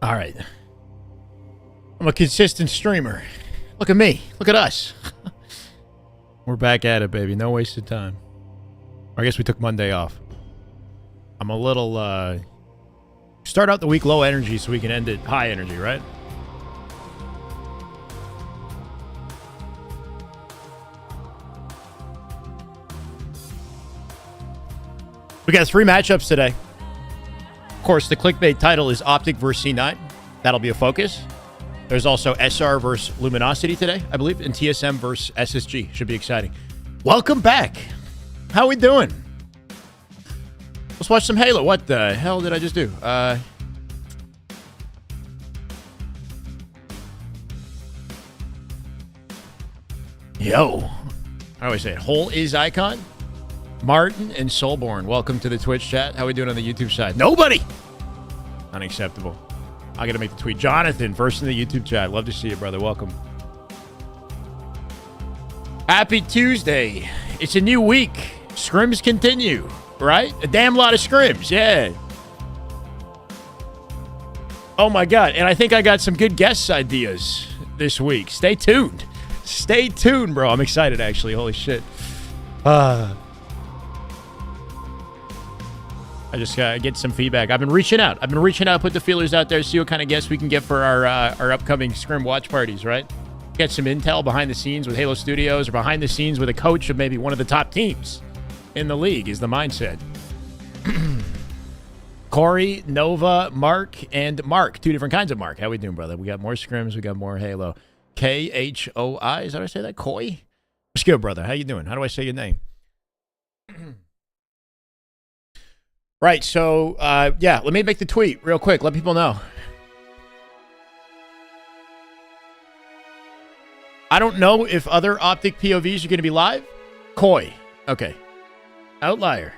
All right. I'm a consistent streamer. Look at me. Look at us. We're back at it, baby. No wasted time. I guess we took Monday off. I'm a little, start out the week low energy so we can end it high energy, right? We got 3 matchups today. Of course, the clickbait title is OpTic Vs C9. That'll be a focus. There's also SR versus Luminosity today, I believe, and TSM versus SSG. Should be exciting. Welcome back. How we doing? Let's watch some Halo. What the hell did I just do? Yo. How do I say it? Hole is icon? Martin and Soulborn, welcome to the Twitch chat. How we doing on the YouTube side? Nobody! Unacceptable. I gotta make the tweet. Jonathan, first in the YouTube chat. Love to see you, brother. Welcome. Happy Tuesday. It's a new week. Scrims continue, right? A damn lot of scrims, yeah. Oh my God, and I think I got some good guest ideas this week. Stay tuned. Stay tuned, bro. I'm excited, actually. Holy shit. I just get some feedback. I've been reaching out. Put the feelers out there, see what kind of guests we can get for our upcoming Scrim watch parties, right? Get some intel behind the scenes with Halo Studios or behind the scenes with a coach of maybe one of the top teams in the league is the mindset. Corey, Nova, Mark, and Mark. 2 different kinds of Mark. How we doing, brother? We got more Scrims. We got more Halo. Khoi. Is that how I say that? Koi? What's good, brother? How you doing? How do I say your name? Right, so, yeah, let me make the tweet real quick. Let people know. I don't know if other OpTic POVs are going to be live. Koi. Okay. Outlier.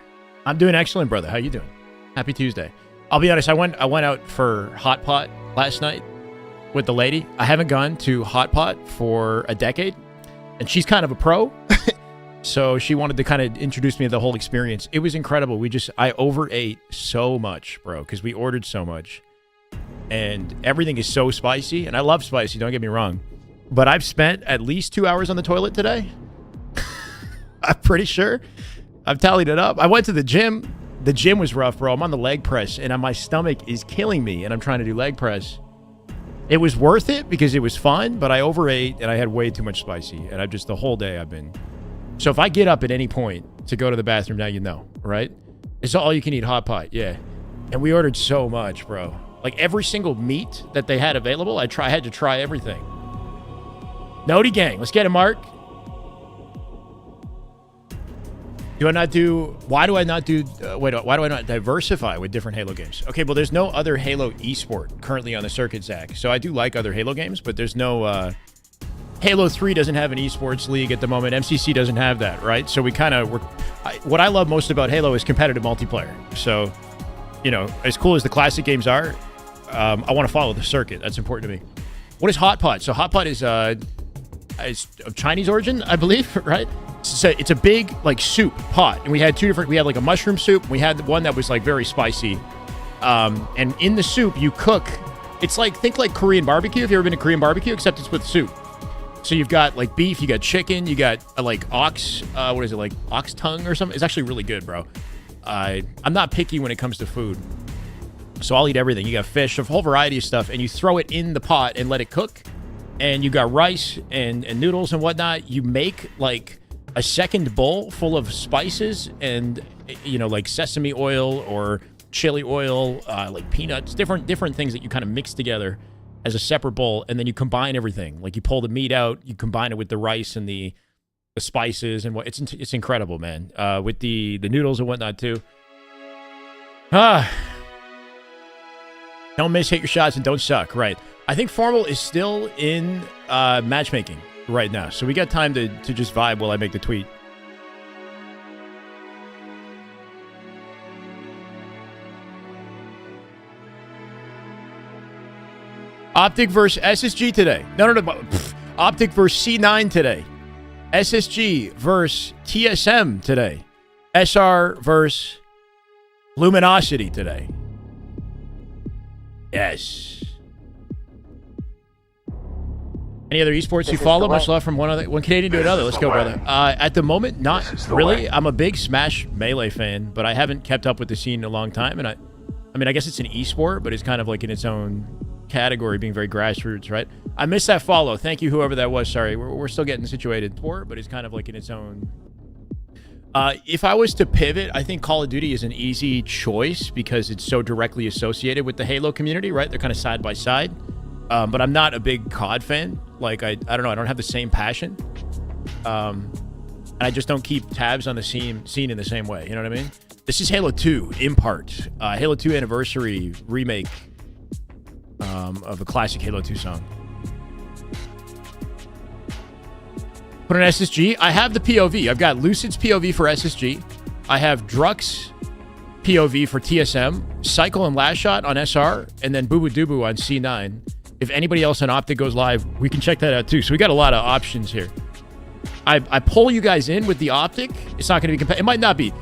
I'm doing excellent, brother. How you doing? Happy Tuesday. I'll be honest, I went out for Hot Pot last night with the lady. I haven't gone to Hot Pot for a decade, and she's kind of a pro. So she wanted to kind of introduce me to the whole experience. It was incredible. I overate so much, bro, because we ordered so much. And everything is so spicy. And I love spicy, don't get me wrong. But I've spent at least 2 hours on the toilet today. I'm pretty sure. I've tallied it up. I went to the gym. The gym was rough, bro. I'm on the leg press, and my stomach is killing me, and I'm trying to do leg press. It was worth it because it was fun, but I overate, and I had way too much spicy. And the whole day I've been... So if I get up at any point to go to the bathroom, now you know, right? It's all you can eat hot pot, yeah. And we ordered so much, bro. Like every single meat that they had available, I had to try everything. Noti gang, let's get it, Mark. Why do I not diversify with different Halo games? Okay, well, there's no other Halo esport currently on the circuit, Zach. So I do like other Halo games, but there's no... Halo 3 doesn't have an esports league at the moment. MCC doesn't have that, right? So we kind of what I love most about Halo is competitive multiplayer. So, you know, as cool as the classic games are, I want to follow the circuit. That's important to me. What is Hot Pot? So Hot Pot is of Chinese origin, I believe, right? So it's a big like soup pot, and we had 2 different. We had like a mushroom soup. We had one that was like very spicy, and in the soup you cook. It's like think like Korean barbecue. If you've ever been to Korean barbecue, except it's with soup. So you've got like beef, you got chicken, you got like ox, what is it, like ox tongue or something? It's actually really good, bro. I'm not picky when it comes to food. So I'll eat everything. You got fish, a whole variety of stuff, and you throw it in the pot and let it cook. And you got rice and noodles and whatnot. You make like a second bowl full of spices and, you know, like sesame oil or chili oil, like peanuts, different things that you kind of mix together as a separate bowl, and then you combine everything. Like you pull the meat out, you combine it with the rice and the spices and what. It's incredible, man. With the noodles and whatnot too. Don't miss, hit your shots, and don't suck. Right. I think Formal is still in matchmaking right now, so we got time to just vibe while I make the tweet. OpTic versus SSG today. No. OpTic versus C9 today. SSG versus TSM today. SR versus Luminosity today. Yes. Any other esports you follow? Much love from one Canadian to another. Let's go, brother. At the moment, not really. I'm a big Smash Melee fan, but I haven't kept up with the scene in a long time. And I mean, I guess it's an esport, but it's kind of like in its own category, being very grassroots, right? I missed that follow. Thank you, whoever that was. Sorry, we're still getting situated for it, but it's kind of like in its own. If I was to pivot, I think Call of Duty is an easy choice because it's so directly associated with the Halo community, right? They're kind of side by side. But I'm not a big COD fan. Like, I don't know. I don't have the same passion. And I just don't keep tabs on the scene in the same way. You know what I mean? This is Halo 2, in part. Halo 2 Anniversary remake of a classic Halo 2 song. Put an SSG. I have the POV. I've got Lucid's POV for SSG. I have Druck's POV for TSM. Cycle and Last Shot on SR. And then Boo Boo Doo on C9. If anybody else on OpTic goes live, we can check that out too. So we got a lot of options here. I pull you guys in with the OpTic. It's not going to be competitive. It might not be.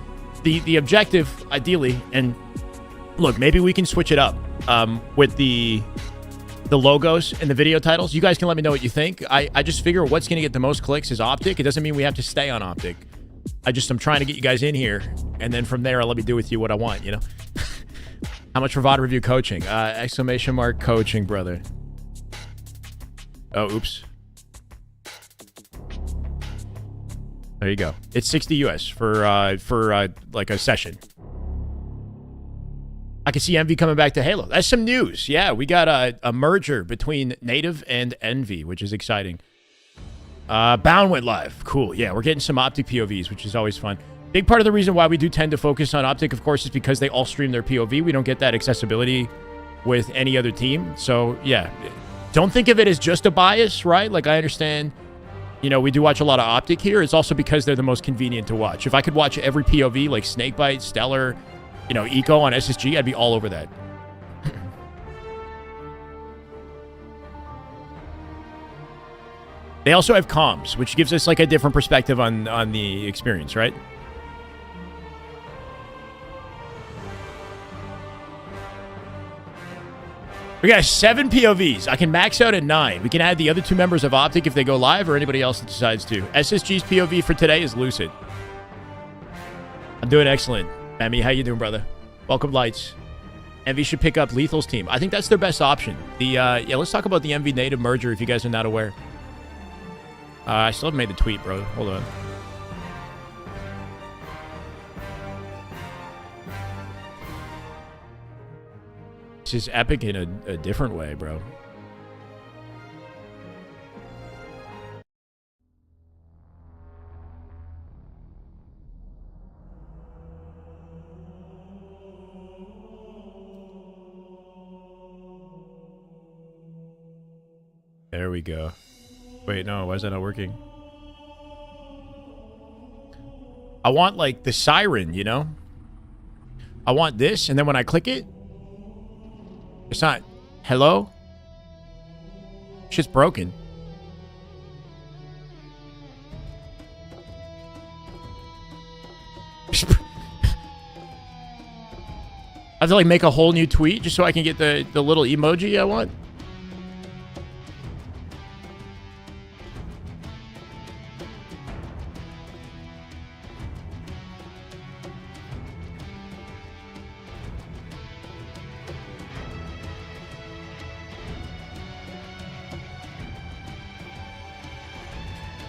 The objective, ideally, and look, maybe we can switch it up with the logos and the video titles. You guys can let me know what you think. I just figure what's going to get the most clicks is OpTic. It doesn't mean we have to stay on OpTic. I'm trying to get you guys in here, and then from there, I'll let me do with you what I want, you know? How much for VOD review coaching? Exclamation mark coaching, brother. Oh, oops. There you go. It's 60 US for like a session. I can see Envy coming back to Halo. That's some news. Yeah, we got a merger between Native and Envy, which is exciting. Bound went live. Cool. Yeah, we're getting some OpTic POVs, which is always fun. Big part of the reason why we do tend to focus on OpTic, of course, is because they all stream their POV. We don't get that accessibility with any other team. So, yeah. Don't think of it as just a bias, right? Like, I understand, you know, we do watch a lot of OpTic here. It's also because they're the most convenient to watch. If I could watch every POV, like Snakebite, Stellar, you know, Eco on SSG, I'd be all over that. They also have comms, which gives us, like, a different perspective on the experience, right? We got 7 POVs. I can max out at 9. We can add the other 2 members of OpTic if they go live or anybody else that decides to. SSG's POV for today is Lucid. I'm doing excellent. Emmy, how you doing, brother? Welcome, Lights. Envy should pick up Lethal's team. I think that's their best option. Yeah, let's talk about the Envy Native merger if you guys are not aware. I still haven't made the tweet, bro. Hold on. This is epic in a different way, bro. There we go. Wait, no, why is that not working? I want, like, the siren, you know? I want this, and then when I click it, it's not. Hello? Shit's broken. I have to, like, make a whole new tweet just so I can get the little emoji I want.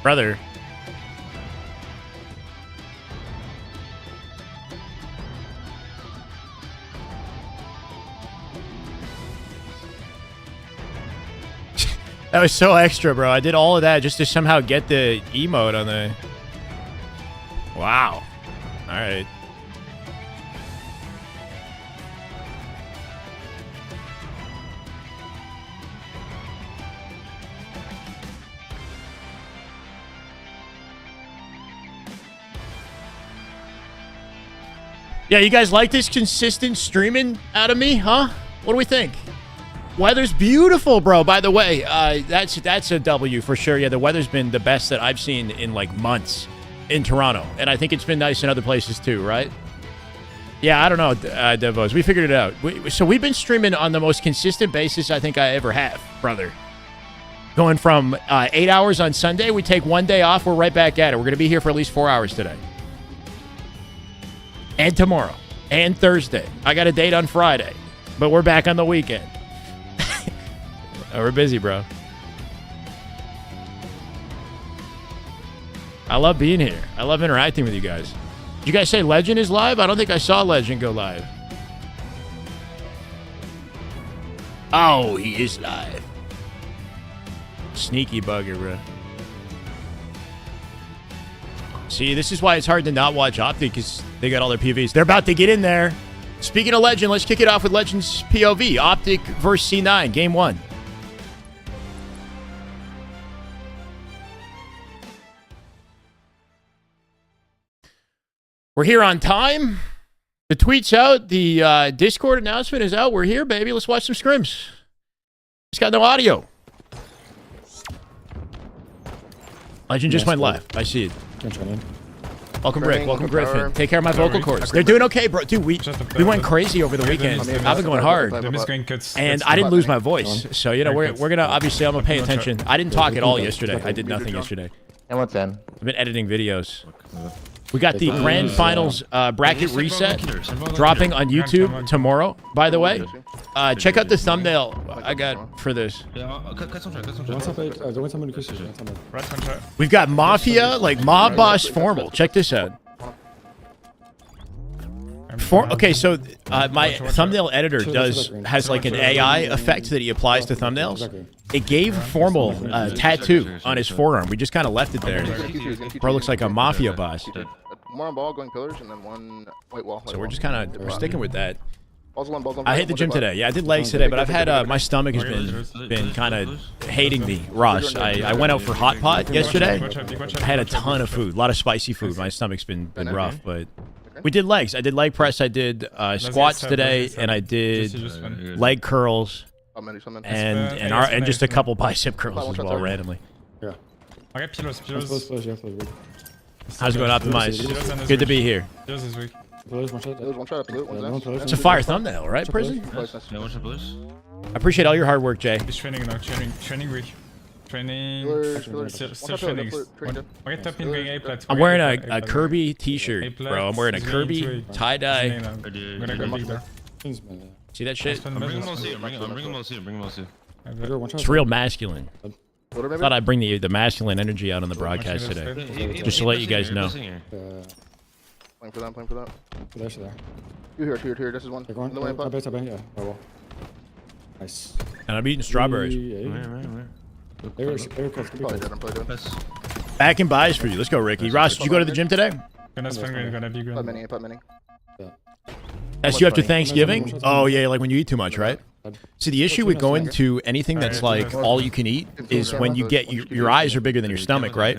Brother. That was so extra, bro. I did all of that just to somehow get the emote on the... Wow. All right. Yeah, you guys like this consistent streaming out of me, huh? What do we think? Weather's beautiful, bro. By the way, that's a W for sure. Yeah, the weather's been the best that I've seen in, like, months in Toronto. And I think it's been nice in other places too, right? Yeah, I don't know, Devos. We figured it out. So we've been streaming on the most consistent basis I think I ever have, brother. Going from 8 hours on Sunday, we take 1 day off, we're right back at it. We're going to be here for at least 4 hours today. And tomorrow. And Thursday. I got a date on Friday. But we're back on the weekend. We're busy, bro. I love being here. I love interacting with you guys. Did you guys say Legend is live? I don't think I saw Legend go live. Oh, he is live. Sneaky bugger, bro. See, this is why it's hard to not watch OpTic, because they got all their POVs. They're about to get in there. Speaking of Legend, let's kick it off with Legend's POV. OpTic Vs C9, Game 1. We're here on time. The tweet's out. The Discord announcement is out. We're here, baby. Let's watch some scrims. It's got no audio. Legend just went live. I see it. Welcome, Rick. Welcome, Griffin. Take care of my vocal cords. They're doing okay, bro. Dude, we went crazy over the weekend. I've been going hard. And I didn't lose my voice. So, you know, we're going to, obviously, I'm going to pay attention. I didn't talk at all yesterday. I did nothing yesterday. And what's in? I've been editing videos. We got the grand finals bracket reset dropping on YouTube tomorrow, by the way. Check out the thumbnail I got for this. We've got Mafia, like Mob Boss Formal. Check this out. Okay, so my thumbnail editor has like an AI effect that he applies to thumbnails. It gave Formal a tattoo on his forearm. We just kind of left it there. Bro looks like a mafia boss. More on ball, going pillars, and then one white wall. So we're just kind of sticking with that. Balls on, I hit the gym today. Yeah, I did legs today, but I've had my stomach has been kind of hating me, Ross. I went out for hot pot yesterday. I had a ton of food, a lot of spicy food. My stomach's been rough, but we did legs. I did leg press. I did squats today, and I did leg curls, and just a couple bicep curls as well, randomly. Yeah. How's it going, Optimize? Good to be here. It's a fire thumbnail, right, Prison? I appreciate all your hard work, Jay. He's training now, training week. Still training. I'm wearing a Kirby t-shirt, bro. I'm wearing a Kirby tie-dye. See that shit? It's real masculine. Thought I'd bring the masculine energy out on the broadcast today. Just to let you guys know. Playing for them, playing for that. Here. This is one. Nice. And I'm eating strawberries. Back in buys for you. Let's go, Ricky. Ross, did you go to the gym today? Pot many. That's you after Thanksgiving? Oh, yeah, like when you eat too much, right? See, the issue with going to anything that's like all you can eat is when you get your eyes are bigger than your stomach, right?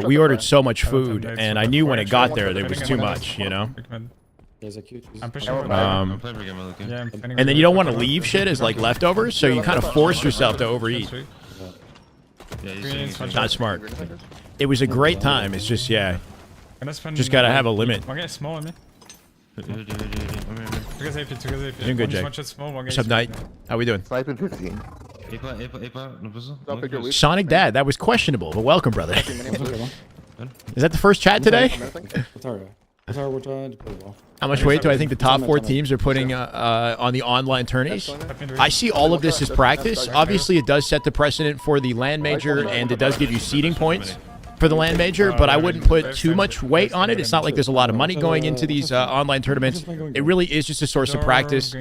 We ordered so much food, and I knew when it got there was too much, you know? And then you don't want to leave shit as like leftovers, so you kind of force yourself to overeat. Not smart. It was a great time. It's just, yeah, just got to have a limit. Doing good, Jay. What's up, Knight? How we doing? Sonic Dad, that was questionable, but welcome, brother. Is that the first chat today? How much weight do I think the top 4 teams are putting on the online tourneys? I see all of this as practice. Obviously, it does set the precedent for the LAN major, and it does give you seeding points for the LAN major, but I wouldn't put too much weight on it. It's not like there's a lot of money going into these online tournaments. It really is just a source of practice.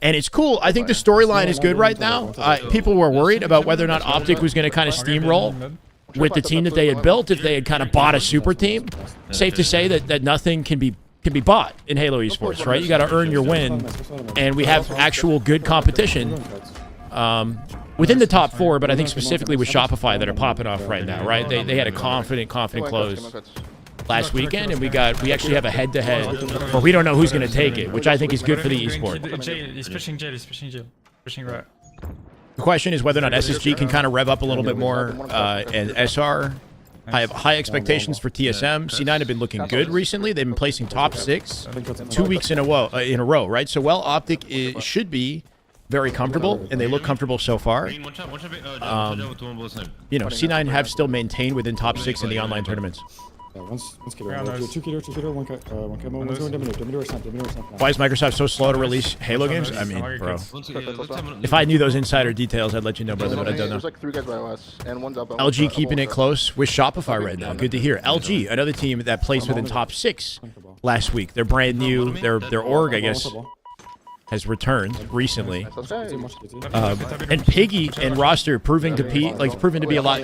And it's cool. I think the storyline is good right now. People were worried about whether or not OpTic was going to kind of steamroll with the team that they had built if they had kind of bought a super team. Safe to say that nothing can be bought in Halo Esports, right? You got to earn your win, and we have actual good competition within the top 4, but I think specifically with Shopify that are popping off right now, right? They had a confident close last weekend, and we actually have a head-to-head where we don't know who's going to take it, which I think is good for the esport. He's pushing right. The question is whether or not SSG can kind of rev up a little bit more, and SR. I have high expectations for TSM. C9 have been looking good recently. They've been placing top 6 2 weeks in a row, right? So, well, OpTic should be very comfortable, and they look comfortable so far. You know, C9 have still maintained within top 6 in the online tournaments. Yeah, one's kidder. Two kidder, one camo, one's going Dominator or snap. Why is Microsoft so slow to release Halo games? I mean, bro. If I knew those insider details, I'd let you know, brother, but I don't know. There's like 3 guys by us, and one's up. LG keeping it close with Shopify right now. Good to hear. LG, another team that placed within top 6 last week. They're brand new. Their org, I guess, has returned recently. And Piggy and roster proving to be a lot,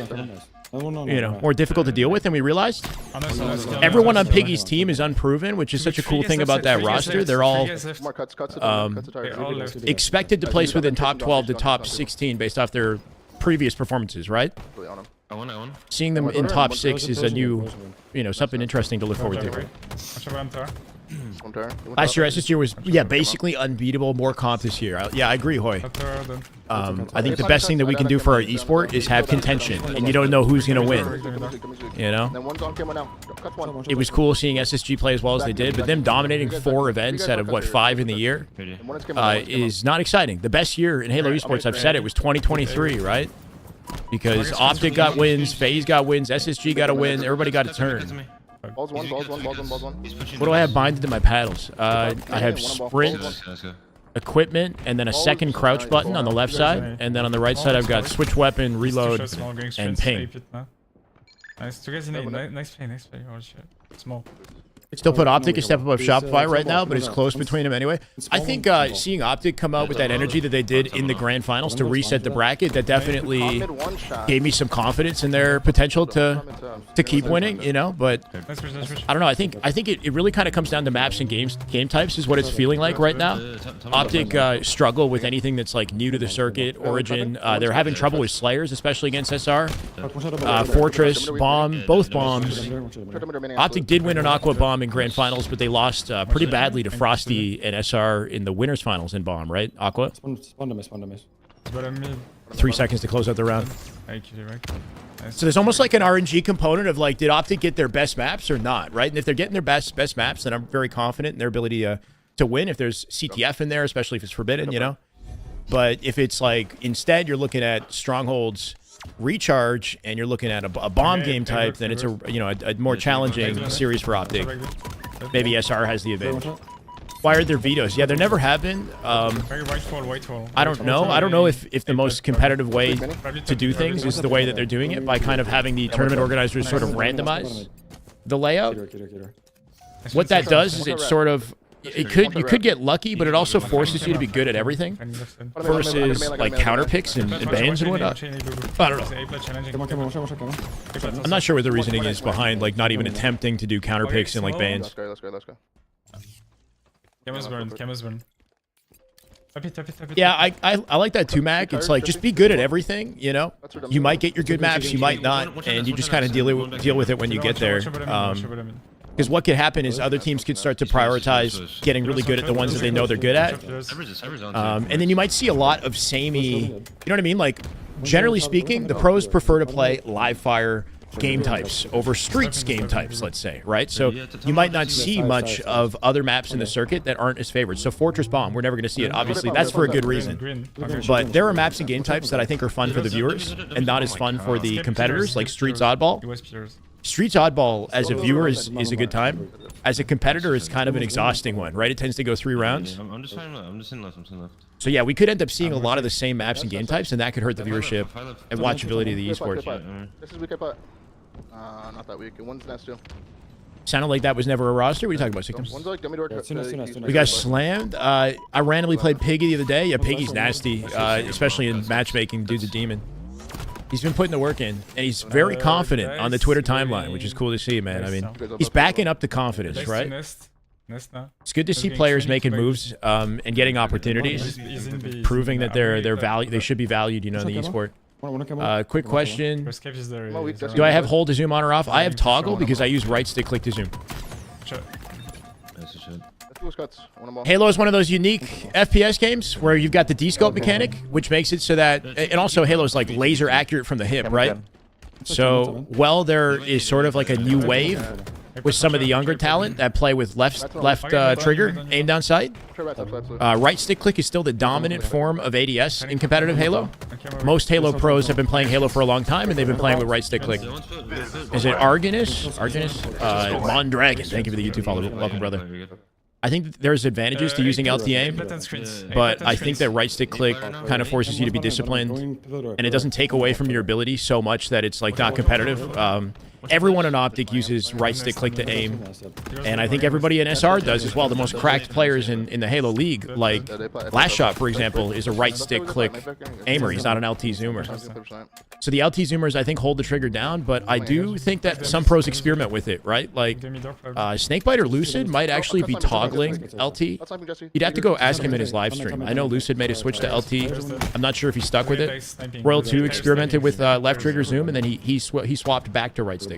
you know, more difficult to deal with than we realized. Everyone on Piggy's team is unproven, which is such a cool thing about that roster. They're all expected to place within top 12 to top 16 based off their previous performances, right? Seeing them in top 6 is a new, you know, something interesting to look forward to. Last year, SSG was, yeah, basically unbeatable, more comp this year. Yeah, I agree, Hoy. I think the best thing that we can do for our esport is have contention, and you don't know who's going to win, you know? It was cool seeing SSG play as well as they did, but them dominating 4 events out of, what, 5 in the year is not exciting. The best year in Halo Esports, I've said it, was 2023, right? Because OpTic got wins, FaZe got wins, SSG got a win, everybody got a turn. Balls one. What do I have binded to my paddles? I have sprint, equipment, and then a second crouch button on the left side, and then on the right side I've got switch weapon, reload, and ping. Nice. Two guys in A. Nice play. Oh shit. Small. Still put OpTic a step above Shopify right now, but it's close between them anyway. I think seeing OpTic come out with that energy that they did in the grand finals to reset the bracket, that definitely gave me some confidence in their potential to keep winning, you know. But I don't know. I think it really kind of comes down to maps and game types is what it's feeling like right now. OpTic struggle with anything that's like new to the circuit, Origin. They're having trouble with Slayers, especially against SR. Fortress, Bomb, both bombs. OpTic did win an Aqua Bomb in grand finals, but they lost pretty badly to Frosty and SR in the winners finals in Bomb, right? Aqua? 3 seconds to close out the round. So there's almost like an RNG component of like, did OpTic get their best maps or not, right? And if they're getting their best maps, then I'm very confident in their ability to win. If there's CTF in there, especially if it's forbidden, you know. But if it's like, instead you're looking at Stronghold's recharge and you're looking at a bomb game type, then it's a more challenging series for OpTic. Maybe SR has the advantage. Why are there vetoes? Yeah, there never have been. I don't know. I don't know if the most competitive way to do things is the way that they're doing it, by kind of having the tournament organizers sort of randomize the layout. What that does is it sort of, you could get lucky, but it also forces you to be good at everything versus like counter picks and bans and whatnot. I don't know. I'm not sure what the reasoning is behind like not even attempting to do counter picks and like bans. Let's go. Cameras burn. Yeah, I like that too, Mac. It's like, just be good at everything, you know? You might get your good maps, you might not, and you just kind of deal with it when you get there. Because what could happen is other teams could start to prioritize getting really good at the ones that they know they're good at. And then you might see a lot of samey, you know what I mean? Like, generally speaking, the pros prefer to play live fire game types over streets game types, let's say, right? So you might not see much of other maps in the circuit that aren't as favored. So Fortress Bomb, we're never going to see it. Obviously, that's for a good reason. But there are maps and game types that I think are fun for the viewers and not as fun for the competitors, like Streets Oddball. Streets Oddball, as a viewer, is a good time. As a competitor, it's kind of an exhausting one, right? It tends to go 3 rounds. I'm just in left. So yeah, we could end up seeing a lot of the same maps and game types, and that could hurt the viewership and watchability of the esports. This is weak I put. Not that weak. One's nest too. Sounded like that was never a roster. What are you talking about, Sictums? One's like Dominator. We got slammed. I randomly played Piggy the other day. Yeah, Piggy's nasty, especially in matchmaking. Dude's a demon. He's been putting the work in, and he's very confident on the Twitter timeline, which is cool to see, man. I mean, he's backing up the confidence, right? It's good to see players making moves and getting opportunities, proving that they should be valued, you know, in the esport. Quick question. Do I have hold to zoom on or off? I have toggle because I use right stick click to zoom. Halo is one of those unique FPS games where you've got the D-scope mechanic, which makes it so that, and also Halo's like laser accurate from the hip, right? So, while there is sort of like a new wave with some of the younger talent that play with left trigger, aim down sight. Right stick click is still the dominant form of ADS in competitive Halo. Most Halo pros have been playing Halo for a long time, and they've been playing with right stick click. Is it Argonus? Mondragon. Thank you for the YouTube follow. Welcome, brother. I think that there's advantages to using LT aim, but I think that right stick click kind of forces you to be disciplined, and it doesn't take away from your ability so much that it's like not competitive. Everyone in OpTic uses right stick click to aim, and I think everybody in SR does as well. The most cracked players in the Halo League, like Last Shot, for example, is a right stick click aimer. He's not an LT zoomer. So the LT zoomers, I think, hold the trigger down, but I do think that some pros experiment with it, right? Like Snakebite or Lucid might actually be toggling LT. You'd have to go ask him in his live stream. I know Lucid made a switch to LT. I'm not sure if he stuck with it. Royal 2 experimented with left trigger zoom, and then he swapped back to right stick.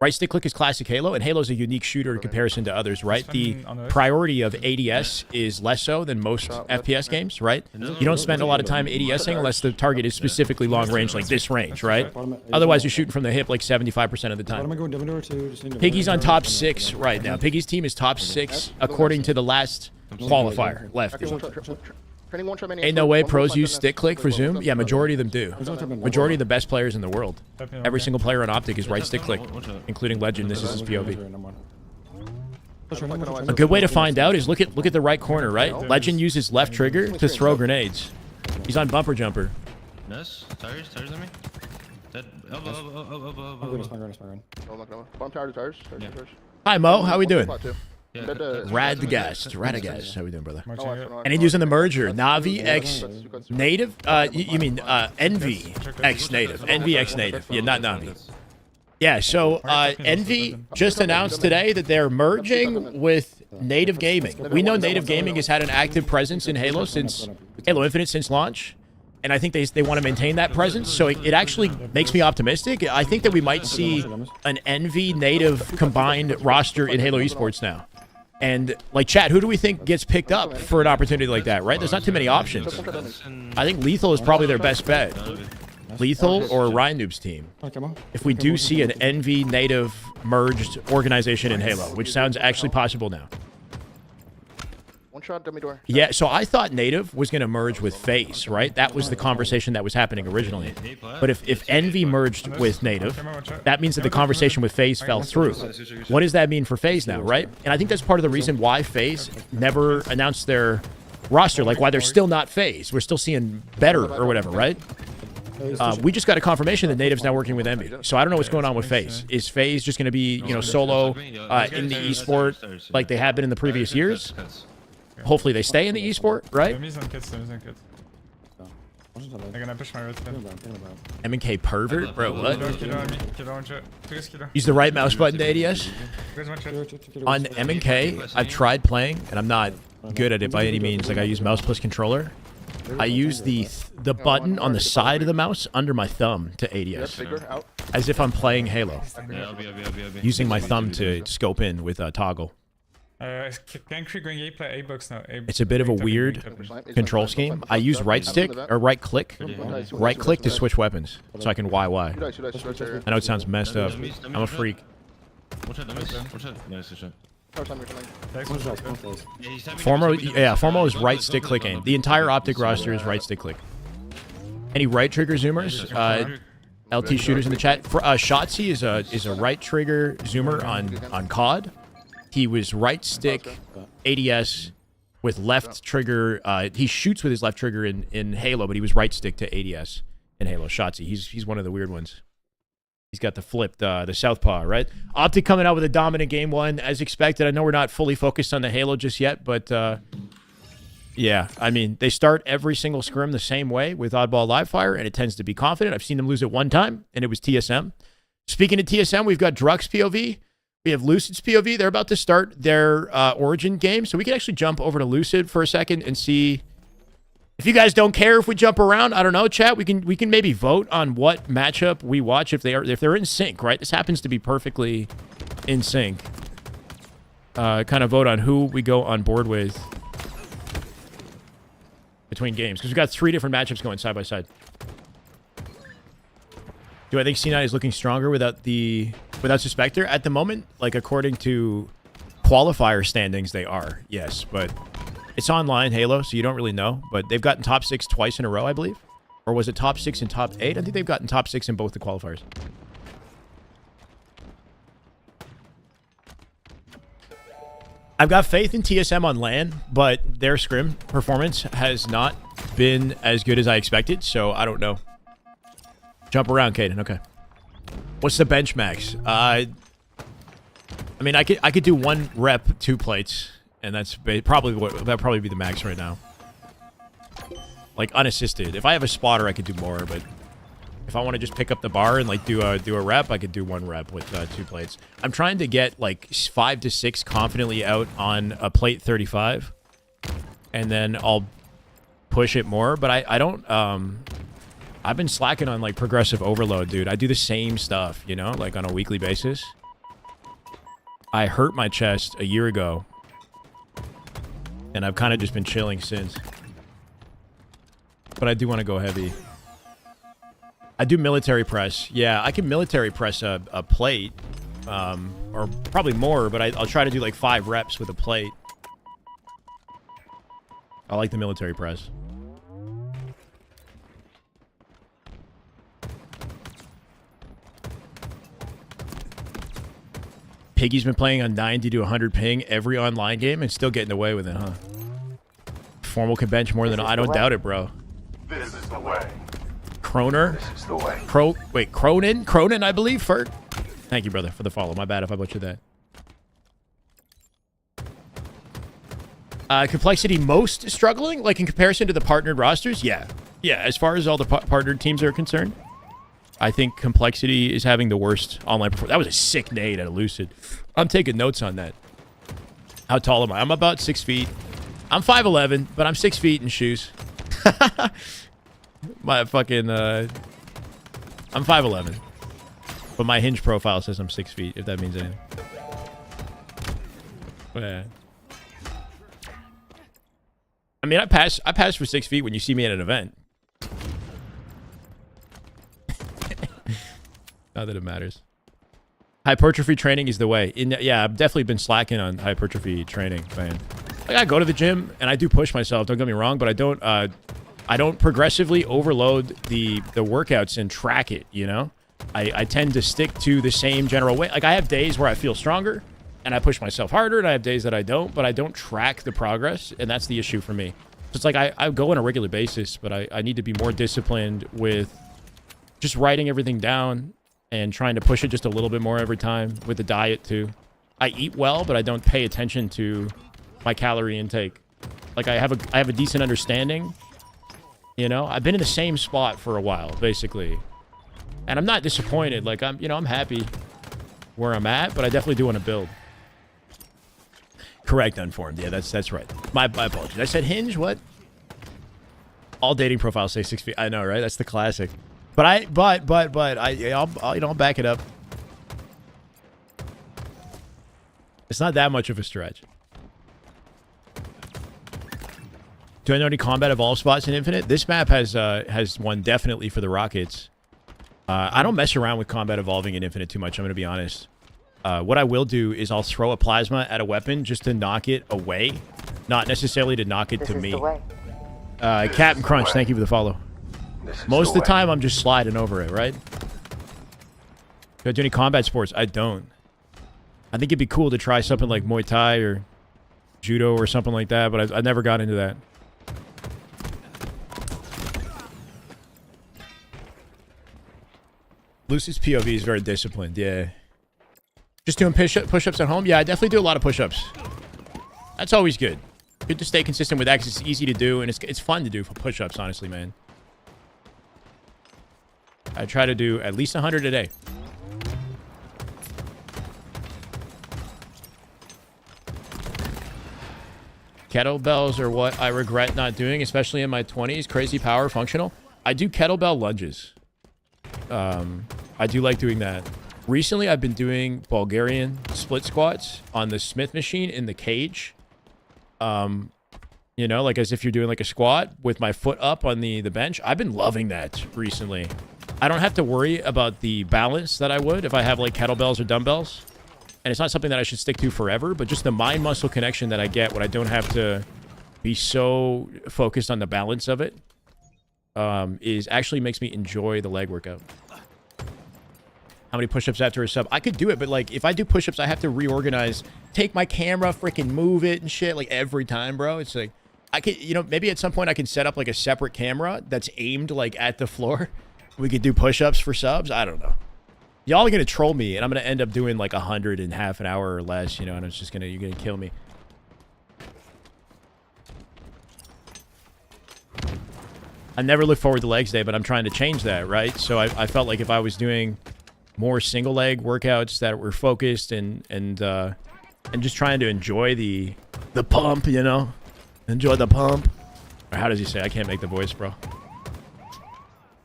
Right stick click is classic Halo, and Halo's a unique shooter in comparison to others, right? The priority of ADS is less so than most FPS games, right? You don't spend a lot of time ADSing unless the target is specifically long range, like this range, right? Otherwise, you're shooting from the hip like 75% of the time. Piggy's on top 6 right now. Piggy's team is top 6 according to the last qualifier left. Ain't no way pros use stick click for zoom. Yeah, majority of them do. Majority of the best players in the world. Every single player on OpTic is right stick click, including Legend. This is his POV. A good way to find out is look at the right corner, right? Legend uses left trigger to throw grenades. He's on bumper jumper. Nice. Tires on me. Hi Mo, how we doing? Radagast. How we doing, brother? And he's using the merger. Navi X native? You mean Envy X native. Envy X native. Yeah, not Navi. Yeah, so Envy just announced today that they're merging with Native Gaming. We know Native Gaming has had an active presence in Halo since Halo Infinite since launch. And I think they want to maintain that presence, so it actually makes me optimistic. I think that we might see an Envy native combined roster in Halo Esports now. And, like, chat, who do we think gets picked up for an opportunity like that, right? There's not too many options. I think Lethal is probably their best bet. Lethal or Ryan Noob's team. If we do see an Envy native merged organization in Halo, which sounds actually possible now. One shot, dummy door. Yeah, so I thought Native was going to merge with FaZe, right? That was the conversation that was happening originally. But if Envy merged with Native, that means that the conversation with FaZe fell through. What does that mean for FaZe now, right? And I think that's part of the reason why FaZe never announced their roster, like why they're still not FaZe. We're still seeing better or whatever, right? We just got a confirmation that Native's now working with Envy. So I don't know what's going on with FaZe. Is FaZe just going to be, you know, solo in the esport like they have been in the previous years? Hopefully they stay in the esport, right? They're gonna push my red pin. M&K pervert? Bro, what? Use the right mouse button to ADS? On M&K, I've tried playing, and I'm not good at it by any means. Like, I use mouse plus controller. I use the button on the side of the mouse under my thumb to ADS. As if I'm playing Halo. Using my thumb to scope in with a toggle. It's a bit of a weird control scheme. I use right stick or right click to switch weapons so I can YY. I know it sounds messed up. I'm a freak. Formo is right stick click aim. The entire OpTic roster is right stick click. Any right trigger zoomers? LT shooters in the chat. Shotzi is a right trigger zoomer on COD. He was right stick ADS with left trigger. He shoots with his left trigger in Halo, but he was right stick to ADS in Halo. Shotzi, he's one of the weird ones. He's got the flipped, the southpaw, right? OpTic coming out with a dominant game one, as expected. I know we're not fully focused on the Halo just yet, but yeah, I mean, they start every single scrim the same way with oddball live fire, and it tends to be confident. I've seen them lose it one time, and it was TSM. Speaking of TSM, we've got Drux POV. We have Lucid's POV. They're about to start their Origin game, so we can actually jump over to Lucid for a second and see. If you guys don't care if we jump around, I don't know, chat. We can maybe vote on what matchup we watch if they're in sync, right? This happens to be perfectly in sync. Kind of vote on who we go on board with between games, because we've got 3 different matchups going side by side. Do I think C9 is looking stronger without without Suspector? At the moment, like according to qualifier standings, they are. Yes, but it's online Halo, so you don't really know. But they've gotten top 6 twice in a row, I believe. Or was it top 6 and top 8? I think they've gotten top 6 in both the qualifiers. I've got faith in TSM on LAN, but their scrim performance has not been as good as I expected, so I don't know. Jump around, Caden. Okay. What's the bench max? I mean, I could do 1 rep, 2 plates, and that'd probably be the max right now. Like unassisted. If I have a spotter, I could do more, but if I want to just pick up the bar and like do a rep, I could do 1 rep with 2 plates. I'm trying to get like 5 to 6 confidently out on a plate 35, and then I'll push it more. But I don't. I've been slacking on like progressive overload, dude. I do the same stuff, you know, like on a weekly basis. I hurt my chest a year ago, and I've kind of just been chilling since. But I do want to go heavy. I do military press. Yeah, I can military press a plate, or probably more, but I'll try to do like 5 reps with a plate. I like the military press. Piggy's been playing on 90 to 100 ping every online game and still getting away with it, huh? Formal can bench more than I don't doubt it, bro. This is the way. Croner? This is the way. Wait, Cronin, I believe, Fert. Thank you, brother, for the follow. My bad if I butchered that. Complexity most struggling? Like in comparison to the partnered rosters? Yeah. Yeah, as far as all the partnered teams are concerned, I think Complexity is having the worst online performance. That was a sick nade at Lucid. I'm taking notes on that. How tall am I? I'm about 6 feet. I'm 5'11", but I'm 6 feet in shoes. My fucking, I'm 5'11", but my hinge profile says I'm 6 feet, if that means anything. Yeah. I mean, I pass for 6 feet when you see me at an event. Not that it matters. Hypertrophy training is the way. Yeah, I've definitely been slacking on hypertrophy training, man. Like, I go to the gym and I do push myself. Don't get me wrong, but I don't progressively overload the workouts and track it. You know, I tend to stick to the same general way. Like, I have days where I feel stronger and I push myself harder, and I have days that I don't. But I don't track the progress, and that's the issue for me. So it's like I go on a regular basis, but I need to be more disciplined with just writing everything down and trying to push it just a little bit more every time with the diet too. I eat well, but I don't pay attention to my calorie intake. Like, I have a decent understanding. You know, I've been in the same spot for a while, basically. And I'm not disappointed. Like, I'm happy where I'm at, but I definitely do want to build. Correct, unformed. Yeah, that's right. My apologies. I said hinge, what? All dating profiles say 6 feet. I know, right? That's the classic. But I'll back it up. It's not that much of a stretch. Do I know any combat evolve spots in Infinite? This map has one definitely for the Rockets. I don't mess around with combat evolving in Infinite too much, I'm going to be honest. What I will do is I'll throw a plasma at a weapon just to knock it away, not necessarily to knock it to me. Captain Crunch, thank you for the follow. Most of the time, I'm just sliding over it, right? Do I do any combat sports? I don't. I think it'd be cool to try something like Muay Thai or Judo or something like that, but I never got into that. Lucy's POV is very disciplined, yeah. Just doing push-ups at home? Yeah, I definitely do a lot of push-ups. That's always good. Good to stay consistent with X. It's easy to do, and it's fun to do for push-ups, honestly, man. I try to do at least 100 a day. Kettlebells are what I regret not doing, especially in my 20s. Crazy power, functional. I do kettlebell lunges. I do like doing that. Recently, I've been doing Bulgarian split squats on the Smith machine in the cage. You know, like as if you're doing like a squat with my foot up on the bench. I've been loving that recently. I don't have to worry about the balance that I would if I have like kettlebells or dumbbells. And it's not something that I should stick to forever, but just the mind-muscle connection that I get when I don't have to be so focused on the balance of it is actually makes me enjoy the leg workout. How many push-ups after a sub? I could do it, but like if I do push-ups, I have to reorganize, take my camera, freaking move it and shit like every time, bro. It's like I could, you know, maybe at some point I can set up like a separate camera that's aimed like at the floor. We could do push-ups for subs. I don't know. Y'all are gonna troll me, and I'm gonna end up doing like 100 in half an hour or less, you know, and it's just you're gonna kill me. I never look forward to legs day, but I'm trying to change that, right? So I felt like if I was doing more single leg workouts that were focused and just trying to enjoy the pump, you know, enjoy the pump. Or how does he say? I can't make the voice, bro.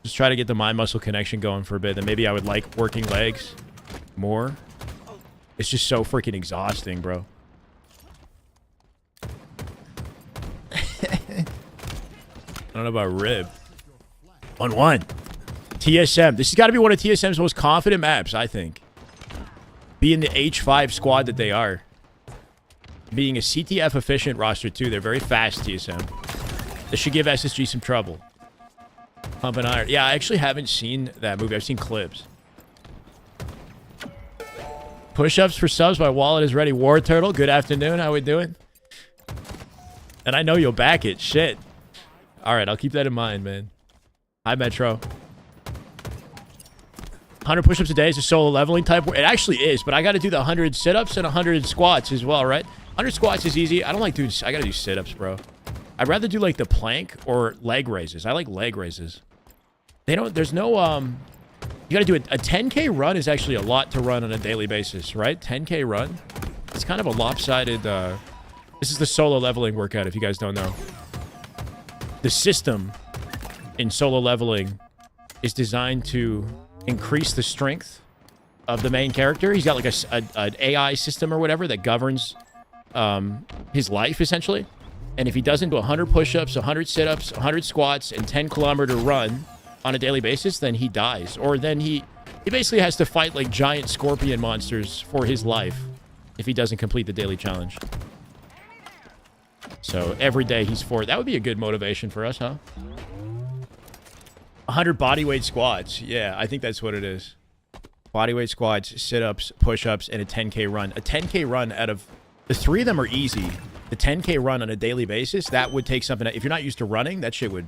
Just try to get the mind-muscle connection going for a bit. Then maybe I would like working legs more. It's just so freaking exhausting, bro. I don't know about rib. 1-1. TSM. This has got to be one of TSM's most confident maps, I think. Being the H5 squad that they are. Being a CTF efficient roster, too. They're very fast, TSM. This should give SSG some trouble. Pump and iron. Yeah, I actually haven't seen that movie. I've seen clips. Push-ups for subs. My wallet is ready. War Turtle. Good afternoon. How we doing? And I know you'll back it. Shit. All right, I'll keep that in mind, man. Hi, Metro. 100 push-ups a day is a solo leveling type. It actually is, but I got to do the 100 sit-ups and 100 squats as well, right? 100 squats is easy. I don't like doing... I got to do sit-ups, bro. I'd rather do, like, the plank or leg raises. I like leg raises. They don't... There's no... You got to do a 10K run is actually a lot to run on a daily basis, right? 10K run. It's kind of a lopsided... This is the solo leveling workout, if you guys don't know. The system in solo leveling is designed to increase the strength of the main character. He's got like an AI system or whatever that governs his life, essentially. And if he doesn't do 100 push-ups, 100 sit-ups, 100 squats, and 10-kilometer run on a daily basis, then he dies. Or then he basically has to fight like giant scorpion monsters for his life if he doesn't complete the daily challenge. So every day he's for it. That would be a good motivation for us, huh? 100 bodyweight squats. Yeah, I think that's what it is. Bodyweight squats, sit-ups, push-ups, and a 10K run. A 10K run out of... The three of them are easy. The 10K run on a daily basis, that would take something... If you're not used to running, that shit would...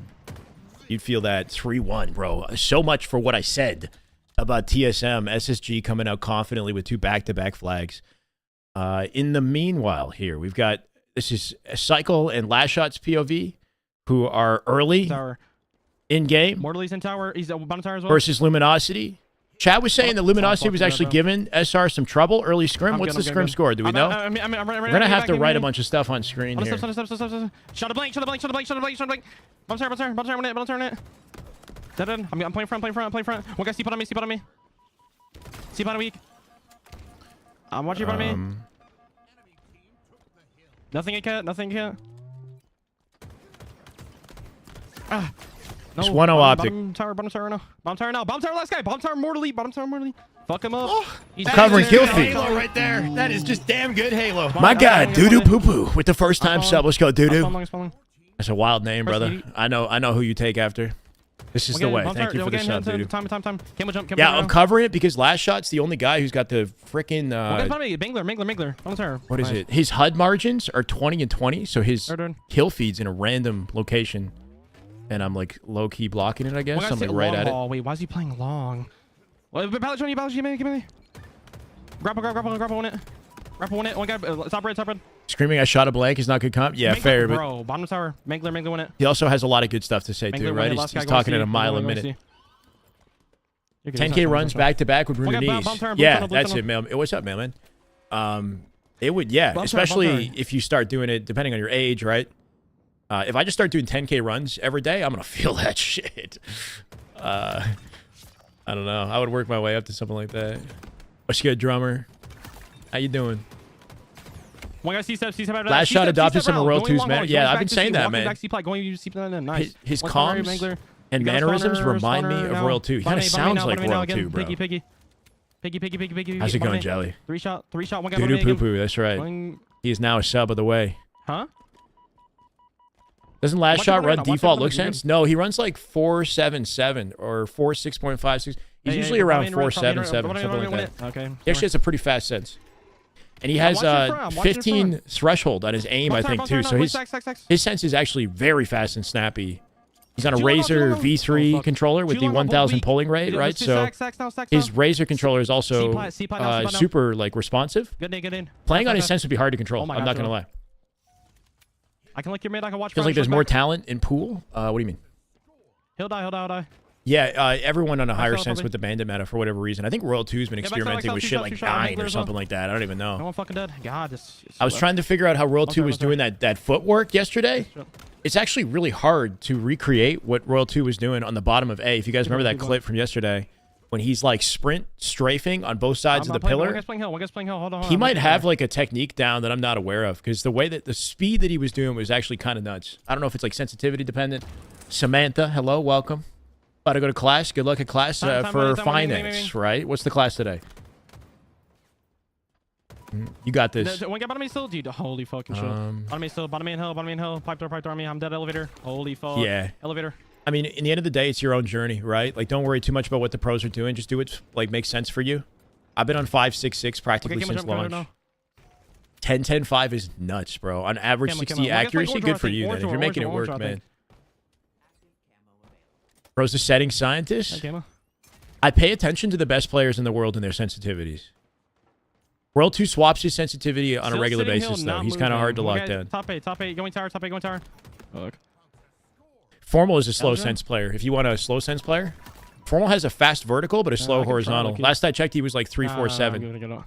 You'd feel that 3-1, bro. So much for what I said about TSM. SSG coming out confidently with 2 back-to-back flags. In the meanwhile here, we've got... This is Cycle and Last Shot's POV, who are early in-game. Mortally's in tower. He's bottom tower as well. Versus Luminosity. Chad was saying that Luminosity was actually giving SR some trouble early scrim. What's the scrim score? Do we know? We're going to have to write a bunch of stuff on screen here. Shot a blank. Bottom tower on it. Dead. I'm playing front. One guy C-pot on me. C-pot weak. I'm watching front of me. Nothing can't. Ah. No, just 1-0 OpTic. Bottom tower now. Bottom tower last guy. Bottom tower mortally. Fuck him up. Oh, he's covering kill feed. Halo right there. That is just damn good Halo. My God, Doodoo Poo Poo with the first time sub. Let's go, Doodoo. That's a wild name, brother. I know who you take after. This is the way. Thank you for the sub, Doodoo. Time. Camel jump. Yeah, I'm covering it because Last Shot's the only guy who's got the freaking... Mangler. What is it? His HUD margins are 20 and 20, so his kill feed's in a random location. And I'm like low-key blocking it, I guess. I'm like right at it. Wait, why is he playing long? Well, Balance on you, give me. Grapple on it. One guy, top red. Screaming I shot a blank is not good comp. Yeah, Mangler, fair, but... Bro, bottom tower. Mangler won it. He also has a lot of good stuff to say, too, right? He's talking at a mile a minute. 10K runs back-to-back with Runer knees. Yeah, that's it, man. What's up, man? It would, yeah. Especially if you start doing it, depending on your age, right? If I just start doing 10K runs every day, I'm going to feel that shit. I don't know. I would work my way up to something like that. What's good, drummer? How you doing? One guy C-step. Last Shot adopted some of World 2's, man. Yeah, I've been saying that, man. Nice. His comms And You got a mannerisms spawner, remind me spawner of now. Royal 2. He kind of sounds like Royal 2, bro. Piggy. How's it going, Jelly? Three shot, one guy. Doo-doo poo-poo, that's right. He is now a sub of the way. Huh? Doesn't last shot run default look sense? sense? No, he runs like 4.77 or 4.6.56. He's usually around 4.77, something like that. Okay. He actually has a pretty fast sense. And he has 15 threshold on his aim, I think, too. So his sense is actually very fast and snappy. He's on a Razer V3 controller with the 1000 polling rate, right? So his Razer controller is also super like responsive. Playing on his sense would be hard to control. I'm not gonna lie. I can lick your mid. I can watch. Feels like there's more talent in pool. What do you mean? He'll die. Yeah, everyone on a higher sense with the bandit meta for whatever reason. I think Royal 2's been experimenting with shit like 9 or something like that. I don't even know. No one fucking dead. God, I was trying to figure out how Royal 2 was doing that footwork yesterday. It's actually really hard to recreate what Royal 2 was doing on the bottom of A. If you guys remember that clip from yesterday, when he's like sprint strafing on both sides of the pillar, one guy's playing hill. Hold on. he might have like a technique down that I'm not aware of, because the way that the speed that he was doing was actually kind of nuts. I don't know if it's like sensitivity dependent. Samantha, hello, welcome. About to go to class. Good luck at class for finance, right? What's the class today? You got this. One guy bottom me still, dude. Holy fucking shit. Bottom me still. Bottom me in hill. Pipe door me. I'm dead. Elevator. Holy fuck. Yeah. Elevator. I mean, in the end of the day, it's your own journey, right? Like, don't worry too much about what the pros are doing. Just do what like makes sense for you. I've been on 5.66 practically since launch. 10.10.5 is nuts, bro. On average 60 accuracy, good for you. Then if you're making it work, man. Bro's a setting scientist. I pay attention to the best players in the world and their sensitivities. World 2 swaps his sensitivity on a regular basis, though. He's kind of hard to lock down. Top 8, going tower. Look. Formal is a slow sense player. If you want a slow sense player, Formal has a fast vertical, but a slow horizontal. Last I checked, he was like 3.47.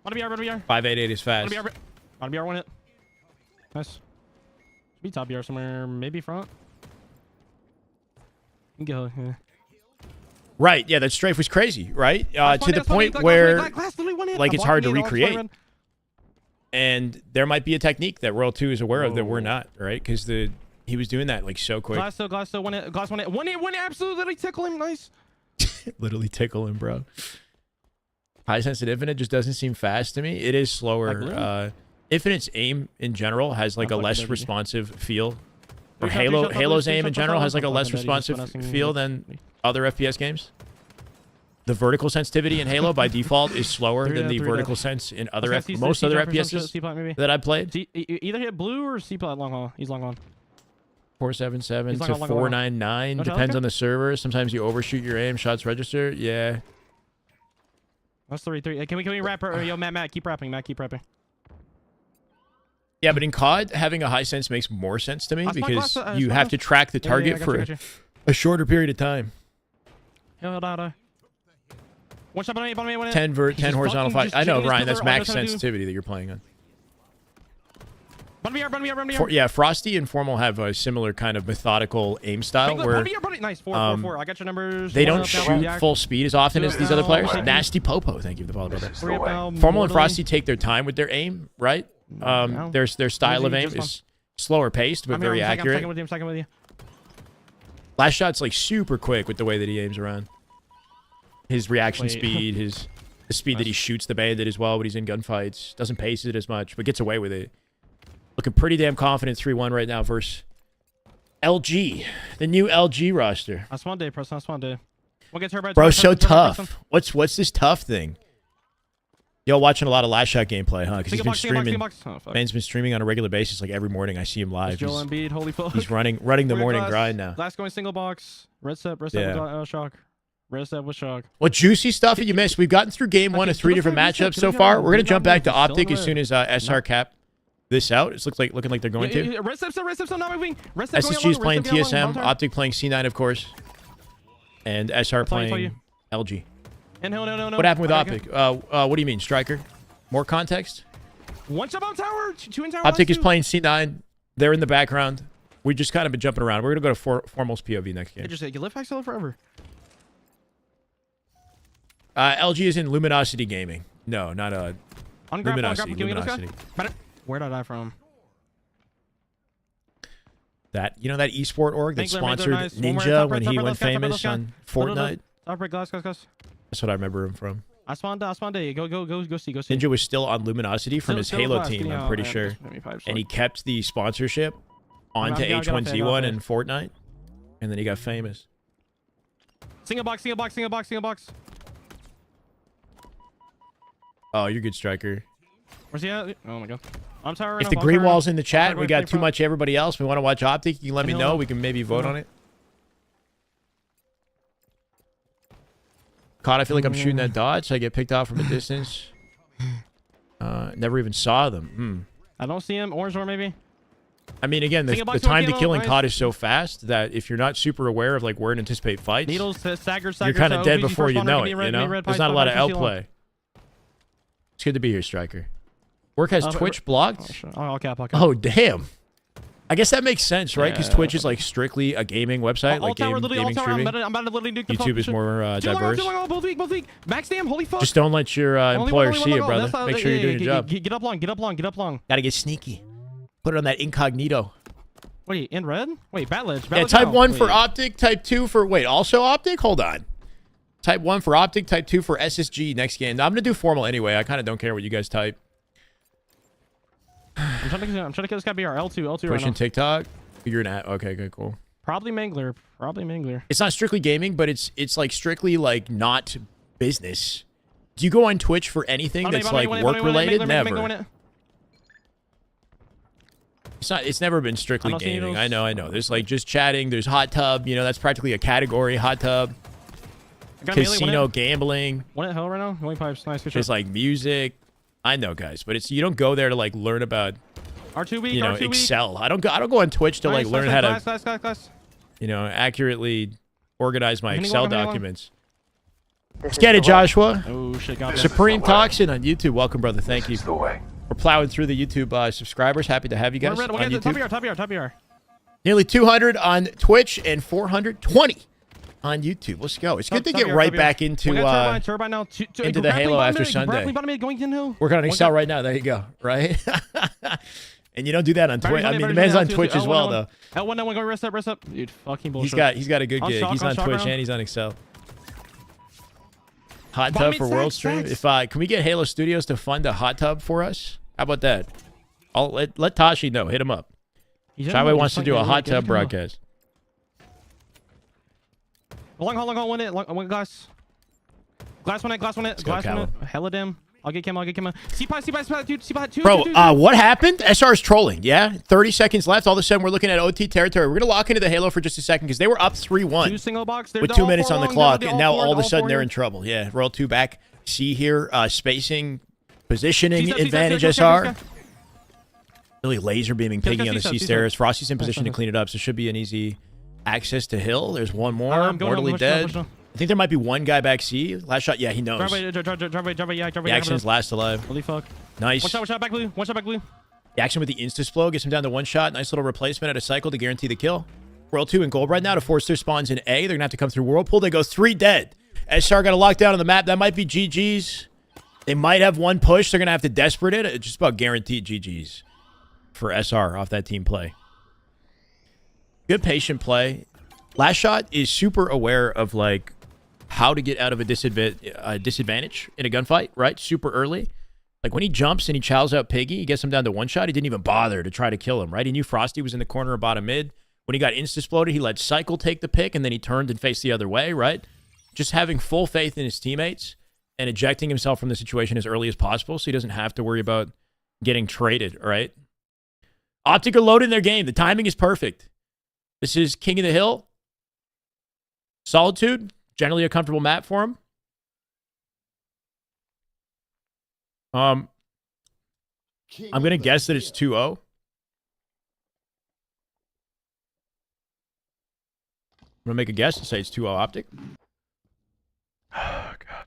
5.88 is fast. Bottom BR, win it. Nice. Be top BR somewhere, maybe front. Go. Yeah. Right, yeah, that strafe was crazy, right? To the point where, like, it's hard to recreate. And there might be a technique that Royal 2 is aware of that we're not, right? Because he was doing that, like, so quick. Glass still, win it. Glass win it, absolutely tickle him, nice. Literally tickle him, bro. High sense at Infinite just doesn't seem fast to me. It is slower. Infinite's aim, in general, has, like, a less responsive feel. Or Halo's aim in general has like a less responsive feel than other FPS games. The vertical sensitivity in Halo by default is slower than the vertical sense in other most other FPSs that I've played. Either hit blue or C-plat long haul. He's long on. 477 to 499 depends on the server. Sometimes you overshoot your aim. Shots register. Yeah. That's 3-3. Can we wrap her? Yo, Matt, keep rapping. Yeah, but in COD, having a high sense makes more sense to me because you have to track the target for a shorter period of time. One shot bottom me. 10 horizontal fight. I know, Ryan, that's max sensitivity that you're playing on. Yeah, Frosty and Formal have a similar kind of methodical aim style where nice. 4. I got your numbers. They don't shoot full speed as often as these other players. Nasty Popo, thank you for the follow, brother. Formal and Frosty take their time with their aim, right? Their style of aim is slower paced but very accurate. Second with you. Last shot's like super quick with the way that he aims around. His reaction speed, the speed that he shoots the bandit as well when he's in gunfights. Doesn't pace it as much, but gets away with it. Looking pretty damn confident 3-1 right now versus LG, the new LG roster. That's one day, Preston. That's one day. Bro, so tough. What's this tough thing? Y'all watching a lot of last shot gameplay, huh? Because he's been streaming. Man's been streaming on a regular basis. Like every morning, I see him live. He's running the morning grind now. Last going single box. Red step with shock. Red step with shock. What juicy stuff did you miss? We've gotten through game 1 of 3 different matchups so far. We're gonna jump back to OpTic as soon as SR cap this out. It's looking like they're going to. Red step not moving. SSG is playing TSM. OpTic playing C9, of course, and SR playing LG. No. What happened with OpTic? What do you mean, Striker? More context? One shot on tower, 2 in tower. OpTic is playing C9. They're in the background. We just kind of been jumping around. We're gonna go to Formal's POV next game. You live back still forever. LG is in Luminosity Gaming. No, not Luminosity. Where did I die from? That that esport org that Mangler, sponsored nice. One more, Ninja top when right, he top right, went let's go, top right, famous let's go. on Fortnite. Top right, glass. That's what I remember him from. I spawned. Go see. Ninja was still on Luminosity from his Still Halo glass, team, getting I'm out, pretty yeah, sure. maybe 5 And he kept the sponsorship onto I got off it, H1Z1 and Fortnite, and then he got famous. Single box. Oh, you're a good striker. Where's he at? Oh my god. I'm tired right If now. the Ball green tower. wall's in the chat Ball and we tower, got too much everybody else, we want to watch OpTic, you can let me know. We can maybe vote on it. I feel like I'm shooting at dots. I get picked off from a distance. Never even saw them. I don't see him. Orange door maybe. I mean, again, the time to killing COD is so fast that if you're not super aware of like where to anticipate fights, Needles, stagger. you're kind of dead before you know it. Red, There's not a lot of outplay. It's good to be here, Striker. Work has Twitch blocked. Oh, sure. I'll cap. Oh, damn. I guess that makes sense, right? Because Twitch is like strictly a gaming website, like gaming streaming. I'm about to literally nuke the YouTube is more diverse. Too long, both weak. Max damn, holy fuck. Just don't let your employer see it, brother. That's Make sure you're doing your job. Get up long. Gotta get sneaky. Put it on that incognito. Wait, in red? Wait, bat ledge. Yeah, type 1 for OpTic, type 2 for... Wait, also OpTic? Hold on. Type 1 for OpTic, type 2 for SSG next game. Now, I'm going to do formal anyway. I kind of don't care what you guys type. I'm trying to kill this guy BR. L2 Pushing right now. TikTok. You're an at. Okay, good, cool. Probably Mangler. It's not strictly gaming, but it's like strictly like not business. Do you go on Twitch for anything that's like work related? Never. It's never been strictly gaming. I know. There's like just chatting. There's hot tub. That's practically a category. Hot tub. Casino, gambling. One at hell right now. Going pipes. Nice. There's like music. I know, guys, but you don't go there to like learn about R2 week. Excel. I don't go on Twitch to like learn how to class. accurately organize my Excel documents. Let's get it, Joshua. Oh shit, got Supreme Toxin on YouTube. Welcome, brother. Thank you. We're plowing through the YouTube subscribers. Happy to have you guys on YouTube. Top BR. Nearly 200 on Twitch and 420 on YouTube. Let's go. It's good to get right back into turbine now. Into the Halo after Sunday. Working on Excel right now. There you go. Right? And you don't do that on Twitch. I mean, the man's on Twitch as well, though. L1, go rest up. Dude, fucking bullshit. He's got a good gig. He's on Twitch and he's on Excel. Hot tub for World Stream. Can we get Halo Studios to fund a hot tub for us? How about that? I'll let Tashi know. Hit him up. Shyway wants to do a hot tub broadcast. Long, one glass. Glass one it. Hella dim. I'll get him. C-pot, dude. C-pot, two. Bro, what happened? SR is trolling, yeah? 30 seconds left. All of a sudden, we're looking at OT territory. We're going to lock into the Halo for just a second because they were up 3-1. Two single box. With 2 minutes on the clock, and now all of a sudden they're in trouble. Yeah, roll 2 back. C here, spacing, positioning advantage SR. Really laser beaming Piggy on the C stairs. Frosty's in position to clean it up, so it should be an easy access to Hill. There's one more. Mortally dead. I think there might be one guy back C. Last shot, yeah, he knows. Driveway, Jackson's last alive. Holy fuck. Nice. One shot back blue. Jackson with the insta-splo gets him down to 1 shot. Nice little replacement at a cycle to guarantee the kill. World 2 in gold right now to force their spawns in A. They're going to have to come through Whirlpool. They go 3 dead. SR got a lockdown on the map. That might be GG's. They might have 1 push. They're going to have to desperate it. It's just about guaranteed GG's for SR off that team play. Good patient play. Last shot is super aware of like how to get out of a disadvantage in a gunfight, right? Super early. Like when he jumps and he chows out Piggy, he gets him down to 1 shot. He didn't even bother to try to kill him, right? He knew Frosty was in the corner of bottom mid. When he got insta-sploded, he let Cycle take the pick, and then he turned and faced the other way, right? Just having full faith in his teammates and ejecting himself from the situation as early as possible so he doesn't have to worry about getting traded, right? OpTic are loading their game. The timing is perfect. This is King of the Hill. Solitude. Generally a comfortable map for him. I'm going to guess that it's 2-0. I'm going to make a guess and say it's 2-0 OpTic. Oh, God.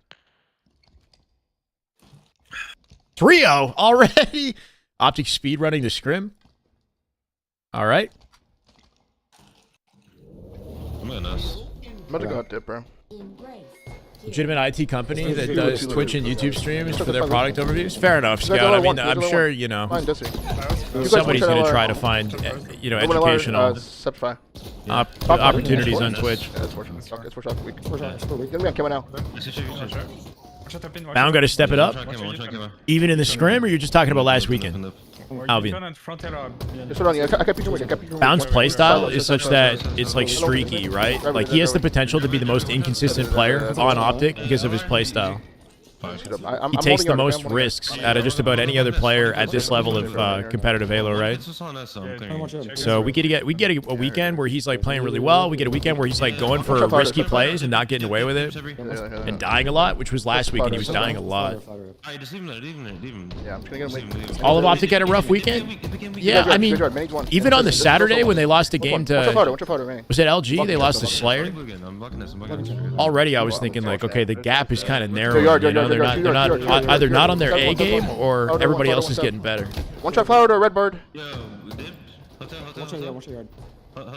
3-0 already. OpTic speed running the scrim. All right. I'm gonna nest. I'm about to go hot dip, bro. legitimate IT company that does Twitch and YouTube streams for their product overviews. Fair enough, Scout. I mean, I'm sure, you know, somebody's going to try to find, you know, educational opportunities on Twitch. Bound got to step it up, even in the scrim, or you're just talking about last weekend? Alvin. Bound's playstyle is such that it's like streaky, right? Like he has the potential to be the most inconsistent player on OpTic because of his playstyle. He takes the most risks out of just about any other player at this level of competitive Halo, right? So we get a weekend where he's like playing really well. We get a weekend where he's like going for risky plays and not getting away with it, and dying a lot, which was last week, and he was dying a lot. All of OpTic had a rough weekend. Yeah, I mean, even on the Saturday when they lost the game to, was it LG? They lost to Slayer. Already, I was thinking like, okay, the gap is kind of narrow. You know, they're not either not on their A game or everybody else is getting better. One shot flower to a red bird.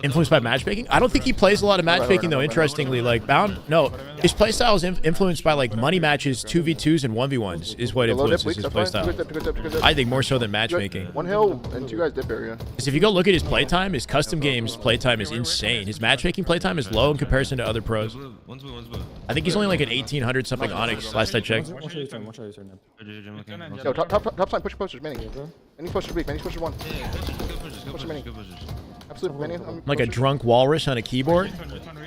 Influenced by matchmaking? I don't think he plays a lot of matchmaking though. Interestingly, like Bound, no, his playstyle is influenced by like money matches, 2v2s and 1v1s is what influences his playstyle. I think more so than matchmaking. One hill and 2 guys dip area. Because if you go look at his playtime, his custom games playtime is insane. His matchmaking playtime is low in comparison to other pros. I think he's only like an 1800 something Onyx last I checked. Yo, top side, push your posters, Manny. Any posters weak, Manny's posters 1. Push Manny. Absolute Manny. Like a drunk walrus on a keyboard?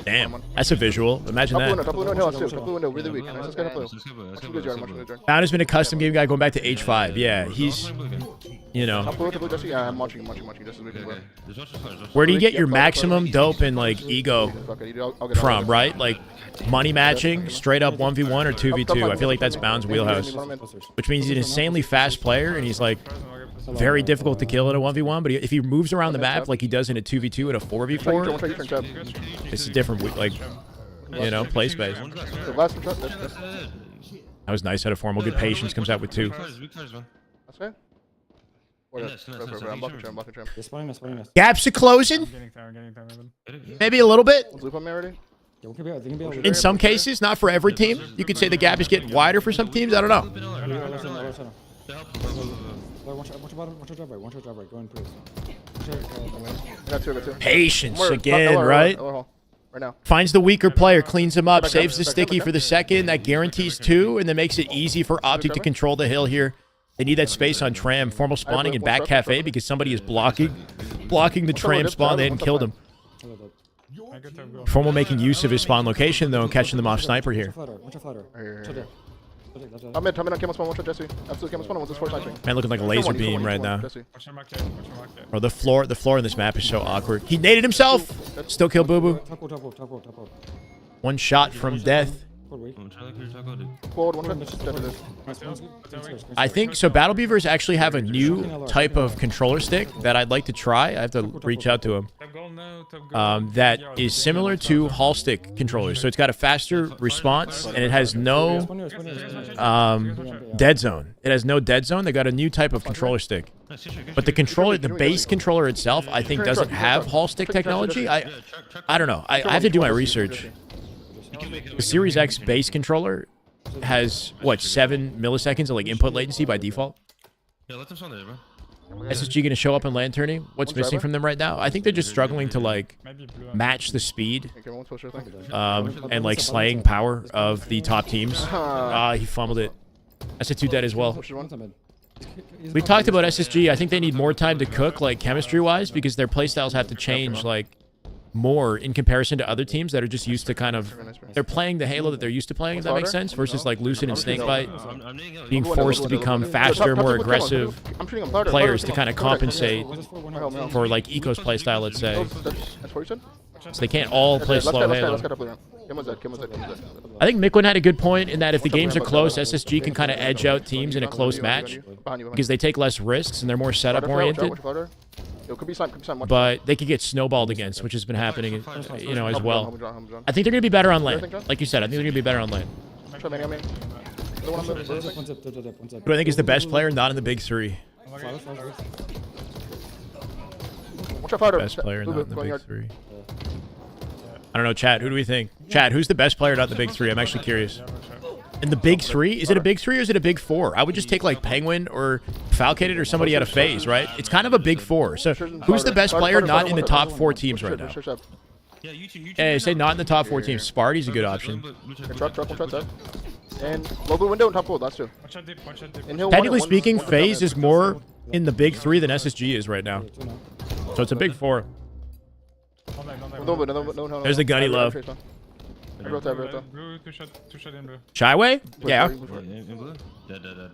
Damn, that's a visual. Imagine that. Top blue window, top blue window, really weak. Nice, let's Bound has been a custom game guy going back to H5. Yeah, he's, you know. Yeah, I'm watching. Where do you get your maximum dope and like ego from, right? Like money matching, straight up 1v1 or 2v2. I feel like that's Bound's wheelhouse, which means he's an insanely fast player and he's like very difficult to kill in a 1v1, but if he moves around the map like he does in a 2v2 and a 4v4, it's a different, like, you know, play space. That was nice out of formal. Good patience comes out with 2. Gaps are closing? Maybe a little bit. In some cases, not for every team. You could say the gap is getting wider for some teams. I don't know. Patience again, right? Finds the weaker player, cleans him up, saves the sticky for the second. That guarantees 2, and then makes it easy for OpTic to control the hill here. They need that space on Tram. Formal spawning in back cafe because somebody is blocking the Tram spawn. They hadn't killed him. Formal making use of his spawn location, though, and catching them off sniper here. I'm in on camel spawn, one shot Jesse. Absolute camel spawn, one's this sniping. Man, looking like a laser beam right now. Bro, the floor in this map is so awkward. He naded himself! Still kill Boo Boo. One shot from death. I think so. Battle Beavers actually have a new type of controller stick that I'd like to try. I have to reach out to him. That is similar to Hall stick controllers. So it's got a faster response and it has no dead zone. It has no dead zone. They got a new type of controller stick. But the controller, the base controller itself, I think doesn't have Hall stick technology. I don't know. I have to do my research. The Series X base controller has, what, 7 milliseconds of like input latency by default? SSG going to show up in land turning? What's missing from them right now? I think they're just struggling to like match the speed and like slaying power of the top teams. He fumbled it. SS2 dead as well. We've talked about SSG. I think they need more time to cook, like chemistry-wise, because their playstyles have to change like more in comparison to other teams that are just used to kind of, they're playing the Halo that they're used to playing, if that makes sense, versus like Lucid and Snakebite being forced to become faster, more aggressive players to kind of compensate for like Eco's playstyle, let's say. So they can't all play slow Halo. I think Miquin had a good point in that if the games are close, SSG can kind of edge out teams in a close match because they take less risks and they're more setup oriented. But they could get snowballed against, which has been happening, you know, as well. I think they're going to be better on lane. Like you said, I think they're going to be better on lane. Who I think is the best player, not in the big 3. Best player, not in the big 3. I don't know, chat. Who do we think? Chat, who's the best player out of the big three? I'm actually curious. In the big three? Is it a big three or is it a big four? I would just take like Penguin or Falcated or somebody out of phase, right? It's kind of a big four. So who's the best player not in the top 4 teams right now? Yeah, you two. Hey, say not in the top 4 teams. Sparty's a good option. Truck, dead. And low blue window and top gold, last 2. Watch out deep, watch out deep. And hill Technically one, speaking, one phase down is more in the big 3 than SSG is right now. So it's a big 4. No. There's the gunny love. I wrote that. Blue, two shot in blue. Shyway? Yeah. In blue? Dead.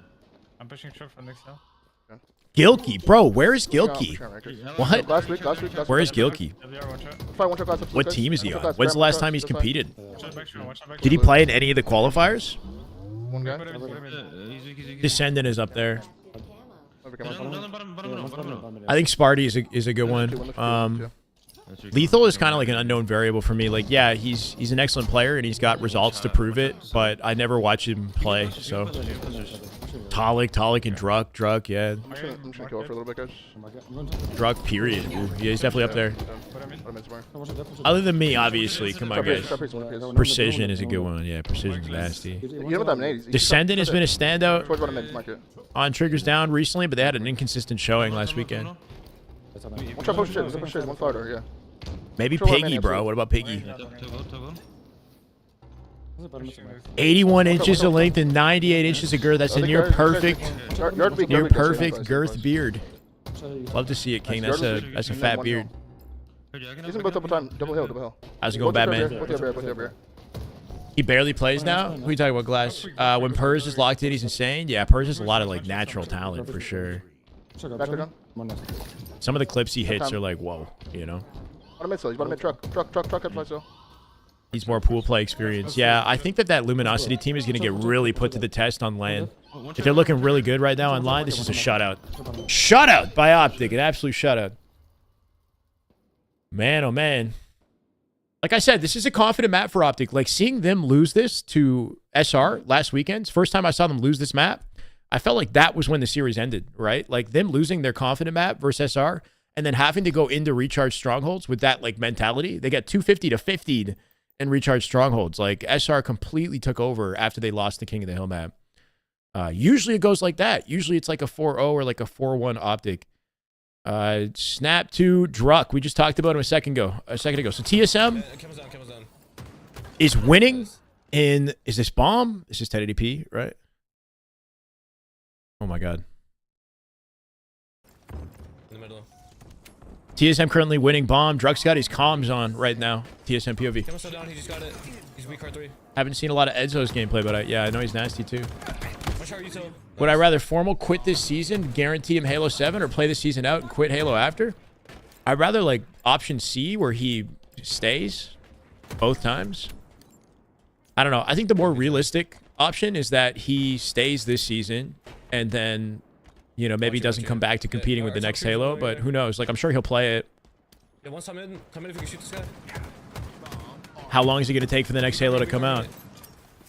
I'm pushing truck from next now. Gilkey. Bro, where is Gilkey? What? Last week. Where is Gilkey? WR, watch out. Fire, one truck, last What team is he on? When's the last time he's competed? Watch out back, watch out back. Did he play in any of the qualifiers? One guy. He's Descendant is up there. bottom. I think Sparty is a good one. Lethal is kind of like an unknown variable for me. Like, yeah, he's an excellent player and he's got results to prove it, but I never watch him play. So, Talik and Druk, yeah, I'm just gonna kill it for a little bit, guys. Druk. Period. Ooh, yeah, he's definitely up there. Other than me, obviously. Come on, guys. Precision is a good one. Yeah, Precision's nasty. Descendant has been a standout on triggers down recently, but they had an inconsistent showing last weekend. One truck push shit, one floater, yeah. Maybe Piggy, bro. What about Piggy? Go. 81 inches of length and 98 inches of girth. That's a near perfect girth beard. Love to see it, King. That's a fat beard. He's in both double hill. How's it going, Batman? He barely plays now? Who are you talking about, Glass? When Purrs is locked in, he's insane. Yeah, Purrs has a lot of like natural talent for sure. Some of the clips he hits are like, whoa, you know? He's about a mid truck at play still. He's more pool play experience. Yeah, I think that Luminosity team is going to get really put to the test on LAN. If they're looking really good right now online, this is a shutout. Shutout by OpTic, an absolute shutout. Man, oh man. Like I said, this is a confident map for OpTic. Like, seeing them lose this to SR last weekend, first time I saw them lose this map, I felt like that was when the series ended, right? Like, them losing their confident map versus SR and then having to go into recharge strongholds with that, like, mentality. They got 250 to 50 in recharge strongholds. Like, SR completely took over after they lost the King of the Hill map. Usually it goes like that. Usually it's like a 4-0 or like a 4-1 OpTic. Snap to Druk. We just talked about him a second ago. So TSM is winning in... Is this bomb? This is 1080p, right? Oh my god. In the middle. TSM currently winning bomb. Druk's got his comms on right now. TSM POV. Camel slow down, he just got it. He's weak card 3. Haven't seen a lot of Edzo's gameplay, but yeah, I know he's nasty too. Would I rather Formal quit this season, guarantee him Halo 7, or play the season out and quit Halo after? I'd rather like option C, where he stays both times. I don't know. I think the more realistic option is that he stays this season and then, you know, maybe doesn't come back to competing with the next Halo, but who knows? Like, I'm sure he'll play it. Yeah, once come in if you can shoot this guy. How long is it going to take for the next Halo to come out?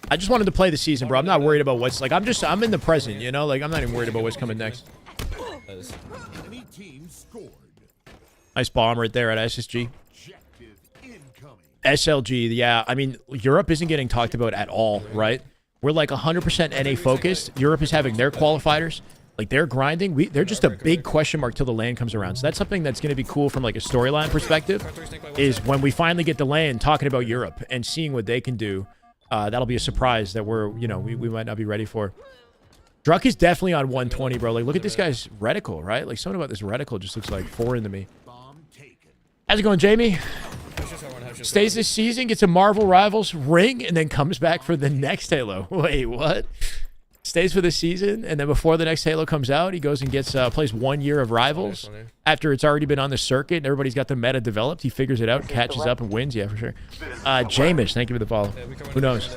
I just wanted to play the season, bro. I'm not worried about what's like. I'm in the present, you know? Like, I'm not even worried about what's coming next. Nice bomb right there at SSG. SLG, yeah. I mean, Europe isn't getting talked about at all, right? We're like 100% NA focused. Europe is having their qualifiers. Like, they're grinding. They're just a big question mark till the LAN comes around. So that's something that's going to be cool from like a storyline perspective, is when we finally get the LAN talking about Europe and seeing what they can do. That'll be a surprise that we might not be ready for. Druk is definitely on 120, bro. Like, look at this guy's reticle, right? Like, something about this reticle just looks like foreign to me. How's it going, Jamie? Stays this season, gets a Marvel Rivals ring, and then comes back for the next Halo. Wait, what? Stays for the season, and then before the next Halo comes out, he goes and gets plays 1 year of Rivals after it's already been on the circuit and everybody's got the meta developed. He figures it out, catches up, and wins. Yeah, for sure. Jamish, thank you for the follow. Who knows?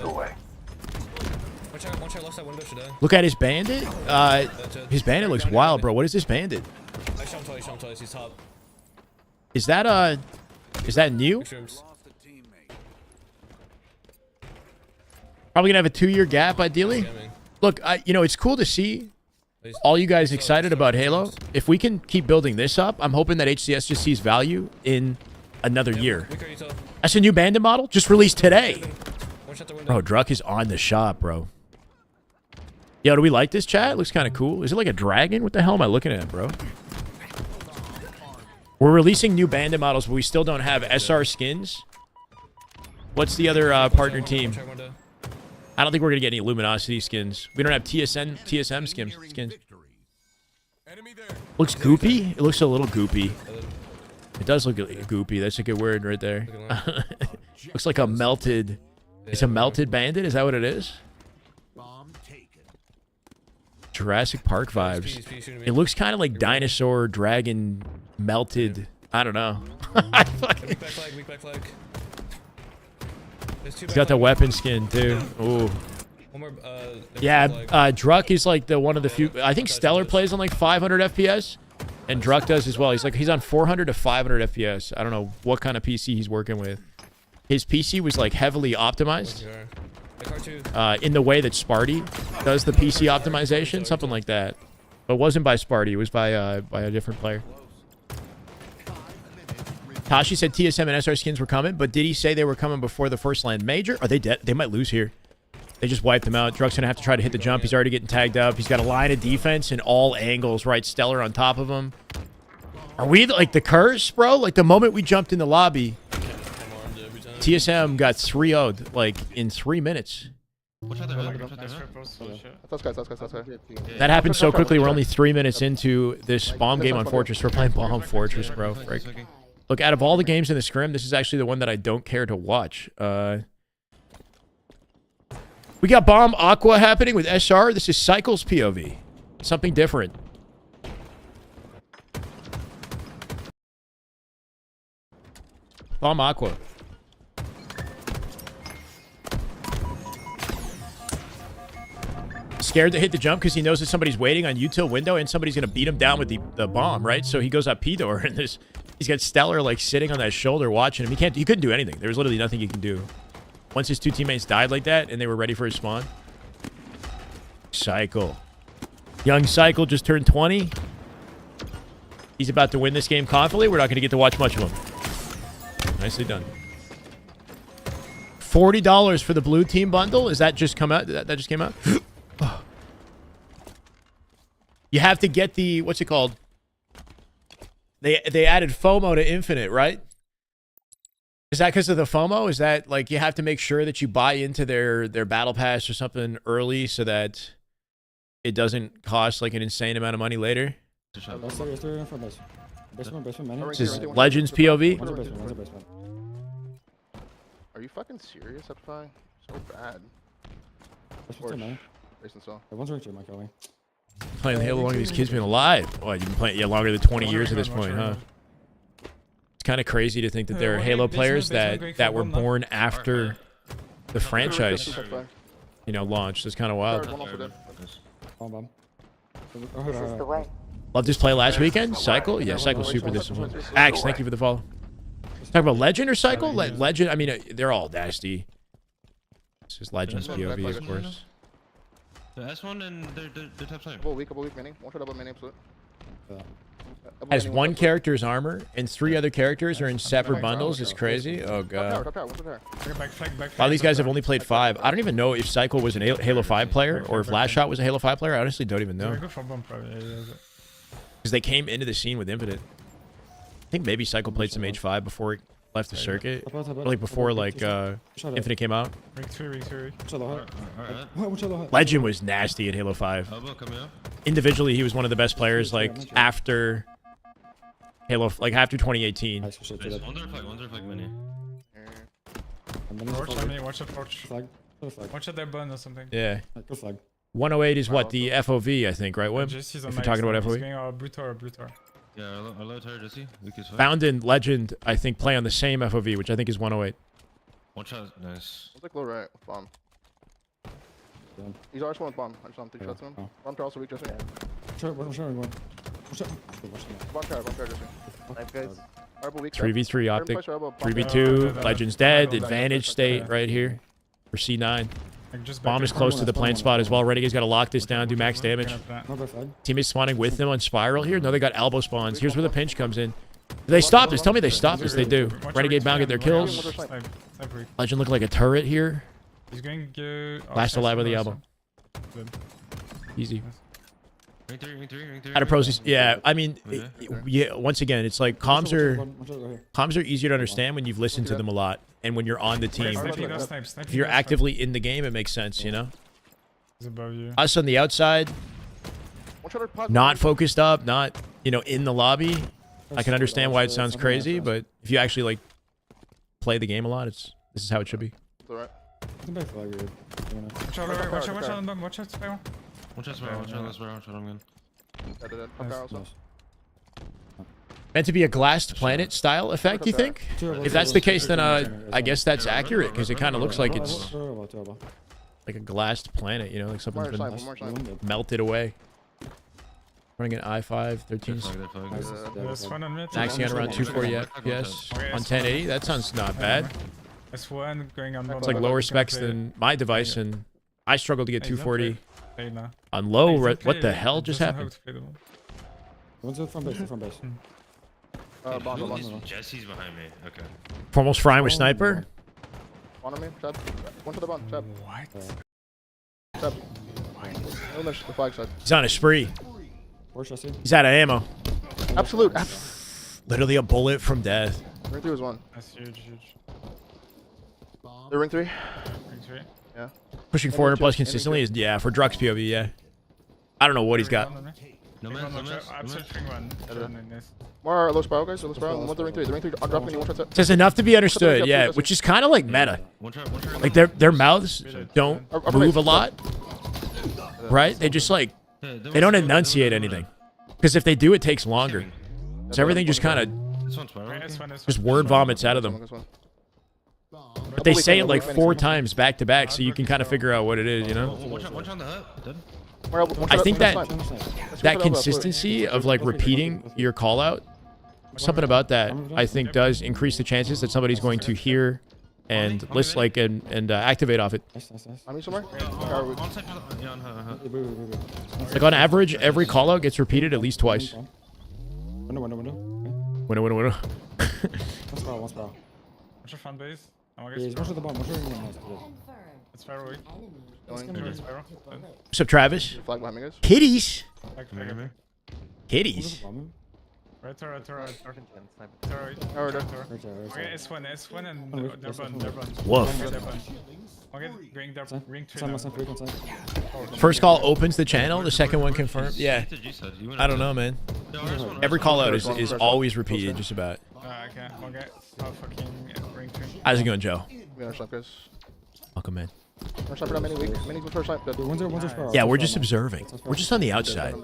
Look at his bandit. His bandit looks wild, bro. What is this bandit? Is that new? Probably gonna have a 2-year gap, ideally. Look, you know, it's cool to see all you guys excited about Halo. If we can keep building this up, I'm hoping that HCS just sees value in another year. Weak card util. That's a new bandit model? Just released today. One shot the window. Bro, Druck is on the shop, bro. Yo, do we like this chat? It looks kind of cool. Is it like a dragon? What the hell am I looking at, bro? We're releasing new bandit models, but we still don't have SR skins. What's the other partner team? Try window. I don't think we're going to get any Luminosity skins. We don't have TSM skins. Looks goopy? It looks a little goopy. It does look goopy. That's a good word right there. Looks like a melted... It's a melted bandit? Is that what it is? Jurassic Park vibes. It looks kind of like dinosaur, dragon, melted. I don't know. Weak back flag, weak back flag. There's two He's back got the flag. weapon skin, too. Ooh. One more, Yeah, back flag. Druck is like one of the few. I think Stellar plays on like 500 FPS, and Druck does as well. He's on 400 to 500 FPS. I don't know what kind of PC he's working with. His PC was like heavily optimized The card two. in the way that Sparty does the PC optimization, something like that. But it wasn't by Sparty. It was by a different player. Tashi said TSM and SR skins were coming, but did he say they were coming before the first land major? Are they dead? They might lose here. They just wiped him out. Druck's going to have to try to hit the jump. He's already getting tagged up. He's got a line of defense in all angles, right? Stellar on top of him. Are we like the curse, bro? Like the moment we jumped in the lobby, TSM got 3-0'd like in 3 minutes. Watch out there, man. Watch out Nice there, man. purpose. Shit. That's guys. That happened so quickly. We're only 3 minutes into this bomb game on Fortress. We're playing bomb Fortress, bro. Frick. Look, out of all the games in the Scrim, this is actually the one that I don't care to watch. We got Bomb Aqua happening with SR. This is Cycles POV. Something different. Bomb Aqua. Scared to hit the jump because he knows that somebody's waiting on util window and somebody's going to beat him down with the bomb, right? So he goes up P-door and he's got Stellar like sitting on that shoulder watching him. He couldn't do anything. There was literally nothing he can do. Once his two teammates died like that and they were ready for his spawn. Cycle. Young Cycle just turned 20. He's about to win this game confidently. We're not going to get to watch much of him. Nicely done. $40 for the blue team bundle. Is that just come out? That just came out? You have to get the, what's it called? They added FOMO to Infinite, right? Is that because of the FOMO? Is that like you have to make sure that you buy into their battle pass or something early so that it doesn't cost like an insane amount of money later? This is Legends POV. Are you fucking serious, Epify? So bad. Playing Halo longer than these kids been alive. Oh, you've been playing longer than 20 years at this point, huh? It's kind of crazy to think that there are Halo players that were born after the franchise, launched. It's kind of wild. Loved this play last weekend. Cycle? Yeah, Cycle super disciplined. Axe, thank you for the follow. Talk about Legend or Cycle? Legend, I mean, they're all nasty. This is Legends POV, of course. The S1 and they're top side. Double weak mining. One shot double mining split. Has one character's armor and 3 other characters are in separate bundles. It's crazy. Oh god. Top tower, one shot there. A lot of these guys have only played 5. I don't even know if Cycle was a Halo 5 player or if Last Shot was a Halo 5 player. I honestly don't even know. Because they came into the scene with Infinite. I think maybe Cycle played some H5 before he left the circuit. Or like before Infinite came out. Legend was nasty at Halo 5. Individually, he was one of the best players like after Halo, like after 2018. Watch out their bun or something. Yeah. 108 is what, the FOV, I think, right, Wim? If you're talking about FOV. Brutor. Yeah, I love her, Jesse. Found in Legend, I think, play on the same FOV, which I think is 108. One shot, nice. Looks like low right with bomb. He's always one with bomb. I just saw him 3 shots to him. Bomb tower also weak, Jesse. Bomb tower, Jesse. Arbo weak. 3v3 OpTic. 3v2. Legend's dead. Advantage state right here for C9. Bomb is close to the plant spot as well. Renegade's got to lock this down, do max damage. Teammates spawning with them on Spiral here. No, they got elbow spawns. Here's where the pinch comes in. They stopped us. Tell me they stopped us. They do. Renegade bound get their kills. Snipe weak. Legend look like a turret here. He's going. Last alive with the elbow. Good. Easy. Ring three. Out of pros. Yeah, I mean, yeah. Once again, it's like comms are easier to understand when you've listened to them a lot, and when you're on the team. If you're actively in the game, it makes sense, you know. He's above you. Us on the outside, not focused up, not in the lobby. I can understand why it sounds crazy, but if you actually like play the game a lot, this is how it should be. Watch out, Spiral. Watch out, I'm good. Meant to be a glassed planet style effect, you think? If that's the case, then I guess that's accurate, because it kind of looks like it's like a glassed planet, like something's been melted away. Running an i5, 13s. Maxing at around 240 FPS on 1080. That sounds not bad. It's like lower specs than my device, and I struggle to get 240 on low. What the hell just happened? Jesse's behind me. Okay. Foremost frying with sniper. One on me, Chad. One to the bottom, Chad. What? Chad. No, the flag side. He's on a spree. He's out of ammo. Absolute. Literally a bullet from death. Ring 3 was one. That's huge. The ring 3? Ring 3. Yeah. Pushing 400 plus consistently is, yeah, for Drux POV, yeah. I don't know what he's got. No man. More low spiral, guys. Low spiral. One to ring 3. The ring 3 dropping you. One shot. Says enough to be understood, yeah, which is kind of like meta. Like their mouths don't move a lot, right? They just like, they don't enunciate anything. Because if they do, it takes longer. So everything just kind of just word vomits out of them. But they say it like 4 times back to back, so you can kind of figure out what it is, Watch on the hut. I think that consistency of like repeating your call out, something about that, I think does increase the chances that somebody's going to hear and list like and activate off it. Like on average, every call out gets repeated at least twice. Window. What's your fan base? It's Rivalry. What's up, Travis? Flag behind me, guys. Kitties. Kitties. Right. Okay, S1 and they're bun. Woof. Okay, going there. Ring 3 now. First call opens the channel. The second one confirmed. Yeah. I don't know, man. Every call out is always repeated, just about. Okay. I'll fucking ring 3. How's it going, Joe? Welcome in. Yeah, we're just observing. We're just on the outside.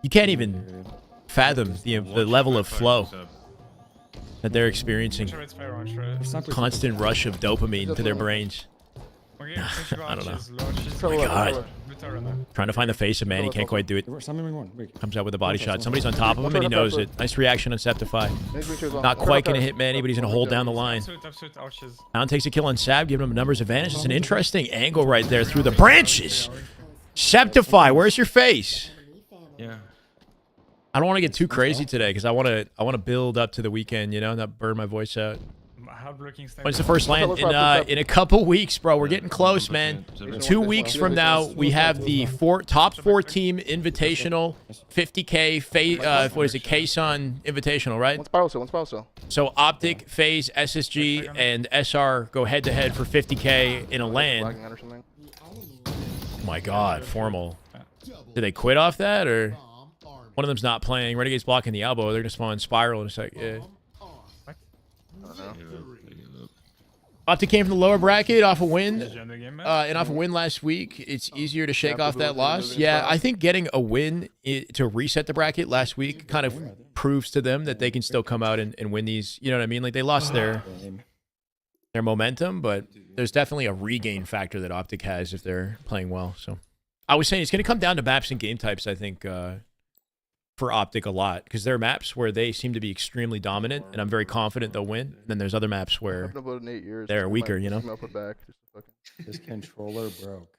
You can't even fathom the level of flow that they're experiencing. Constant rush of dopamine to their brains. I don't know. Oh my god. Trying to find the face of man, he can't quite do it. Comes out with a body shot. Somebody's on top of him and he knows it. Nice reaction on Septify. Not quite going to hit Manny, but he's going to hold down the line. Hound takes a kill on Sab, giving him a numbers advantage. It's an interesting angle right there through the branches. Septify, where's your face? Yeah. I don't want to get too crazy today because I want to build up to the weekend, not burn my voice out. When's the first land? In a couple weeks, bro. We're getting close, man. 2 weeks from now, we have the top 4 team invitational 50K. What is it? K-Sun invitational, right? One spiral cell. So OpTic, FaZe, SSG, and SR go head to head for 50K in a LAN. Oh my God, formal. Did they quit off that, or one of them's not playing? Renegade's blocking the elbow. They're just falling spiral in a sec. Yeah. OpTic came from the lower bracket off a win, and off a win last week. It's easier to shake off that loss. Yeah, I think getting a win to reset the bracket last week kind of proves to them that they can still come out and win these. You know what I mean? Like they lost their momentum, but there's definitely a regain factor that OpTic has if they're playing well. So I was saying it's going to come down to maps and game types, I think, for OpTic a lot, because there are maps where they seem to be extremely dominant, and I'm very confident they'll win. And then there's other maps where they're weaker, This controller broke.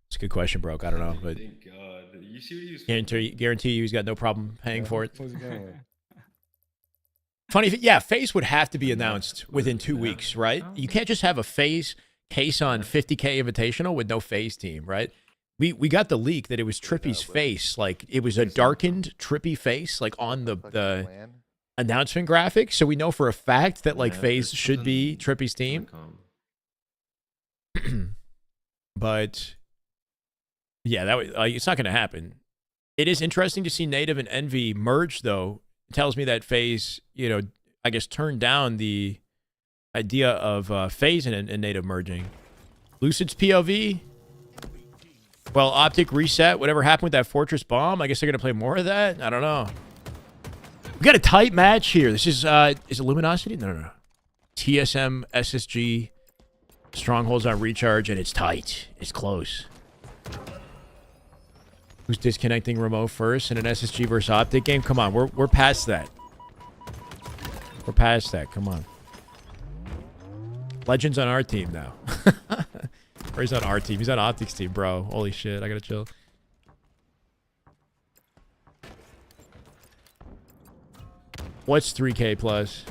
It's a good question, broke. I don't know, but guarantee you he's got no problem paying for it. Funny, yeah, FaZe would have to be announced within 2 weeks, right? You can't just have a FaZe case on 50K Invitational with no FaZe team, right? We got the leak that it was Trippy's face, like it was a darkened Trippy face, like on the announcement graphic. So we know for a fact that like FaZe should be Trippy's team. But yeah, that was, it's not going to happen. It is interesting to see Native and Envy merge, though. It tells me that FaZe, you know, I guess turned down the idea of FaZe and Native merging. Lucid's POV. Well, OpTic reset. Whatever happened with that Fortress bomb, I guess they're going to play more of that. I don't know. We got a tight match here. This is it Luminosity? No. TSM, SSG, Strongholds on recharge, and it's tight. It's close. Who's disconnecting Remo first in an SSG versus OpTic game? Come on, we're past that. We're past that. Come on. Legends on our team now. Or he's on our team. He's on OpTic's team, bro. Holy shit, I gotta chill. What's 3K plus?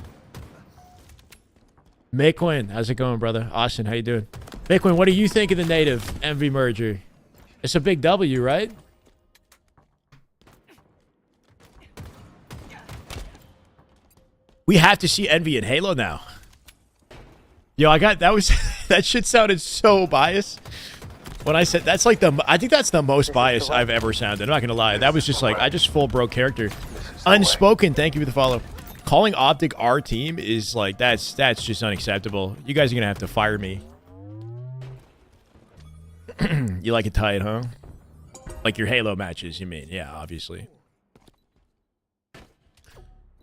Miquin, how's it going, brother? Austin, how you doing? Miquin, what do you think of the Native Envy merger? It's a big W, right? We have to see Envy in Halo now. Yo, that shit sounded so biased. When I said, that's like I think that's the most biased I've ever sounded. I'm not gonna lie. That was just like, I just full broke character. Unspoken, thank you for the follow. Calling OpTic our team is like, that's just unacceptable. You guys are gonna have to fire me. You like it tight, huh? Like your Halo matches, you mean? Yeah, obviously.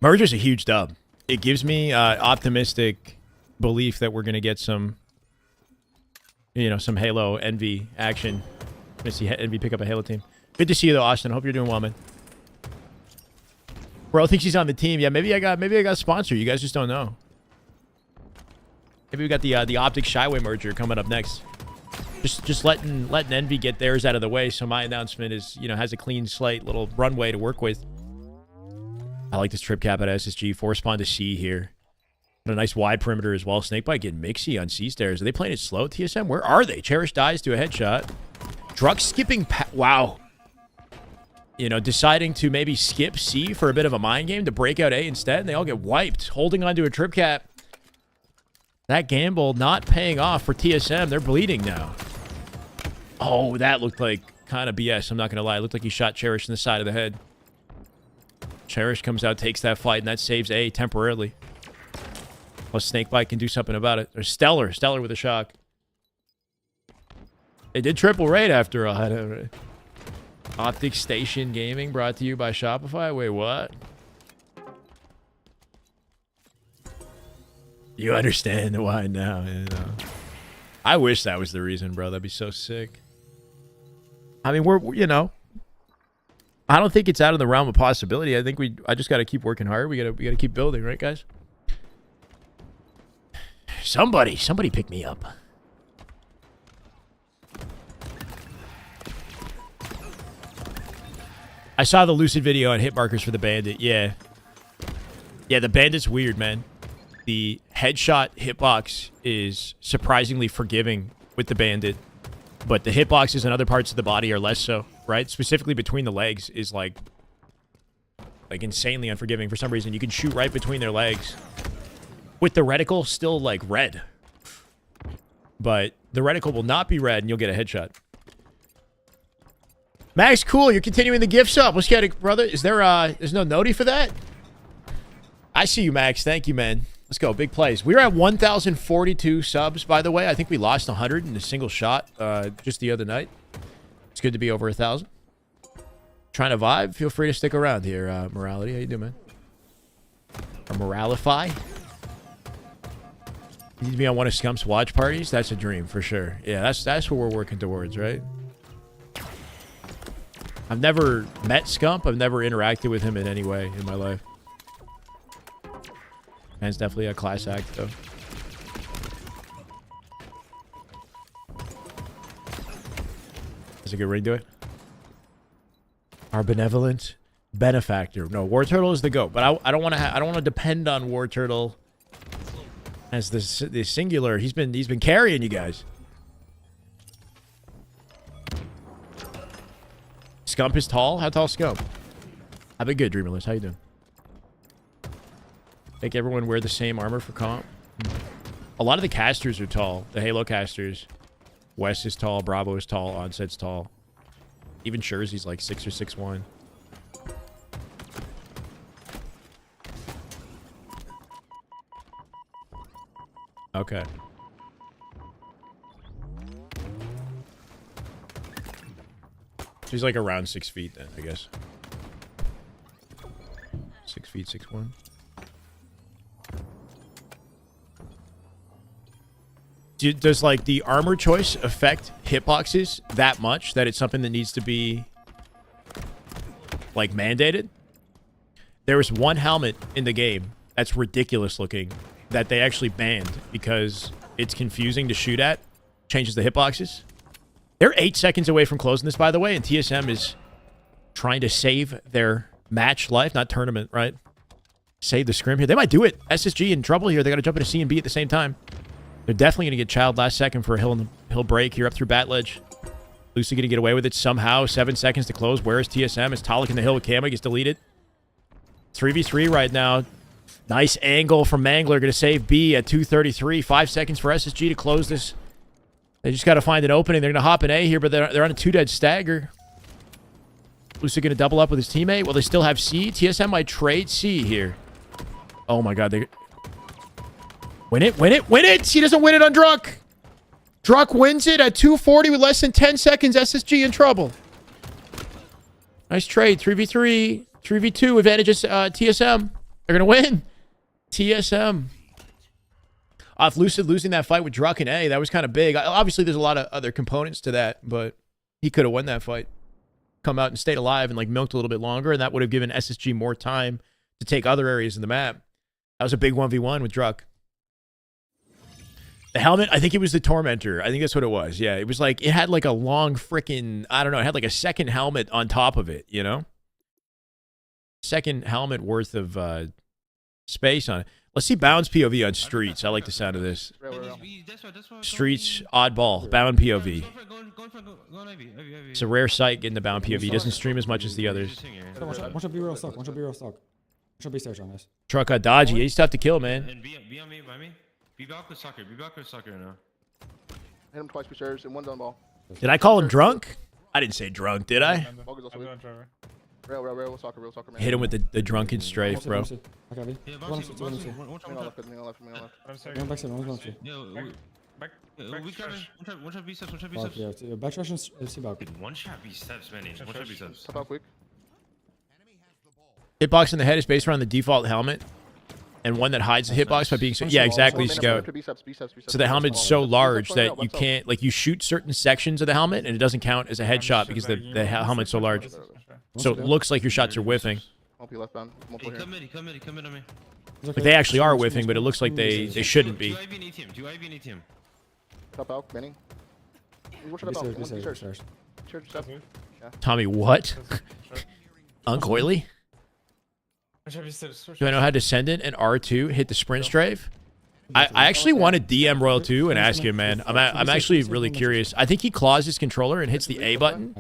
Merger's a huge dub. It gives me optimistic belief that we're gonna get some, you know, some Halo Envy action. Gonna see Envy pick up a Halo team. Good to see you though, Austin. Hope you're doing well, man. Bro thinks he's on the team. Yeah, maybe I got sponsored. You guys just don't know. Maybe we got the OpTic Shyway merger coming up next. Just letting Envy get theirs out of the way, so my announcement is, you know, has a clean slate, little runway to work with. I like this trip cap at SSG. 4 spawn to C here. Got a nice wide perimeter as well. Snakebite getting mixy on C stairs. Are they playing it slow, TSM? Where are they? Cherish dies to a headshot. Drug skipping. Wow. You know, deciding to maybe skip C for a bit of a mind game to break out A instead, and they all get wiped. Holding onto a trip cap. That gamble not paying off for TSM. They're bleeding now. Oh, that looked like kind of BS. I'm not going to lie. It looked like he shot Cherish in the side of the head. Cherish comes out, takes that fight, and that saves A temporarily. Plus, Snakebite can do something about it. There's Stellar with a shock. They did triple raid after all. OpTic Station Gaming brought to you by Shopify. Wait, what? You understand why now, you know. I wish that was the reason, bro. That'd be so sick. I mean, we're you know, I don't think it's out of the realm of possibility. I think I just got to keep working hard. We got to keep building, right, guys? Somebody pick me up. I saw the Lucid video on hit markers for the Bandit. Yeah. Yeah, the Bandit's weird, man. The headshot hitbox is surprisingly forgiving with the Bandit, but the hitboxes in other parts of the body are less so, right? Specifically between the legs is like insanely unforgiving for some reason. You can shoot right between their legs with the reticle still like red, but the reticle will not be red and you'll get a headshot. Max, cool. You're continuing the gifts up. Let's get it, brother. Is there there's no noti for that? I see you, Max. Thank you, man. Let's go. Big plays. We're at 1,042 subs, by the way. I think we lost 100 in a single shot just the other night. It's good to be over 1,000. Trying to vibe? Feel free to stick around here, Morality. How you doing, man? Or Moralify? You need to be on one of Scump's watch parties? That's a dream, for sure. Yeah, that's what we're working towards, right? I've never met Scump. I've never interacted with him in any way in my life. Man's definitely a class act, though. That's a good ring to it. Our benevolent benefactor. No, War Turtle is the GOAT, but I don't want to. I don't want to depend on War Turtle as the singular. He's been carrying you guys. Scump is tall. How tall, Scump? I've been good, Dreamerless. How you doing? Make everyone wear the same armor for comp. A lot of the casters are tall. The Halo casters. West is tall. Bravo is tall. Onset's tall. Even Scherzy's like 6 or 6'1". Okay. So he's like around 6 feet then, I guess. 6 feet, 6'1". Does like the armor choice affect hitboxes that much that it's something that needs to be like mandated? There was one helmet in the game that's ridiculous looking that they actually banned because it's confusing to shoot at, changes the hitboxes. They're 8 seconds away from closing this, by the way, and TSM is trying to save their match life, not tournament, right? Save the scrim here. They might do it. SSG in trouble here. They got to jump into C and B at the same time. They're definitely going to get child last second for a hill break here up through bat ledge. Lucy going to get away with it somehow. 7 seconds to close. Where is TSM? Is Talik in the hill with Kama? Gets deleted. 3v3 right now. Nice angle from Mangler. Going to save B at 2:33. 5 seconds for SSG to close this. They just got to find an opening. They're going to hop in A here, but they're on a 2-dead stagger. Lucy going to double up with his teammate. Well, they still have C. TSM might trade C here. Oh my god. They win it, win it, win it! He doesn't win it on Druk. Druk wins it at 2:40 with less than 10 seconds. SSG in trouble. Nice trade. 3v3. 3v2 advantages TSM. They're going to win. TSM. Off Lucid losing that fight with Druk in A, that was kind of big. Obviously, there's a lot of other components to that, but he could have won that fight. Come out and stayed alive and like milked a little bit longer, and that would have given SSG more time to take other areas in the map. That was a big 1v1 with Druk. The helmet, I think it was the Tormentor. I think that's what it was. Yeah, it was like, it had like a long freaking, I don't know, it had like a second helmet on top of it, you know? Second helmet worth of space on it. Let's see Bound's POV on Streets. I like the sound of this. Streets, oddball, Bound POV. It's a rare sight getting the Bound POV. He doesn't stream as much as the others. One shot B real stock. One shot B real stock. One shot B stage on this. Truck got dodgy. He's tough to kill, man. And be on me, by me. Be back with soccer. Be back with soccer now. Hit him twice with shares and 1 done ball. Did I call him drunk? I didn't say drunk, did I? Real soccer, man. Hit him with the drunken strafe, bro. Yeah, one left. One back side, one side. One shot B steps, one shot B steps. Yeah, back rush and see back. One shot B steps, Manny. One shot B steps. Top out quick. Hitbox in the head is based around the default helmet, and one that hides the hitbox by being so. Yeah, exactly, Scout. So the helmet's so large that you can't, like, you shoot certain sections of the helmet and it doesn't count as a headshot because the helmet's so large. So it looks like your shots are whiffing. Come in on me. Like they actually are whiffing, but it looks like they shouldn't be. Do IV and ATM. Top out, Benny. Tommy, what? Uncoily? Do I know how Descendant and R2 hit the sprint strafe? I actually want to DM Royal 2 and ask him, man. I'm actually really curious. I think he claws his controller and hits the A button,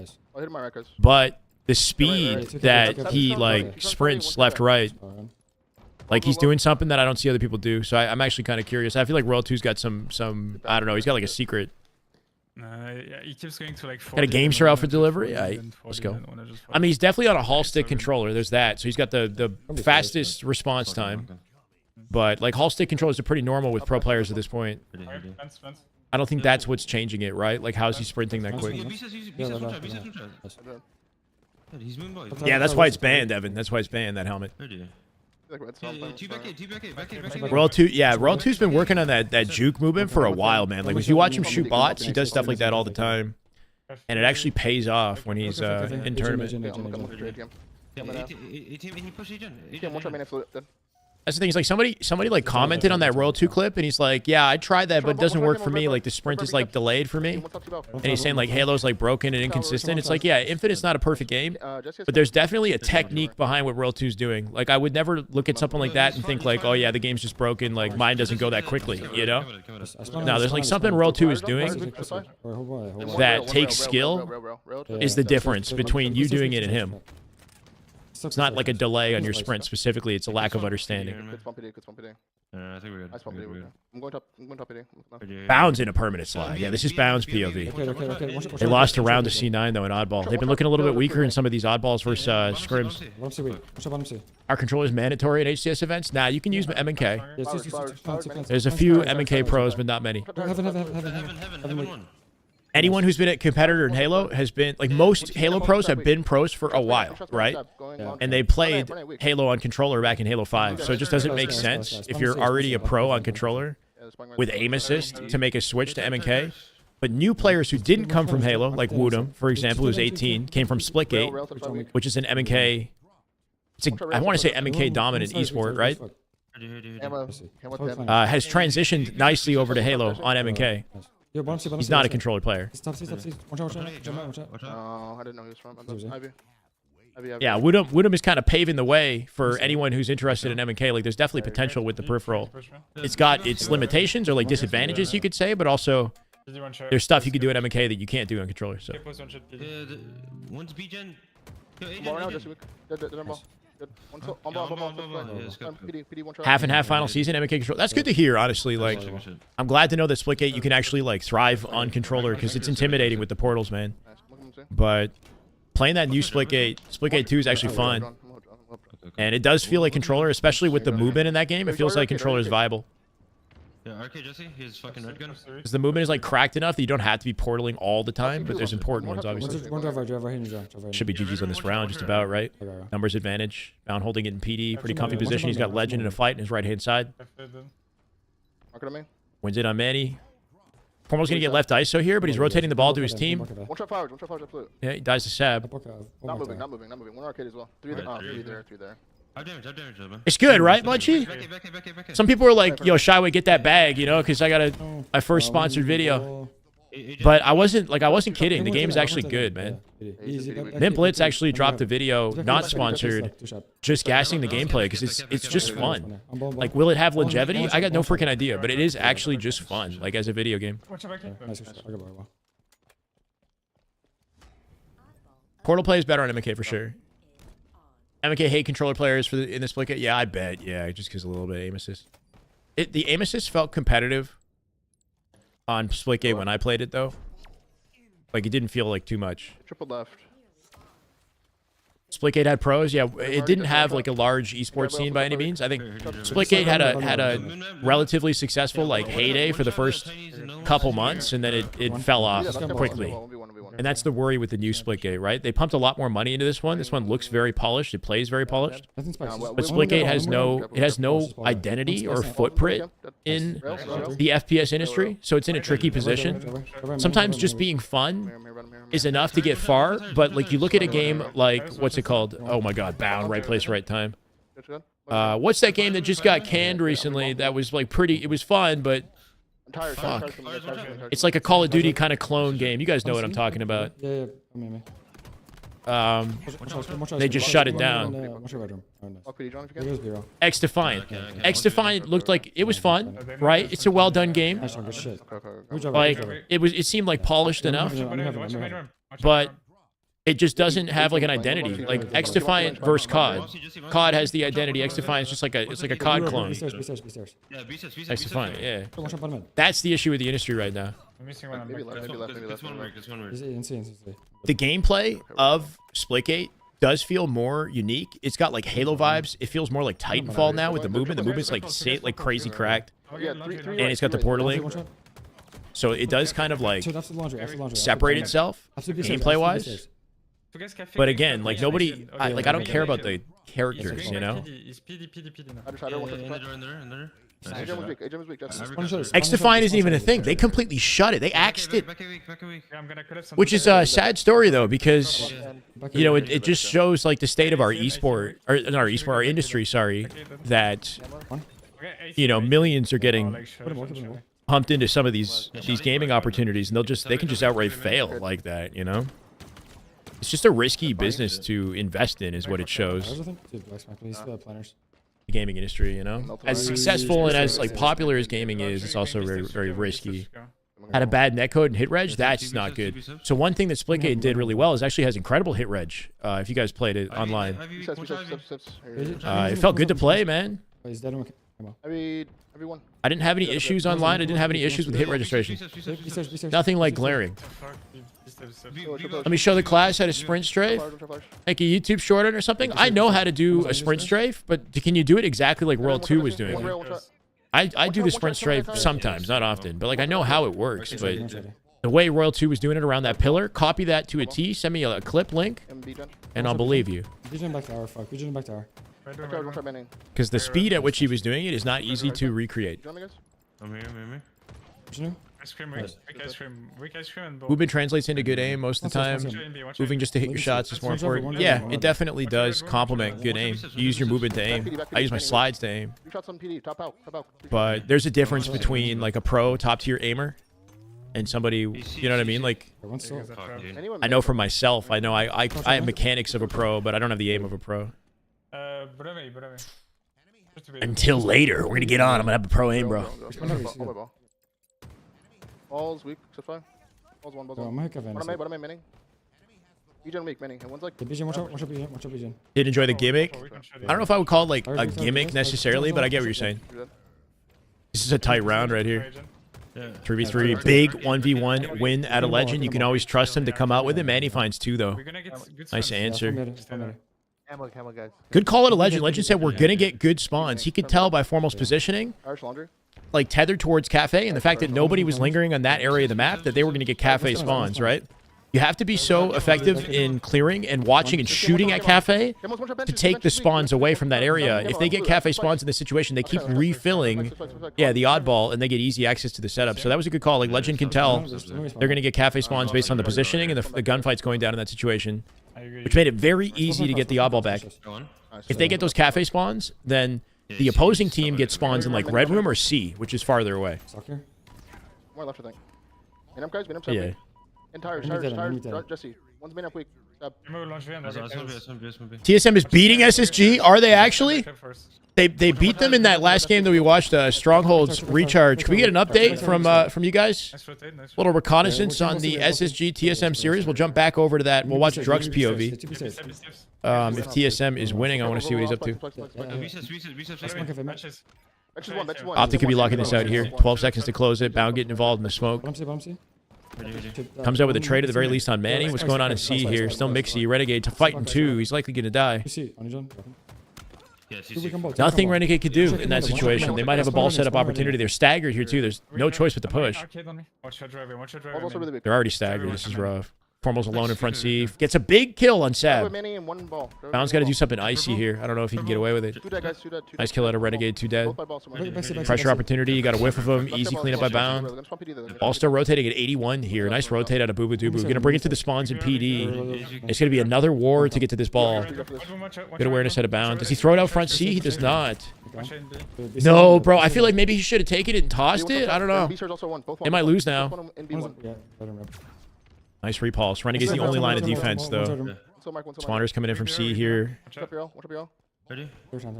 but the speed that he like sprints left right, like he's doing something that I don't see other people do. So I'm actually kind of curious. I feel like Royal 2's got some I don't know. He's got like a secret. Yeah, he keeps going to like 40. Got a game star out for delivery? Let's go. I mean, he's definitely on a Hall stick controller. There's that. So he's got the fastest response time. But like Hall stick controllers are pretty normal with pro players at this point. I don't think that's what's changing it, right? Like how's he sprinting that quick? Yeah, that's why it's banned, Evan. That's why it's banned, that helmet. Royal 2, yeah, Royal 2's been working on that juke movement for a while, man. Like, if you watch him shoot bots, he does stuff like that all the time. And it actually pays off when he's in tournament. That's the thing. Is like somebody like commented on that Royal 2 clip, and he's like, "Yeah, I tried that, but it doesn't work for me. Like the sprint is like delayed for me." And he's saying like Halo's like broken and inconsistent. It's like, yeah, Infinite's not a perfect game, but there's definitely a technique behind what Royal 2's doing. Like I would never look at something like that and think like, "Oh yeah, the game's just broken. Like mine doesn't go that quickly," you know? No, there's like something Royal 2 is doing that takes skill is the difference between you doing it and him. It's not like a delay on your sprint specifically. It's a lack of understanding. I think we're good. Nice pumpy. I'm going top AD. Bounds in a permanent slide. Yeah, this is Bounds POV. They lost a round to C9 though in oddball. They've been looking a little bit weaker in some of these oddballs versus Scrims. Our control is mandatory at HCS events. Nah, you can use M&K. There's a few M&K pros, but not many. Heaven. Anyone who's been a competitor in Halo has been, like most Halo pros have been pros for a while, right? And they played Halo on controller back in Halo 5. So it just doesn't make sense if you're already a pro on controller with aim assist to make a switch to M&K. But new players who didn't come from Halo, like Woodham, for example, who's 18, came from Splitgate, which is an M&K. I want to say M&K dominant esport, right? Has transitioned nicely over to Halo on M&K. He's not a controller player. I didn't know he was from. Yeah, Woodham is kind of paving the way for anyone who's interested in M&K. Like, there's definitely potential with the peripheral. It's got its limitations or like disadvantages, you could say, but also there's stuff you can do at M&K that you can't do on controller. So. One's B-Gen. Half and half final season M&K control. That's good to hear, honestly. Like, I'm glad to know that Splitgate you can actually like thrive on controller because it's intimidating with the portals, man. But playing that new Splitgate 2 is actually fun, and it does feel like controller, especially with the movement in that game. It feels like controller is viable. Yeah, RK Jesse, his fucking red gun. Because the movement is like cracked enough that you don't have to be portaling all the time, but there's important ones, obviously. Should be GG's on this round, just about, right? Numbers advantage. Bound holding it in PD. Pretty comfy position. He's got Legend in a fight in his right-hand side. Wins it on Manny. Formal's going to get left ISO here, but he's rotating the ball to his team. Yeah, he dies to Sab. Not moving. One arcade as well. Three there. I've damaged, It's good, right, Munchie? Some people are like, yo, Shyway, get that bag, you know, because I got my first sponsored video. But I wasn't kidding. The game is actually good, man. Mint Blitz actually dropped a video, not sponsored, just gassing the gameplay because it's just fun. Like, will it have longevity? I got no freaking idea, but it is actually just fun, like as a video game. Portal play is better on MK for sure. MK hate controller players in this Splitgate. Yeah, I bet. Yeah, just because a little bit of aim assist. The aim assist felt competitive on Splitgate when I played it though. Like it didn't feel like too much. Triple left. Splitgate had pros. Yeah, it didn't have like a large esports scene by any means. I think Splitgate had a relatively successful like heyday for the first couple months, and then it fell off quickly. And that's the worry with the new Splitgate, right? They pumped a lot more money into this one. This one looks very polished. It plays very polished. But Splitgate has no identity or footprint in the FPS industry, so it's in a tricky position. Sometimes just being fun is enough to get far, but like you look at a game like, what's it called? Oh my god, Bound, right place, right time. What's that game that just got canned recently that was like pretty, it was fun, but fuck. It's like a Call of Duty kind of clone game. You guys know what I'm talking about. They just shut it down. X Defiant. X Defiant looked like it was fun, right? It's a well done game. Like it seemed like polished enough, but it just doesn't have like an identity. Like X Defiant versus COD. COD has the identity. X Defiant is just like a COD clone. X Defiant, yeah. That's the issue with the industry right now. The gameplay of Splitgate does feel more unique. It's got like Halo vibes. It feels more like Titanfall now with the movement. The movement's like crazy cracked, and it's got the portaling. So it does kind of like separate itself gameplay wise. guys cafe. But again, like nobody, I don't care about the characters, you know. It's PD now. Shadow, one In shot. there. Agent was weak. Agent was weak. Just X-Define isn't even a thing. They completely shut it. They axed it, Back a week. Yeah, I'm gonna cut up some. which is a sad story though, because you know it just shows like the state of our esport, or not our esport, our industry. Sorry, that you know millions are getting pumped into some of these gaming opportunities, and they can just outright fail like that. You know, it's just a risky business to invest in, is what it shows. The gaming industry, you know, as successful and as like popular as gaming is, it's also very, very risky. Had a bad netcode and hit reg, that's not good. So one thing that Splitgate did really well is actually has incredible hit reg. If you guys played it online, it felt good to play, man. Everyone. I didn't have any issues online. I didn't have any issues with hit registration. Nothing like glaring. Let me show the class how to sprint strafe. Like a YouTube short on or something. I know how to do a sprint strafe, but can you do it exactly like World 2 was doing it? I do the sprint strafe sometimes, not often, but like I know how it works. But the way Royal 2 was doing it around that pillar, copy that to a T, send me a clip link, and I'll believe you. Because the speed at which he was doing it is not easy to recreate. I'm here. Weak ice cream and Movement translates into good aim most of the time. Moving just to hit your shots is more important. Yeah, it definitely does complement good aim. You use your movement to aim. I use my slides to aim. But there's a difference between like a pro top tier aimer and somebody, you know what I mean? Like, I know for myself, I know I have mechanics of a pro, but I don't have the aim of a pro. Until later, we're gonna get on. I'm gonna have a pro aim, bro. Ball's weak, except fine. Ball's one. What am I mining? Regen weak, mining. And one's like. Did enjoy the gimmick. I don't know if I would call it like a gimmick necessarily, but I get what you're saying. This is a tight round right here. 3v3, big 1v1 win at a legend. You can always trust him to come out with it. Man, he finds 2 though. Nice answer. Good call at a legend. Legend said we're gonna get good spawns. He could tell by Formal's positioning, like tethered towards cafe, and the fact that nobody was lingering on that area of the map, that they were gonna get cafe spawns, right? You have to be so effective in clearing and watching and shooting at cafe to take the spawns away from that area. If they get cafe spawns in this situation, they keep refilling, yeah, the oddball, and they get easy access to the setup. So that was a good call. Like Legend can tell they're going to get cafe spawns based on the positioning and the gunfight's going down in that situation, which made it very easy to get the oddball back. If they get those cafe spawns, then the opposing team gets spawns in like red room or C, which is farther away. More left, I think. Main up, guys. Main up, yeah. And tires. Jesse. One's main up weak. TSM is beating SSG. Are they actually? They beat them in that last game that we watched, Strongholds Recharge. Can we get an update from you guys? A little reconnaissance on the SSG TSM series. We'll jump back over to that. We'll watch Drugs POV. If TSM is winning, I want to see what he's up to. OpTic could be locking this out here. 12 seconds to close it. Bound getting involved in the smoke. Comes out with a trade at the very least on Manny. What's going on in C here? Still Mixy. Renegade to fighting 2. He's likely going to die. Nothing Renegade could do in that situation. They might have a ball setup opportunity. They're staggered here too. There's no choice but to push. They're already staggered. This is rough. Formal's alone in front C. Gets a big kill on Sab. Bound's got to do something icy here. I don't know if he can get away with it. Nice kill out of Renegade. 2 dead. Pressure opportunity. You got a whiff of him. Easy cleanup by Bound. All still rotating at 81 here. Nice rotate out of Boo Boo Doo Boo. Going to bring it to the spawns in PD. It's going to be another war to get to this ball. Good awareness out of Bound. Does he throw it out front C? He does not. No, bro. I feel like maybe he should have taken it and tossed it. I don't know. They might lose now. Nice repulse. Renegade's the only line of defense, though. Spawners coming in from C here. Do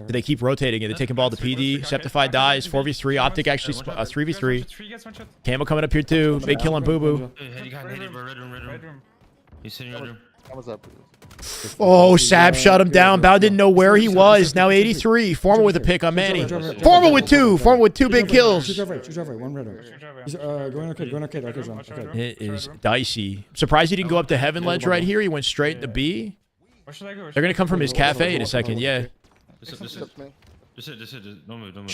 they keep rotating it? They're taking ball to PD. Septify dies. 4v3. OpTic actually 3v3. Camo coming up here, too. Big kill on Boo Boo. He's sitting red room. Oh, Sab shut him down. Bound didn't know where he was. Now 83. Formal with a pick on Manny. Formal with 2. Formal with 2 big kills. It is dicey. Surprised he didn't go up to Heaven Ledge right here. He went straight to B. They're going to come from his cafe in a second. Yeah. Should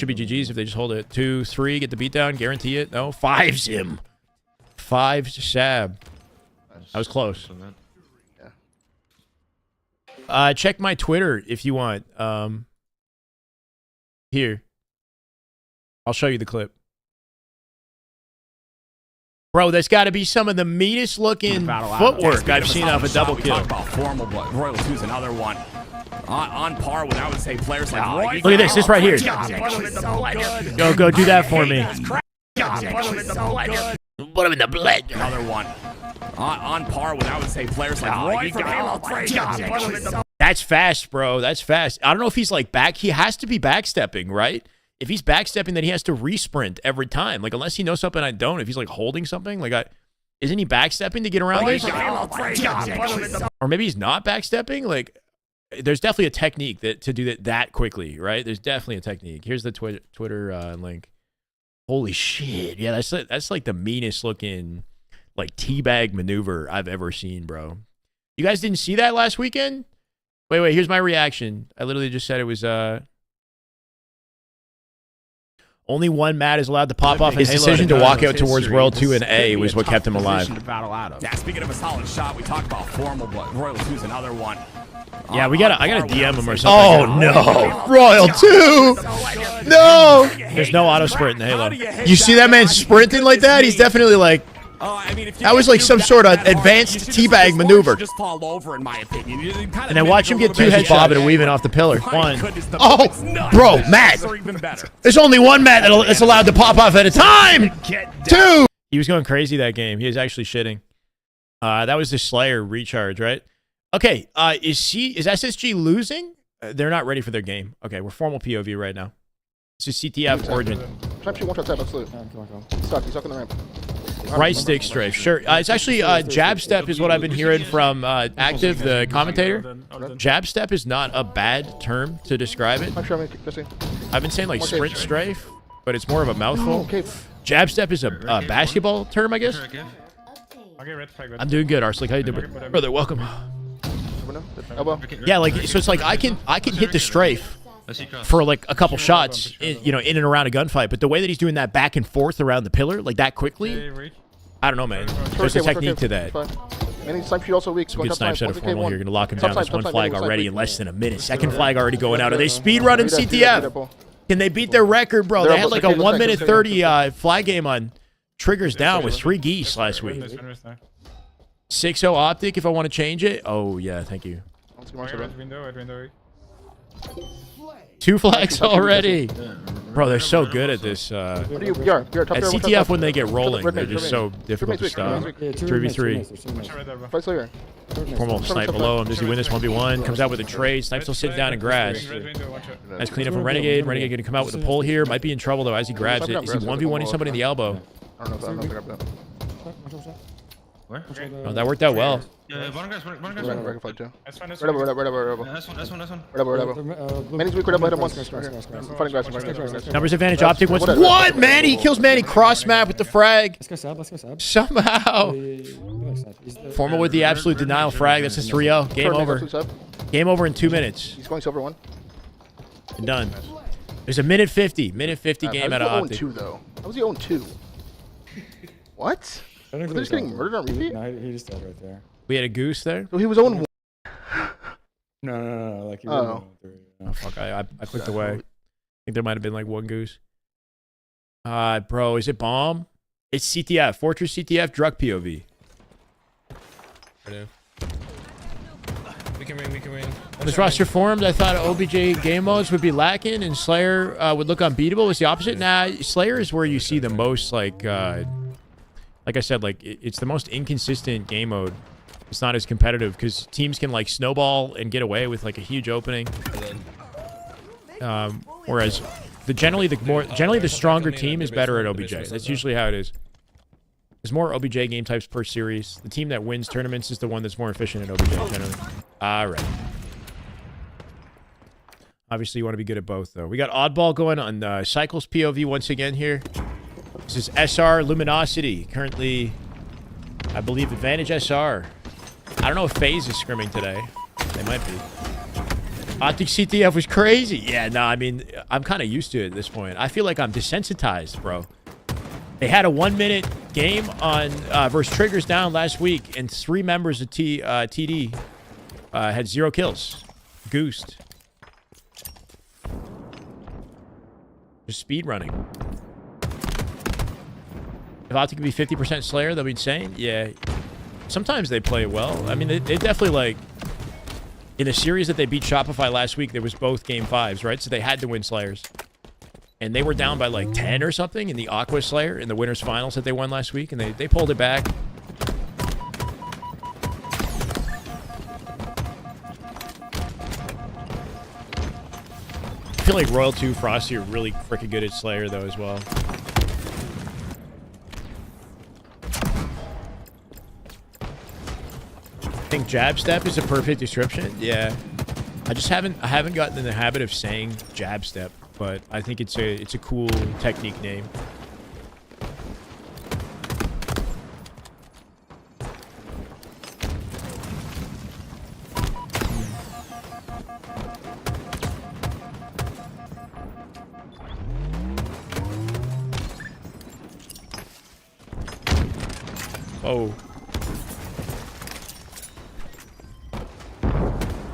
be GG's if they just hold it. 2, 3. Get the beat down. Guarantee it. No. 5's him. 5's Sab. That was close. Check my Twitter if you want. Here. I'll show you the clip. Bro, that's got to be some of the meanest looking footwork I've seen off a double kill. About formal, but Royal 2's another one. On par with, I would say, players like Roy. Look at this right here. Go do that for me. Put him in the blender. Another one. On par with, I would say, players like Roy from Halo 3. That's fast, bro. That's fast. I don't know if he's like back. He has to be backstepping, right? If he's backstepping, then he has to resprint every time. Like, unless he knows something I don't. If he's like holding something, like isn't he backstepping to get around this? Or maybe he's not backstepping. Like, there's definitely a technique to do that quickly, right? There's definitely a technique. Here's the Twitter link. Holy shit! Yeah, that's like the meanest looking like teabag maneuver I've ever seen, bro. You guys didn't see that last weekend? Wait. Here's my reaction. I literally just said it was only one mat is allowed to pop off. His decision to walk out towards World 2 and A was what kept him alive. Yeah, speaking of a solid shot, we talked about formal, but Royal 2's another one. Yeah, I gotta DM him or something. Oh no, Royal 2! No! There's no auto sprint in Halo. You see that man sprinting like that? He's definitely like. That was like some sort of advanced teabag maneuver. Just fall over, in my opinion. And then watch him get 2 headshots bobbing and weaving off the pillar. One. Oh, bro, Matt. There's only one Matt that's allowed to pop off at a time. 2. He was going crazy that game. He was actually shitting. That was the Slayer recharge, right? Okay. Is SSG losing? They're not ready for their game. Okay, we're formal POV right now. This is CTF Origin. Try to shoot one shot tap, absolute. He's stuck in the ramp. Right stick strafe, sure. It's actually jab step is what I've been hearing from Active, the commentator. Jab step is not a bad term to describe it. I've been saying like sprint strafe, but it's more of a mouthful. Jab step is a basketball term, I guess. I'm doing good, Arslik. How you doing, brother? Welcome. Yeah, like so it's like I can hit the strafe for like a couple shots, in and around a gunfight. But the way that he's doing that back and forth around the pillar, like that quickly, I don't know, man. There's a technique to that. Good snipe set of formal here. You're gonna lock him down. There's one flag already in less than a minute. Second flag already going out. Are they speed running CTF? Can they beat their record, bro? They had like a 1 minute 30 flag game on triggers down with 3 geese last week. 6-0 OpTic if I want to change it. Oh yeah, thank you. 2 flags already. Bro, they're so good at this. At CTF, when they get rolling, they're just so difficult to stop. 3v3. Formal snipe below him. Does he win this 1v1? Comes out with a trade. Snipe still sitting down in grass. Nice cleanup from Renegade. Renegade going to come out with a pull here. Might be in trouble, though, as he grabs it. Is he 1v1ing somebody in the elbow? I don't know if I grabbed that. Where? Oh, that worked out well. Yeah, one guy's Right That's one. Manny's weak, hit him once. Fighting grass. Numbers advantage, OpTic wants. What? Manny! He kills Manny cross map with the frag. Let's go sab. Somehow. Formal with the absolute denial frag. That's a 3-0. Game over. Game over in 2 minutes. He's going silver 1. And done. There's a minute 50 game out of OpTic. How was he 0-2? What? Were they just getting murdered on repeat? No, he just died right there. We had a goose there. So he was 0-1. No. Like he oh fuck! I clicked away. I think there might have been like 1 goose. Bro, is it bomb? It's CTF, Fortress CTF, Druk POV. We can win. This roster formed. I thought OBJ game modes would be lacking, and Slayer would look unbeatable. It's the opposite. Nah, Slayer is where you see the most like I said, like it's the most inconsistent game mode. It's not as competitive because teams can like snowball and get away with like a huge opening. Whereas generally the stronger team is better at OBJ. That's usually how it is. There's more OBJ game types per series. The team that wins tournaments is the one that's more efficient at OBJ generally. All right. Obviously, you want to be good at both, though. We got Oddball going on Cycles POV once again here. This is SR Luminosity. Currently, I believe, Advantage SR. I don't know if FaZe is scrimming today. They might be. OpTic CTF was crazy. Yeah, no, I mean, I'm kind of used to it at this point. I feel like I'm desensitized, bro. They had a 1 minute game on versus Triggers Down last week, and 3 members of TD had 0 kills. Goosed. Just speed running. If OpTic could be 50% Slayer, that'd be insane. Yeah. Sometimes they play it well. I mean, they definitely, like... In the series that they beat Shopify last week, there was both Game 5s, right? So they had to win Slayers. And they were down by, like, 10 or something in the Aqua Slayer in the winners finals that they won last week. And they pulled it back. I feel like Royal 2, Frosty are really freaking good at Slayer, though, as well. I think jab step is a perfect description. Yeah, I haven't gotten in the habit of saying jab step, but I think it's a cool technique name. Oh.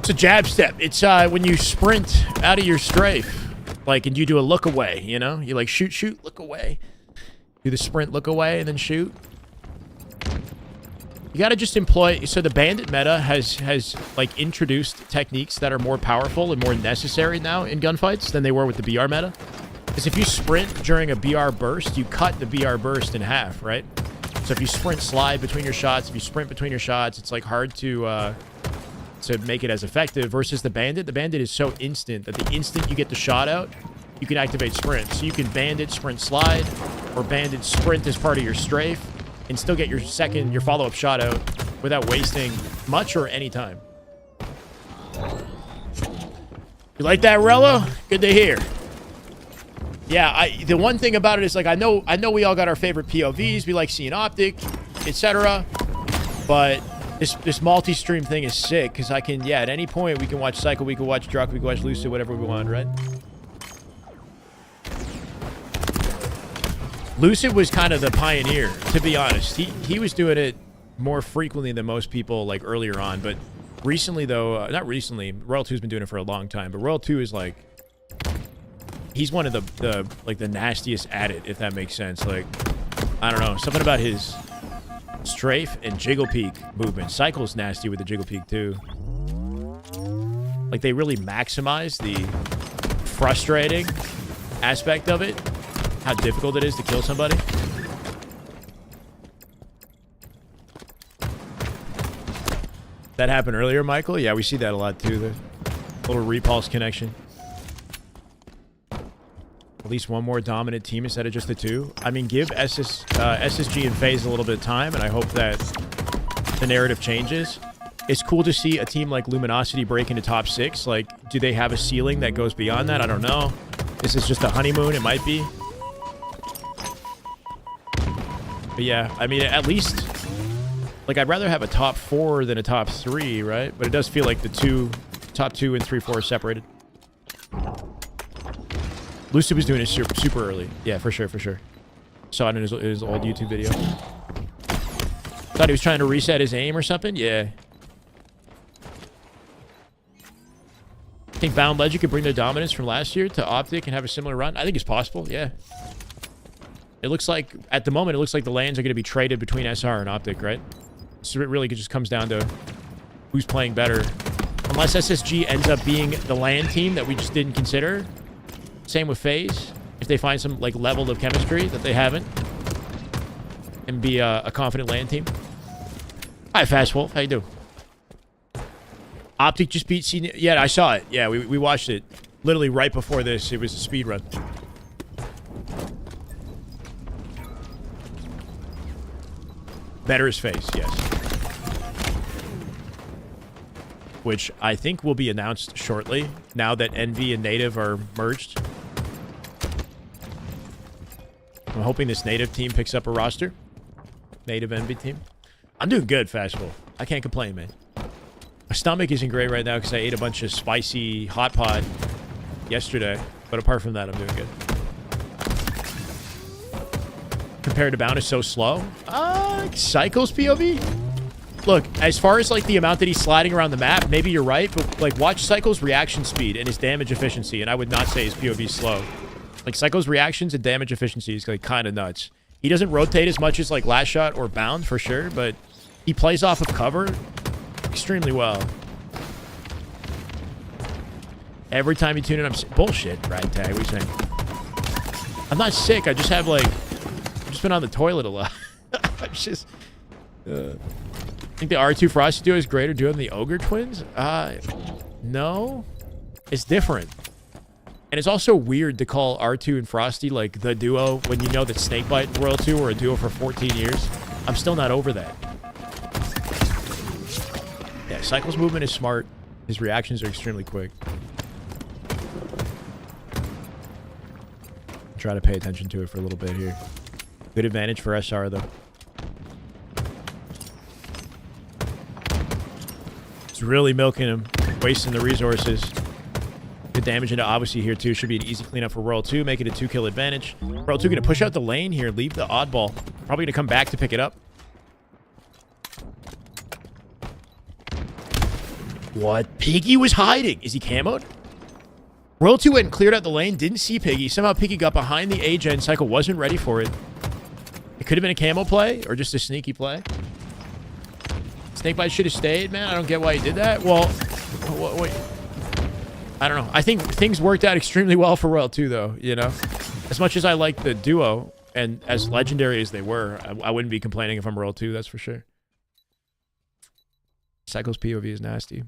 It's a jab step. It's when you sprint out of your strafe. Like, and you do a look away, you know? You like shoot, look away. Do the sprint, look away, and then shoot. You gotta just employ... So the bandit meta has like introduced techniques that are more powerful and more necessary now in gunfights than they were with the BR meta. Because if you sprint during a BR burst, you cut the BR burst in half, right? So if you sprint slide between your shots, if you sprint between your shots, it's like hard to make it as effective versus the bandit. The bandit is so instant that the instant you get the shot out, you can activate sprint. So you can bandit, sprint, slide, or bandit, sprint as part of your strafe and still get your follow-up shot out without wasting much or any time. You like that, Rello? Good to hear. Yeah, the one thing about it is, like, I know we all got our favorite POVs. We like seeing OpTic, etc. But this multi-stream thing is sick because I can, at any point we can watch Cycle, we can watch Druck, we can watch Lucid, whatever we want, right? Lucid was kind of the pioneer, to be honest. He was doing it more frequently than most people, like, earlier on. But recently, though, not recently, Royal 2's been doing it for a long time. But Royal 2 is, like... He's one of the nastiest at it, if that makes sense. Like, I don't know. Something about his strafe and jiggle peek movement. Cycle's nasty with the jiggle peek, too. Like, they really maximize the frustrating aspect of it. How difficult it is to kill somebody. That happened earlier, Michael? Yeah, we see that a lot, too. The little repulse connection. At least one more dominant team instead of just the two. I mean, give SSG and FaZe a little bit of time, and I hope that the narrative changes. It's cool to see a team like Luminosity break into top 6. Like, do they have a ceiling that goes beyond that? I don't know. This is just a honeymoon. It might be. But yeah, I mean, at least... Like, I'd rather have a top 4 than a top 3, right? But it does feel like the top 2 and 3, 4 are separated. Lucid was doing it super early. Yeah, for sure. Saw it in his old YouTube video. Thought he was trying to reset his aim or something? Yeah. Think Bound Legend could bring their dominance from last year to OpTic and have a similar run? I think it's possible, yeah. It looks like, at the moment, it looks like the lanes are going to be traded between SR and OpTic, right? So it really just comes down to who's playing better. Unless SSG ends up being the LAN team that we just didn't consider. Same with FaZe. If they find some, like, level of chemistry that they haven't. And be a confident LAN team. Hi, Fast Wolf. How you doing? OpTic just beat C9. Yeah, I saw it. Yeah, we watched it. Literally right before this. It was a speed run. Better is FaZe, yes. Which I think will be announced shortly, now that Envy and Native are merged. I'm hoping this Native team picks up a roster. Native Envy team. I'm doing good, Fastball. I can't complain, man. My stomach isn't great right now because I ate a bunch of spicy hot pot yesterday. But apart from that, I'm doing good. Compared to Bound is so slow. Cycle's POV? look, as far as like the amount that he's sliding around the map, maybe you're right, but like watch Psycho's reaction speed and his damage efficiency, and I would not say his POV is slow. Like Psycho's reactions and damage efficiency is like kind of nuts. He doesn't rotate as much as like Last Shot or Bound for sure, but he plays off of cover extremely well. Every time you tune in, I'm bullshit. Right tag? What are you saying? I'm not sick. I just have like, I've just been on the toilet a lot. I'm just. I think the R2 Frosty duo is greater duo than the Ogre twins. No, it's different. And it's also weird to call R2 and Frosty like the duo when you know that Snakebite and Royal 2 were a duo for 14 years. I'm still not over that. Yeah, Cycle's movement is smart. His reactions are extremely quick. Try to pay attention to it for a little bit here. Good advantage for SR though. It's really milking him, wasting the resources. Good damage into obviously here too. Should be an easy cleanup for Royal 2, make it a 2-kill advantage. Royal 2 gonna push out the lane here, leave the oddball. Probably gonna come back to pick it up. What? Piggy was hiding. Is he camoed? Royal 2 went and cleared out the lane, didn't see Piggy. Somehow Piggy got behind the A-gen. Cycle wasn't ready for it. It could have been a camo play or just a sneaky play. Snakebite should have stayed, man. I don't get why he did that. Well, wait. I don't know. I think things worked out extremely well for Royal 2, though, you know? As much as I like the duo, and as legendary as they were, I wouldn't be complaining if I'm Royal 2, that's for sure. Cycle's POV is nasty.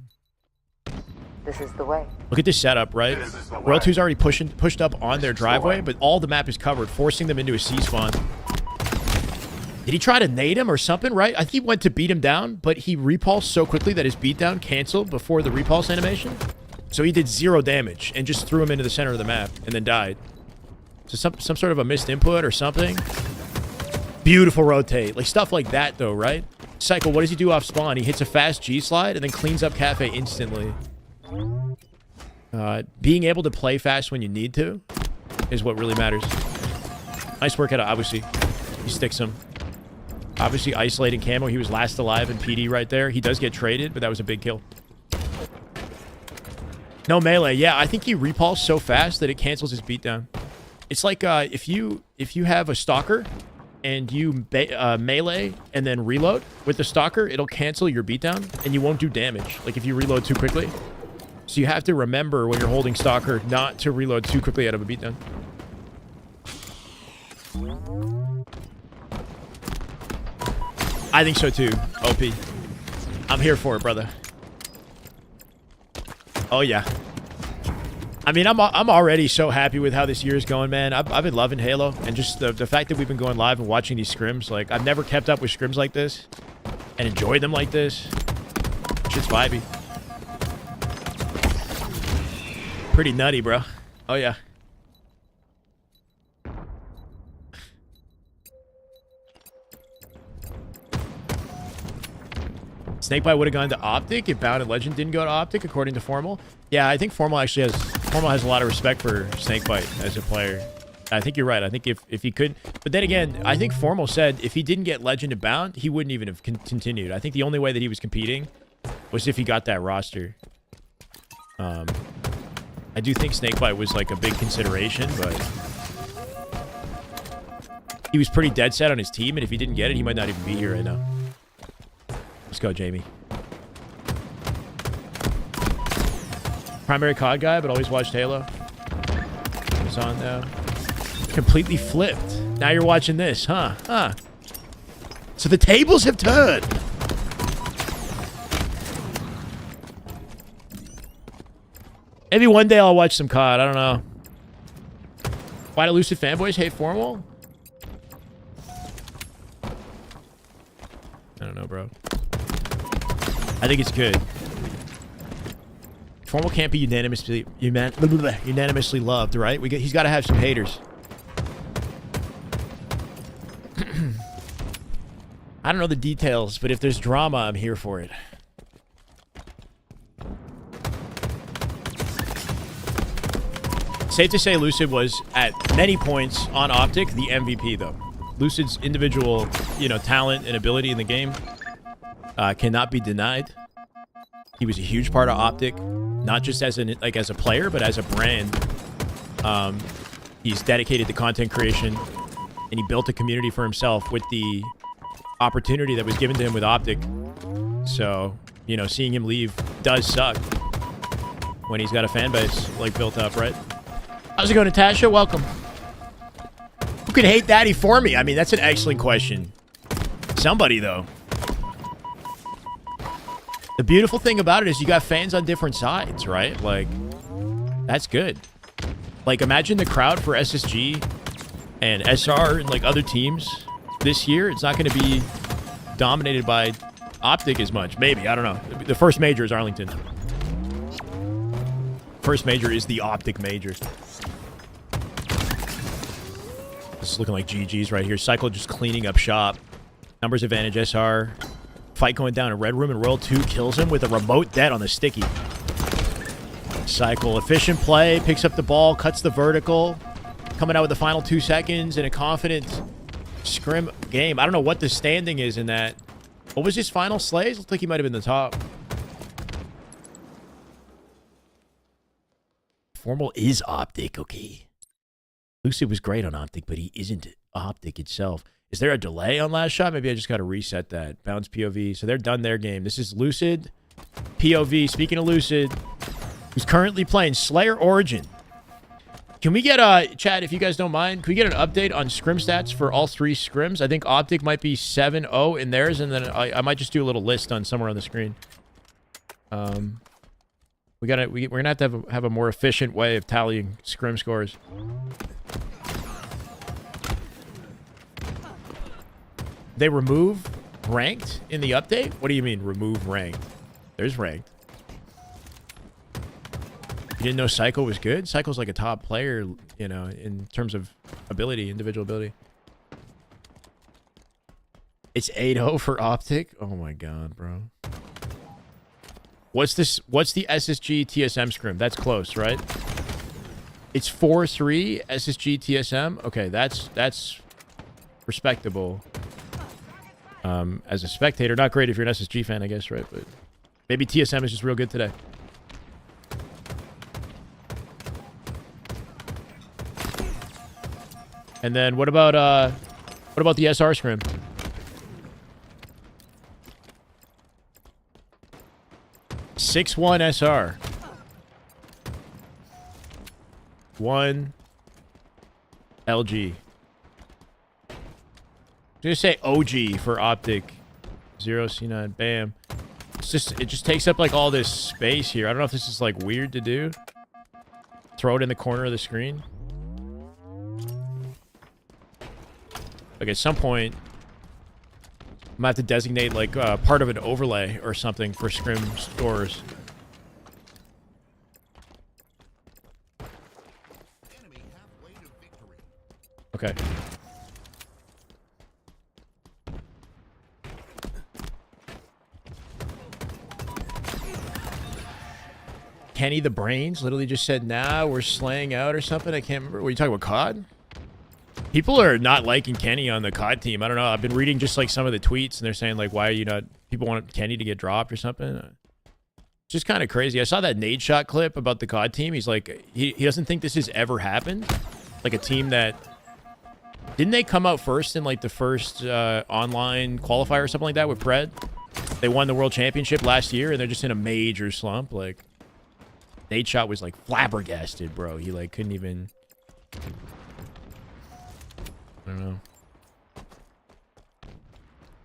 This is the way. Look at this setup, right? Royal 2's already pushed up on their driveway, but all the map is covered, forcing them into a C spawn. Did he try to nade him or something, right? I think he went to beat him down, but he repulsed so quickly that his beatdown canceled before the repulse animation. So he did 0 damage and just threw him into the center of the map and then died. So some sort of a missed input or something. Beautiful rotate. Like stuff like that though, right? Cycle, what does he do off spawn? He hits a fast G slide and then cleans up Cafe instantly. Being able to play fast when you need to is what really matters. Nice work out of obviously. He sticks him. Obviously isolating camo. He was last alive in PD right there. He does get traded, but that was a big kill. No melee. Yeah, I think he repulsed so fast that it cancels his beatdown. It's like if you have a stalker and you melee and then reload with the stalker, it'll cancel your beatdown and you won't do damage. Like if you reload too quickly. So you have to remember when you're holding stalker not to reload too quickly out of a beatdown. I think so too, OP. I'm here for it, brother. Oh yeah. I mean, I'm already so happy with how this year is going, man. I've been loving Halo, and just the fact that we've been going live and watching these scrims. Like, I've never kept up with scrims like this and enjoyed them like this. Shit's vibey. Pretty nutty, bro. Oh yeah. Snakebite would have gone to OpTic if Bound and Legend didn't go to OpTic, according to Formal. Yeah, I think Formal actually has a lot of respect for Snakebite as a player. I think you're right. I think if he could... But then again, I think Formal said if he didn't get Legend and Bound, he wouldn't even have continued. I think the only way that he was competing was if he got that roster. I do think Snakebite was like a big consideration, but... He was pretty dead set on his team, and if he didn't get it, he might not even be here right now. Let's go, Jamie. Primary COD guy, but always watched Halo. It's on now. Completely flipped. Now you're watching this, huh? Huh. So the tables have turned. Maybe one day I'll watch some COD. I don't know. Why do Lucid fanboys hate Formal? I don't know, bro. I think it's good. Formal can't be unanimously loved, right? He's got to have some haters. I don't know the details, but if there's drama, I'm here for it. Safe to say Lucid was, at many points on OpTic, the MVP, though. Lucid's individual, talent and ability in the game cannot be denied. He was a huge part of OpTic, not just as a player, but as a brand. He's dedicated to content creation, and he built a community for himself with the opportunity that was given to him with OpTic. So, you know, seeing him leave does suck when he's got a fan base like built up, right? How's it going, Natasha? Welcome. Who could hate Daddy for me? I mean, that's an excellent question. Somebody, though. The beautiful thing about it is you got fans on different sides, right? Like, that's good. Like, imagine the crowd for SSG and SR and, like, other teams this year. It's not going to be dominated by OpTic as much. Maybe. I don't know. The first major is Arlington. First major is the OpTic major. This is looking like GG's right here. Cycle just cleaning up shop. Numbers advantage, SR. Fight going down in Red Room, and Royal 2 kills him with a remote dead on the sticky. Cycle, efficient play, picks up the ball, cuts the vertical. Coming out with the final 2 seconds in a confident Scrim game. I don't know what the standing is in that. What was his final slays? Looks like he might have been the top. Formal is OpTic, okay. Lucid was great on OpTic, but he isn't OpTic itself. Is there a delay on last shot? Maybe I just got to reset that. Bounce POV. So they're done their game. This is Lucid. POV. Speaking of Lucid, who's currently playing Slayer Origin. Can we get, chat, if you guys don't mind, can we get an update on Scrim stats for all 3 Scrims? I think OpTic might be 7-0 in theirs, and then I might just do a little list on somewhere on the screen. We're gonna have to have a more efficient way of tallying Scrim scores. They remove ranked in the update? What do you mean remove ranked? There's ranked. You didn't know Psycho was good? Psycho's like a top player, you know, in terms of ability, individual ability. It's 8-0 for OpTic? Oh my god, bro. What's this? What's the SSG TSM Scrim? That's close, right? It's 4-3 SSG TSM. Okay, that's respectable. As a spectator, not great if you're an SSG fan, I guess, right? But maybe TSM is just real good today. And then what about the SR Scrim? (6-1) SR. 1 LG. I'm gonna say OG for OpTic. 0 C9. Bam. It just takes up like all this space here. I don't know if this is like weird to do. Throw it in the corner of the screen. Like at some point, I'm gonna have to designate like part of an overlay or something for Scrim scores. Okay. Kenny the Brains literally just said, nah, we're slaying out or something. I can't remember. What are you talking about, COD? People are not liking Kenny on the COD team. I don't know. I've been reading just like some of the tweets and they're saying like, why are you not... People want Kenny to get dropped or something. It's just kind of crazy. I saw that nade shot clip about the COD team. He's like, he doesn't think this has ever happened. Like a team that... Didn't they come out first in like the first online qualifier or something like that with Pred? They won the world championship last year and they're just in a major slump. Like... Nade shot was like flabbergasted, bro. He like couldn't even... I don't know.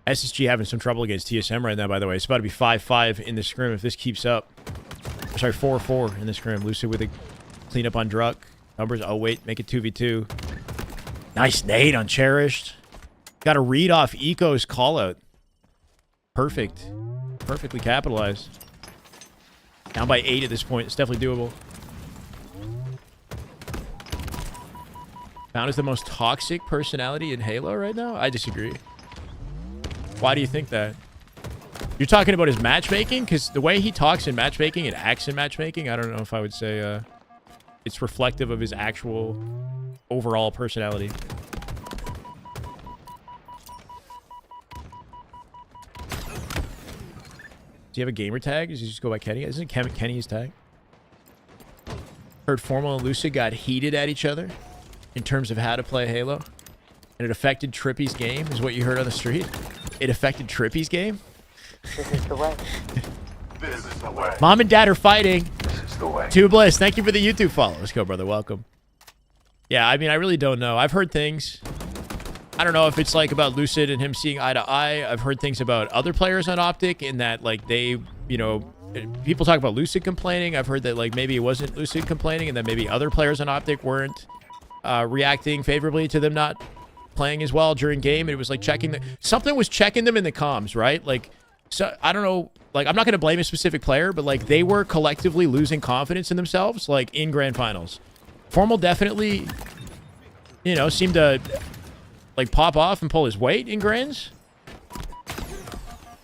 SSG having some trouble against TSM right now, by the way. It's about to be 5-5 in the Scrim if this keeps up. Sorry, 4-4 in the Scrim. Lucid with a cleanup on Druck. Numbers, oh wait, make it 2v2. Nice nade on Cherished. Got to read off Eco's callout. Perfect. Perfectly capitalized. Down by 8 at this point. It's definitely doable. Found is the most toxic personality in Halo right now? I disagree. Why do you think that? You're talking about his matchmaking? Because the way he talks in matchmaking and acts in matchmaking, I don't know if I would say it's reflective of his actual overall personality. he have a gamer tag? Does he just go by Kenny? Isn't Kenny his tag? Heard Formal and Lucid got heated at each other in terms of how to play Halo. And it affected Trippy's game, is what you heard on the street. It affected Trippy's game? This is the way. This is the way. Mom and Dad are fighting. This is the way. Two Bliss, thank you for the YouTube follow. Let's go, brother. Welcome. Yeah, I mean, I really don't know. I've heard things. I don't know if it's like about Lucid and him seeing eye to eye. I've heard things about other players on OpTic in that like they, you know, people talk about Lucid complaining. I've heard that like maybe it wasn't Lucid complaining and that maybe other players on OpTic weren't reacting favorably to them not playing as well during game. It was like checking something was checking them in the comms, right? Like, so I don't know. Like, I'm not going to blame a specific player, but like they were collectively losing confidence in themselves, like in grand finals. Formal definitely, you know, seemed to like pop off and pull his weight in grands.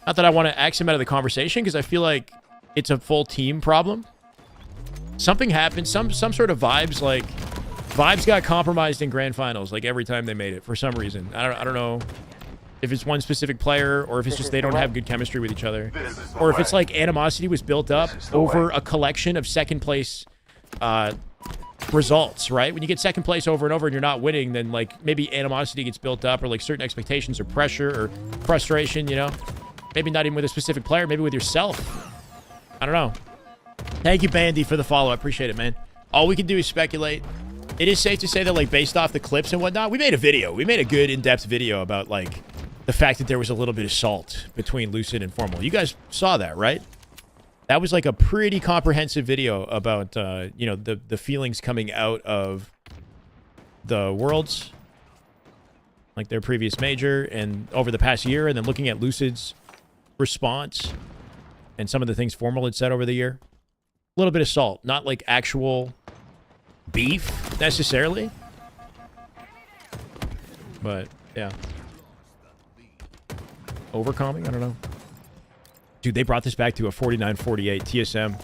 Not that I want to axe him out of the conversation because I feel like it's a full team problem. Something happened, some sort of vibes got compromised in grand finals like every time they made it for some reason. I don't know if it's one specific player or if it's just they don't have good chemistry with each other, or if it's like animosity was built up over a collection of second place results, right? When you get second place over and over and you're not winning, then like maybe animosity gets built up, or like certain expectations or pressure or frustration, you know? Maybe not even with a specific player, maybe with yourself. I don't know. Thank you, Bandy, for the follow. I appreciate it, man. All we can do is speculate. It is safe to say that like based off the clips and whatnot, we made a video. We made a good in-depth video about like the fact that there was a little bit of salt between Lucid and Formal. You guys saw that, right? That was like a pretty comprehensive video about, you know, the feelings coming out of the Worlds, like their previous major, and over the past year, and then looking at Lucid's response and some of the things Formal had said over the year. A little bit of salt, not like actual beef necessarily, but yeah. Overcoming? I don't know. Dude, they brought this back to a 49-48 TSM.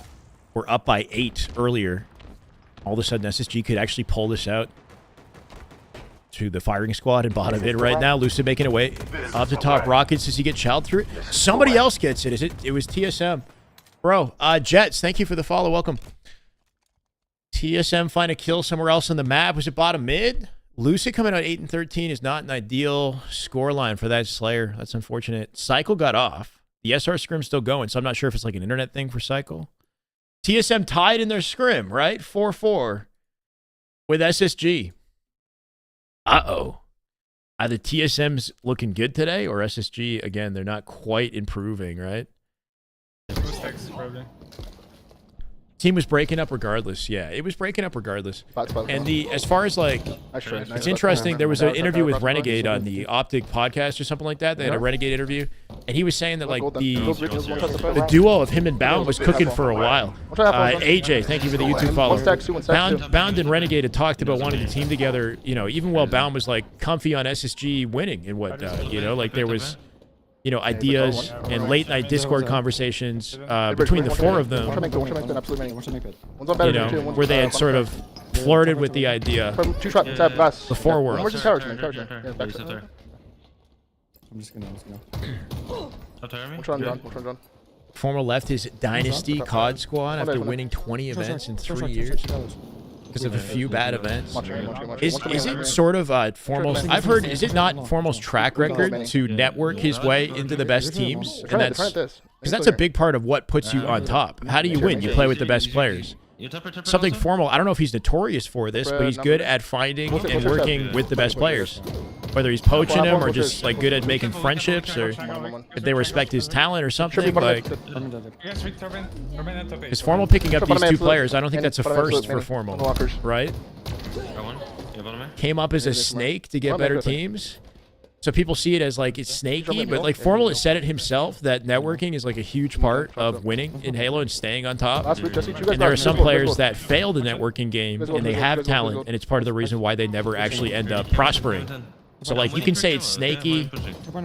We're up by 8 earlier. All of a sudden, SSG could actually pull this out to the firing squad and bottom it right now. Lucid making it way up to top. Rockets, does he get chowed through it? Somebody else gets it. Is it? It was TSM. Bro, Jets, thank you for the follow. Welcome. TSM find a kill somewhere else on the map. Was it bottom mid? Lucid coming out 8 and 13 is not an ideal scoreline for that Slayer. That's unfortunate. Cycle got off. The SR Scrim's still going, so I'm not sure if it's like an internet thing for Cycle. TSM tied in their Scrim, right? 4-4 with SSG. Uh-oh. Either TSM's looking good today or SSG, again, they're not quite improving, right? Team was breaking up regardless. Yeah, it was breaking up regardless. And as far as like, it's interesting. There was an interview with Renegade on the OpTic podcast or something like that. They had a Renegade interview, and he was saying that like the duo of him and Bound was cooking for a while. AJ, thank you for the YouTube follow. Bound and Renegade had talked about wanting to team together. You know, even while Bound was like comfy on SSG winning and whatnot. You know, like there was, you know, ideas and late night Discord conversations between the four of them, you know, where they had sort of flirted with the idea before Worlds. I'm just gonna. Formal left his Dynasty COD squad after winning 20 events in 3 years because of a few bad events. Is it sort of Formal's? I've heard. Is it not Formal's track record to network his way into the best teams? And that's because that's a big part of what puts you on top. How do you win? You play with the best players. Something Formal. I don't know if he's notorious for this, but he's good at finding and working with the best players. Whether he's poaching them or just like good at making friendships, or if they respect his talent or something. Like, is Formal picking up these two players? I don't think that's a first for Formal, right? Came up as a snake to get better teams. So people see it as like it's snaky, but like Formal has said it himself that networking is like a huge part of winning in Halo and staying on top. And there are some players that fail the networking game and they have talent, and it's part of the reason why they never actually end up prospering. So like you can say it's snaky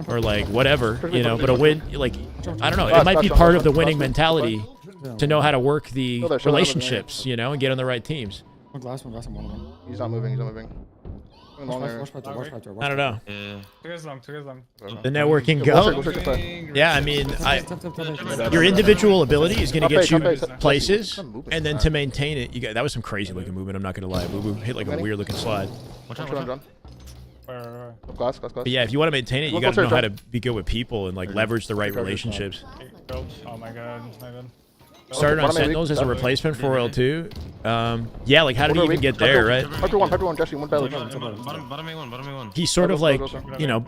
or like whatever, you know, but a win, like, I don't know, it might be part of the winning mentality to know how to work the relationships, you know, and get on the right teams. He's not moving, he's not moving. Long area. I don't know. Yeah. Two guys long. The networking Go go. check the play. Yeah, I mean, your individual ability is going to get you Up base. places, and then to maintain it, you got that was some crazy looking movement. I'm not going to lie. Boo Boo hit like a weird looking slide. Watch One out, shot, watch out. John. Glass. But yeah, if you want to maintain it, you got to know how to be good with people and like leverage the right relationships. Oh my god. My bad. Started on Sentinels as a replacement for L2. Yeah, like how did he even get there, right? Piper one, Jesse, one belly. Bottom A1. He's sort of like, you know,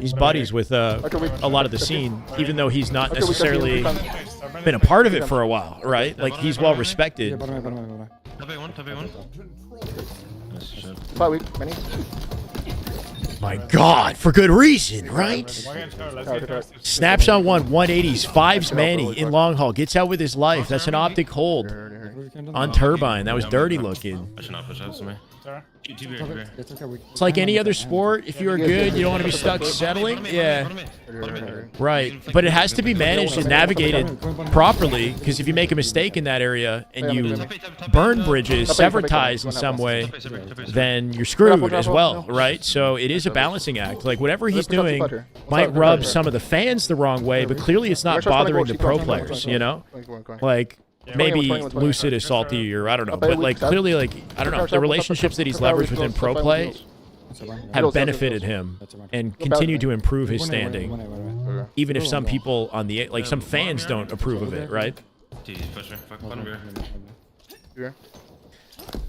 he's buddies with a lot of the scene, even though he's not necessarily been a part of it for a while, right? Like he's well respected. Top A1. Nice shot. 5 weak, many. My God, for good reason, right? Snaps on 180s, 5's Manny in long haul, gets out with his life. That's an OpTic hold on Turbine. That was dirty looking. I should not push out somewhere. It's like any other sport. If you're good, you don't want to be stuck settling. Yeah, right. But it has to be managed and navigated properly, because if you make a mistake in that area and you burn bridges, sever ties in some way, then you're screwed as well, right? So it is a balancing act. Like whatever he's doing might rub some of the fans the wrong way, but clearly it's not bothering the pro players, you know? Like, maybe Lucid is salty or I don't know, but like clearly, like I don't know, the relationships that he's leveraged within pro play have benefited him and continue to improve his standing, even if some people on the like some fans don't approve of it, right?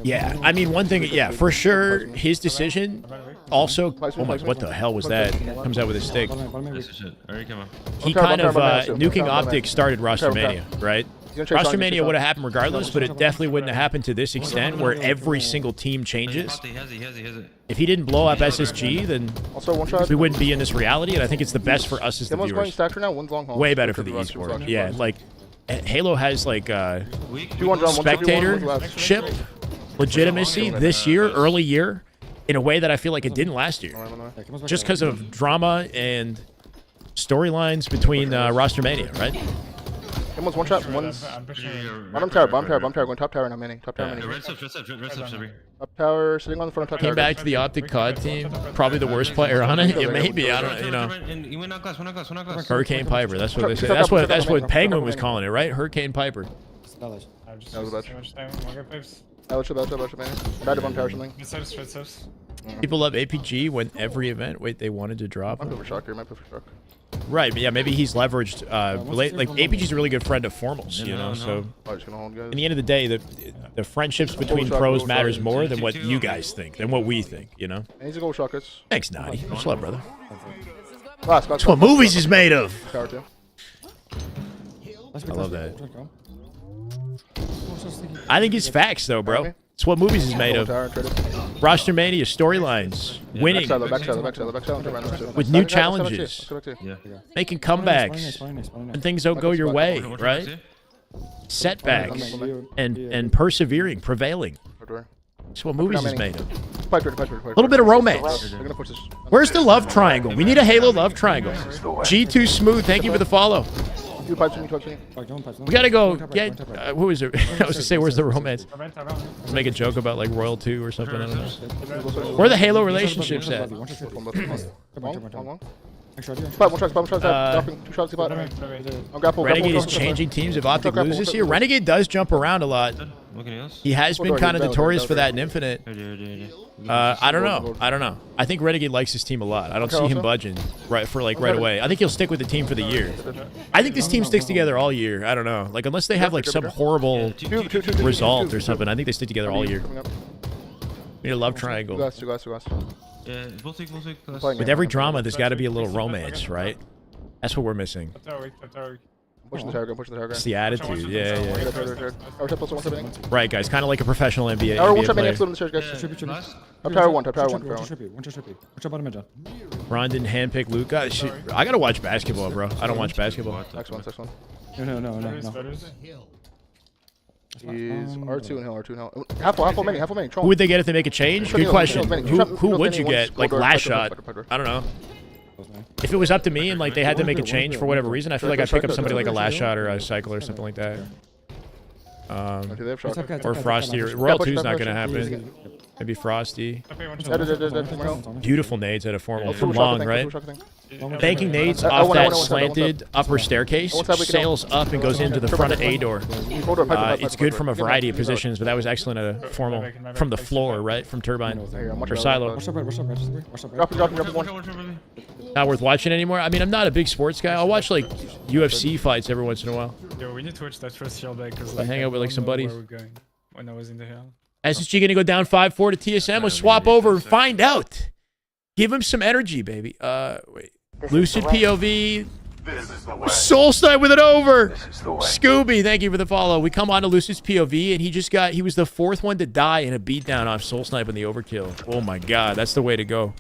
Yeah, I mean one thing, yeah, for sure, his decision also. Oh my, what the hell was that? Comes out with a stick. He kind of nuking OpTic started Rostermania, right? Rostermania would have happened regardless, but it definitely wouldn't have happened to this extent where every single team changes. If he didn't blow up SSG, then we wouldn't be in this reality, and I think it's the best for us as the viewers. Way better for the esports. Yeah, like Halo has like spectatorship legitimacy this year, early year, in a way that I feel like it didn't last year. Just because of drama and storylines between Rostermania, right? One's one shot, one's bottom tower, going top tower now, Manning. Top tower, Manning. Red steps. Up tower, sitting on the front of top tower. Came back to the OpTic COD team, probably the worst player on it. Yeah, maybe, I don't know, you know. Hurricane Piper, that's what they say. That's what Penguin was calling it, right? Hurricane Piper. That was a batch. Tried to bomb tower something. People love APG when every event. Wait, they wanted to drop. Might put for shock here, might put for shock. Right, but yeah, maybe he's leveraged. Like APG's a really good friend of Formals, you know. So in the end of the day, the friendships between pros matters more than what you guys think, than what we think, you know. And he's a goal shockers. Thanks, Naughty. Much love, brother. That's what movies is made of. Tower 2. I love that. I think it's facts, though, bro. It's what movies is made of. Rostermania storylines, winning with new challenges, making comebacks when things don't go your way, right? Setbacks and persevering, prevailing. That's what movies is made of. A little bit of romance. Where's the love triangle? We need a Halo love triangle. G2 Smooth, thank you for the follow. We gotta go get. Who is it? I was gonna say, where's the romance? Let's make a joke about like Royal 2 or something. I don't know. Where are the Halo relationships at? Renegade is changing teams if OpTic loses here. Renegade does jump around a lot. He has been kind of notorious for that in Infinite. I don't know. I think Renegade likes his team a lot. I don't see him budging right away. I think he'll stick with the team for the year. I think this team sticks together all year. I don't know. Like unless they have like some horrible result or something, I think they stick together all year. We need a love triangle. With every drama, there's got to be a little romance, right? That's what we're missing. Pushing the tower, pushing the tower. It's the attitude, yeah. Right, guys, kind of like a professional NBA player. Top tower one. Rondon handpicked Luca. I gotta watch basketball, bro. I don't watch basketball. Next one. No. He's R2 and Hill. Half full many. Who would they get if they make a change? Good question. Who would you get? Like last shot? I don't know. If it was up to me and like they had to make a change for whatever reason, I feel like I'd pick up somebody like a last shot or a cycle or something like that. Or Frosty. Royal 2's not gonna happen. Maybe Frosty. Dead. Beautiful nades at a formal Two from shock, long, I think, right? two shock, I think. Banking nades I off want that one side, one slanted upper staircase, One side we can sails help. up and goes into the front of A door. Hold on, pipe, It's good from a variety of positions, but that was excellent at a formal from the floor, right? From turbine or silo. Watch up red, watch up red, watch up red. Drop it, one. Not worth watching anymore. I mean, I'm not a big sports guy. I'll watch like UFC fights every once in a while. Yo, we need to watch that first shield back because I hang out with like some buddies. where we're going when I was in the hill. SSG gonna go down 5-4 to TSM. Let's swap over and find out. Give him some energy, baby. Wait. Lucid POV. This is the way. Soul Snipe with it over. This is the way. Scooby, thank you for the follow. We come on to Lucid's POV, and he was the 4th one to die in a beatdown off Soul Snipe in the overkill. Oh my god, that's the way to go.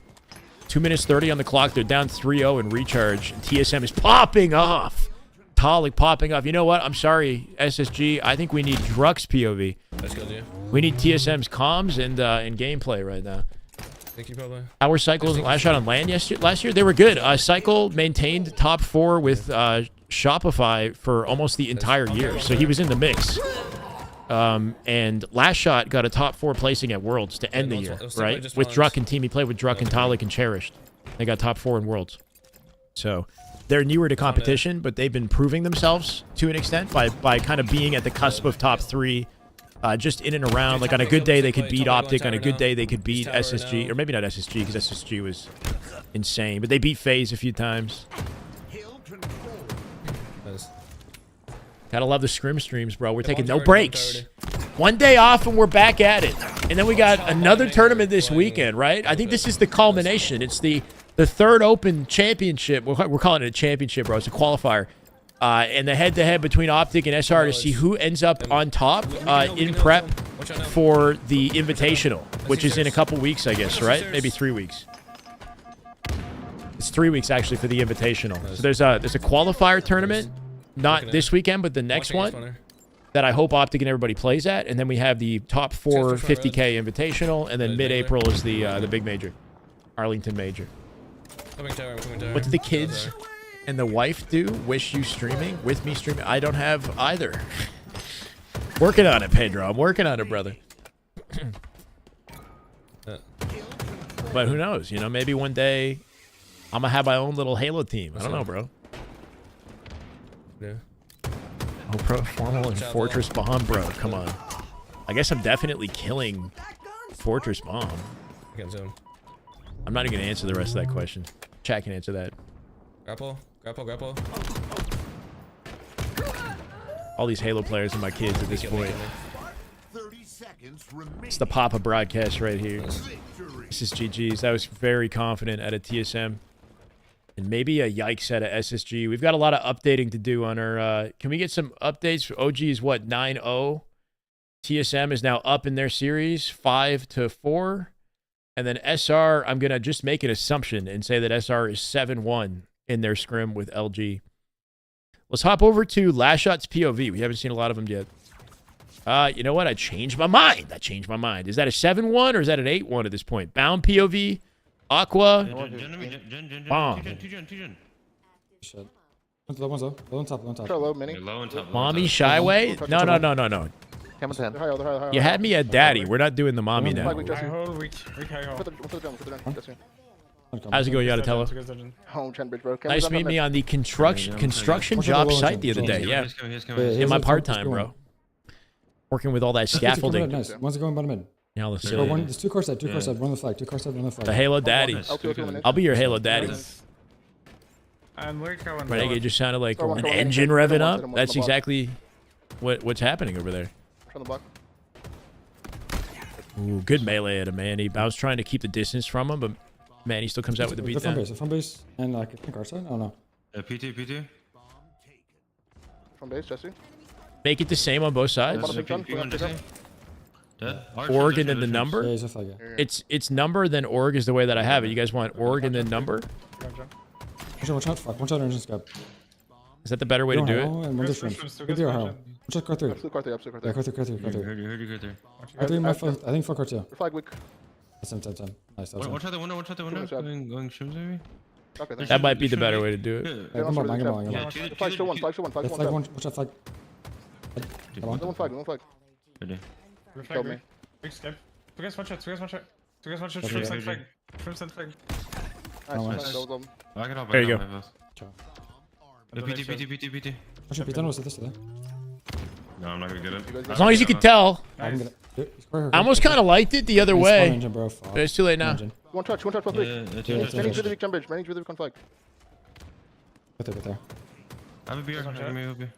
2 minutes 30 on the clock. They're down 3-0 in recharge. And TSM is popping off. Talik popping off. You know what? I'm sorry, SSG. I think we need Drux POV. Let's go, dude. We need TSM's comms and gameplay right now. Thank you, probably. Our Cycle's last shot on land last year, they were good. Cycle maintained top 4 with Shopify for almost the entire year, so he was in the mix. And last shot got a top 4 placing at Worlds to end the year, right? With Druck and team, he played with Druck and Talik and Cherished. They got top 4 in Worlds. So they're newer to competition, but they've been proving themselves to an extent by kind of being at the cusp of top 3. Just in and around. Like on a good day, they could beat OpTic. On a good day, they could beat SSG. Or maybe not SSG, because SSG was insane. But they beat FaZe a few times. Nice. Gotta love the Scrim streams, bro. We're taking no breaks. One day off and we're back at it. And then we got another tournament this weekend, right? I think this is the culmination. It's the 3rd Open Championship. We're calling it a championship, bro. It's a qualifier. And the head-to-head between OpTic and SR to see who ends up on top in prep for the Invitational, which is in a couple weeks, I guess, right? Maybe 3 weeks. It's 3 weeks, actually, for the Invitational. So there's a qualifier tournament, not this weekend, but the next one, that I hope OpTic and everybody plays at. And then we have the top 4 50K Invitational, and then mid-April is the big major, Arlington Major. What did the kids and the wife do? Wish you streaming? With me streaming? I don't have either. Working on it, Pedro. I'm working on it, brother. But who knows? You know, maybe one day I'm going to have my own little Halo team. I don't know, bro. Yeah. Oh, pro formal and Fortress Bomb, bro. Come on. I guess I'm definitely killing Fortress Bomb. I'm not even going to answer the rest of that question. Chat can answer that. Grapple. All these Halo players are my kids at this point. It's the Papa broadcast right here. This is GG's. That was very confident at a TSM. And maybe a yikes at a SSG. We've got a lot of updating to do on our... can we get some updates? OG is what, 9-0? TSM is now up in their series, 5-4. And then SR, I'm going to just make an assumption and say that SR is 7-1 in their scrim with LG. Let's hop over to Last Shot's POV. We haven't seen a lot of them yet. You know what? I changed my mind. Is that a 7-1 or is that an 8-1 at this point? Bound POV, Aqua, Bomb. Shit. One's low. Low on top. Low, mini. Mommy Shyway? No. They're high. You had me at daddy. We're not doing the mommy now. How's it going, Yadatello? Home, Chen Bridge, bro. Nice meeting me on the construction job site the other day. Yeah. In my part-time, bro. Working with all that scaffolding. Nice. One's going bottom mid. Yeah, let's see. There's 2 core side, one on the flag, 2 core side, one on the flag. The Halo daddies. I'll be your Halo daddy. Renegade just sounded like an engine revving up. That's exactly what's happening over there. Ooh, good melee at him, man. I was trying to keep the distance from him, but man, he still comes out with the beatdown. Front base, and like I think our side. I don't know. PT. From base, Jesse. Make it the same on both sides. Org and then the number. Yeah, he's a flag. Yeah. It's number then org is the way that I have it. You guys want org and then number? Watch out! Fuck! Watch out! Engine scab. Is that the better way to do it? And one Shrimps. Good deal, Watch out! Car 3. Car 3. Yeah, car 3. Heard you there. Car 3, I think 4 car 2. Flag weak. Same. Nice. Watch out the window. Going Shrimps maybe? Okay, That might be the better way to do it. Yeah, come on. Flag still one. Flag 1. Watch out! Flag. One flag. Big skip. Two guys one shot. Two guys one shot. Two guys one shot. Okay, Shrimps okay. and flag. Shrimps and flag. Nice. Double, double. Back it up. There you back it go. up, Ciao. PT. Proszę, pitano se testy, No, I'm not gonna get it. As long as you can tell. I'm gonna... I almost kind of liked it the other way. Engine, bro. Fuck. But it's too late now. Engine. One touch both weak. Yeah, Manage with the weak jump bridge. Manage with the weak on flag. Get there. I have a beer. Let me help you.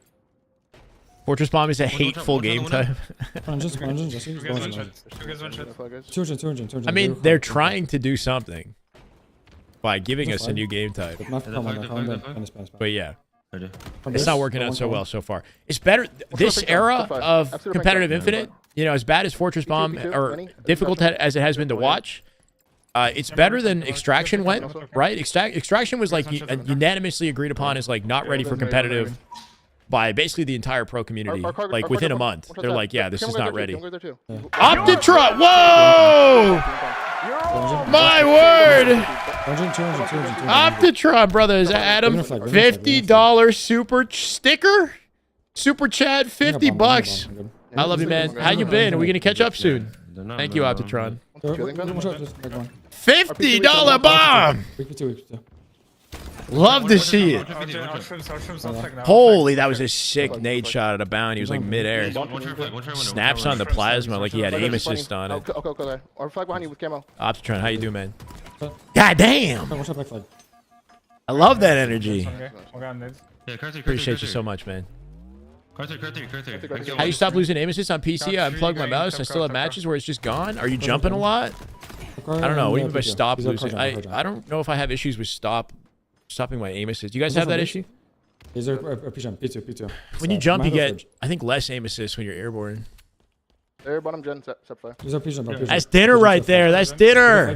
Fortress Bomb is a hateful one game shot, type. Engine, just Two guys one shot. Two guys one shot. Flag, guys. Two engine. I mean, they're trying to do something by giving us a new game type. But yeah, it's not working out so well so far. It's better. This era of competitive Infinite, you know, as bad as Fortress Bomb or difficult as it has been to watch, it's better than Extraction went, right? Extraction was like unanimously agreed upon as like not ready for competitive by basically the entire pro community. Like within a month, they're like, yeah, this is not ready. OpTic! Whoa! My word! OpTic, brother, is that Adam? $50 super super chat, 50 bucks. I love you, man. How you been? Are we gonna catch up soon? Thank you, OpTic. $50 bomb. Love to see it. Holy, that was a sick nade shot at a bound. He was like midair. Snaps on the plasma like he had aim assist on it. Okay. Or flag behind you with camo. OpTic, how you doing, man? God damn! I love that energy. Appreciate you so much, man. How you stop losing aim assist on PC? I unplugged my mouse. I still have matches where it's just gone. Are you jumping a lot? I don't know. What do you mean by stop losing? I don't know if I have issues with stopping my aim assist. Do you guys have that issue? When you jump, you get, I think, less aim assist when you're airborne. There, bottom gen, set fly. That's dinner right there. That's dinner.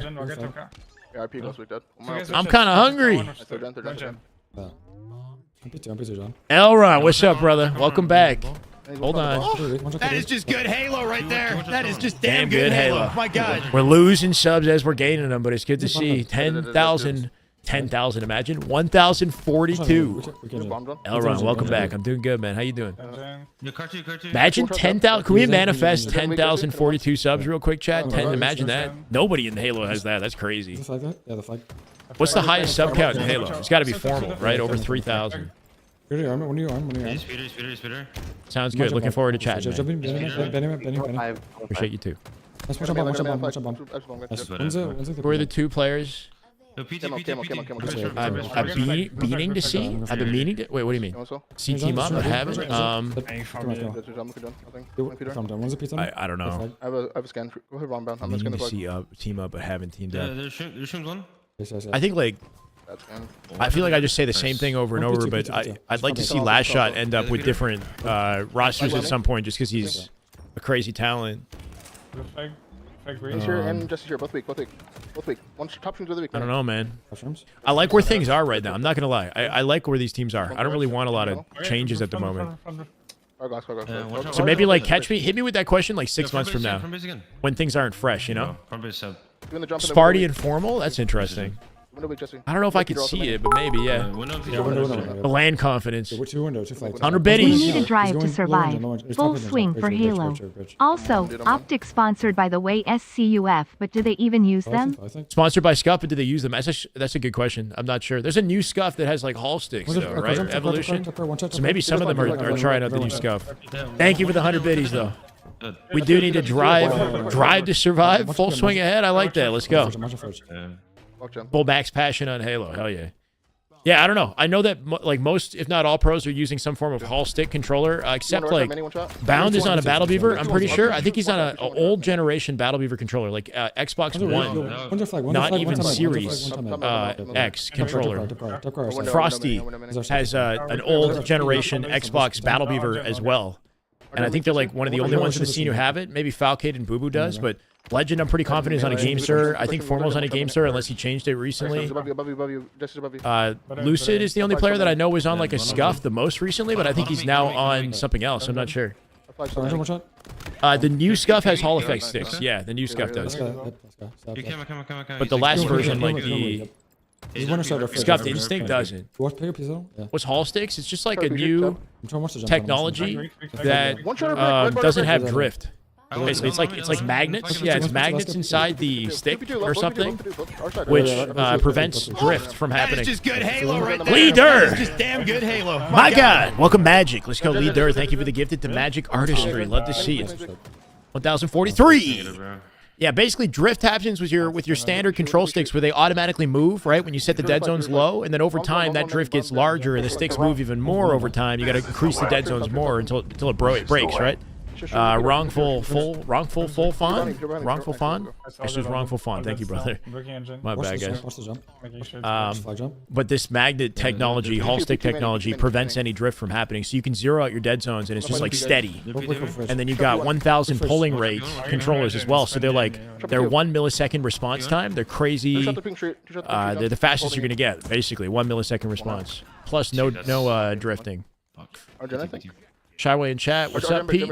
Yeah, RP goes weak, dead. I'm kind of hungry. Third gen. Elron, what's up, brother? Welcome back. Hold on. That is just good Halo right there. That is just damn good Halo. My God. We're losing subs as we're gaining them, but it's good to see. 10,000, imagine. 1,042. Elron, welcome back. I'm doing good, man. How you doing? Imagine 10,000. Can we manifest 10,042 subs real quick, chat? Imagine that. Nobody in Halo has that. That's crazy. What's the highest sub count in Halo? It's got to be formal, right? Over 3,000. Sounds good. Looking forward to chatting, man. Appreciate you too. Who are the two players? I've been meaning to see. I've been meaning to. Wait, what do you mean? See team up? I haven't. I don't know. I have a scan. Go ahead, wrong bound. I'm just Meaning gonna to see team up, but haven't teamed up. There's Shrimps one. I think like. I feel like I just say the same thing over and over, but I'd like to see Last Shot end up with different rosters at some point, just because he's a crazy talent. He's here and Jesse's here, both weak. One top streams of the week. I don't know, man. I like where things are right now. I'm not gonna lie. I like where these teams are. I don't really want a lot of changes at the moment. So maybe like hit me with that question like 6 months from now, when things aren't fresh, you know. Sparty and formal. That's interesting. I don't know if I could see it, but maybe, yeah. The land confidence. 100 biddies. We need a drive to survive. Full swing for Halo. Also, OpTic sponsored by the way SCUF, but do they even use them? Sponsored by Scuff, but do they use them? That's a good question. I'm not sure. There's a new Scuff that has like Hall sticks, though, right? Evolution. So maybe some of them are trying out the new Scuff. Thank you for the 100 biddies, though. We do need to drive to survive. Full swing ahead. I like that. Let's go. Full max passion on Halo. Hell yeah. Yeah, I don't know. I know that like most, if not all pros are using some form of Hall stick controller, except like Bound is on a Battle Beaver, I'm pretty sure. I think he's on an old generation Battle Beaver controller, like Xbox One, not even Series X controller. Frosty has an old generation Xbox Battle Beaver as well. And I think they're like one of the only ones in the scene who have it. Maybe Falcade and Boo Boo does, but Legend, I'm pretty confident, is on a GameSir. I think Formal's on a GameSir, unless he changed it recently. Lucid is the only player that I know was on like a Scuff the most recently, but I think he's now on something else. I'm not sure. The new Scuff has Hall effect sticks. Yeah, the new Scuff does. But the last version, like the Scuffed Instinct, doesn't. What's Hall sticks? It's just like a new technology that doesn't have drift. Basically, it's like magnets. Yeah, it's magnets inside the stick or something, which prevents drift from happening. That is just good Halo right there. Leader! Just damn good Halo. My God! Welcome, Magic. Let's go, Leader. Thank you for the gifted to Magic Artistry. Love to see it. 1043. Yeah, basically drift happens with your standard control sticks where they automatically move, right? When you set the dead zones low, and then over time that drift gets larger and the sticks move even more over time. You got to increase the dead zones more until it breaks, right? Wrongful fawn? Wrongful fawn? This was wrongful fawn. Thank you, brother. My bad, guys. But this magnet technology, Hall stick technology, prevents any drift from happening. So you can zero out your dead zones, and it's just like steady. And then you got 1,000 pulling rate controllers as well. So they're 1 millisecond response time. They're crazy. They're the fastest you're gonna get, basically 1 millisecond response, plus no drifting. Shyway in chat. What's up, Pete?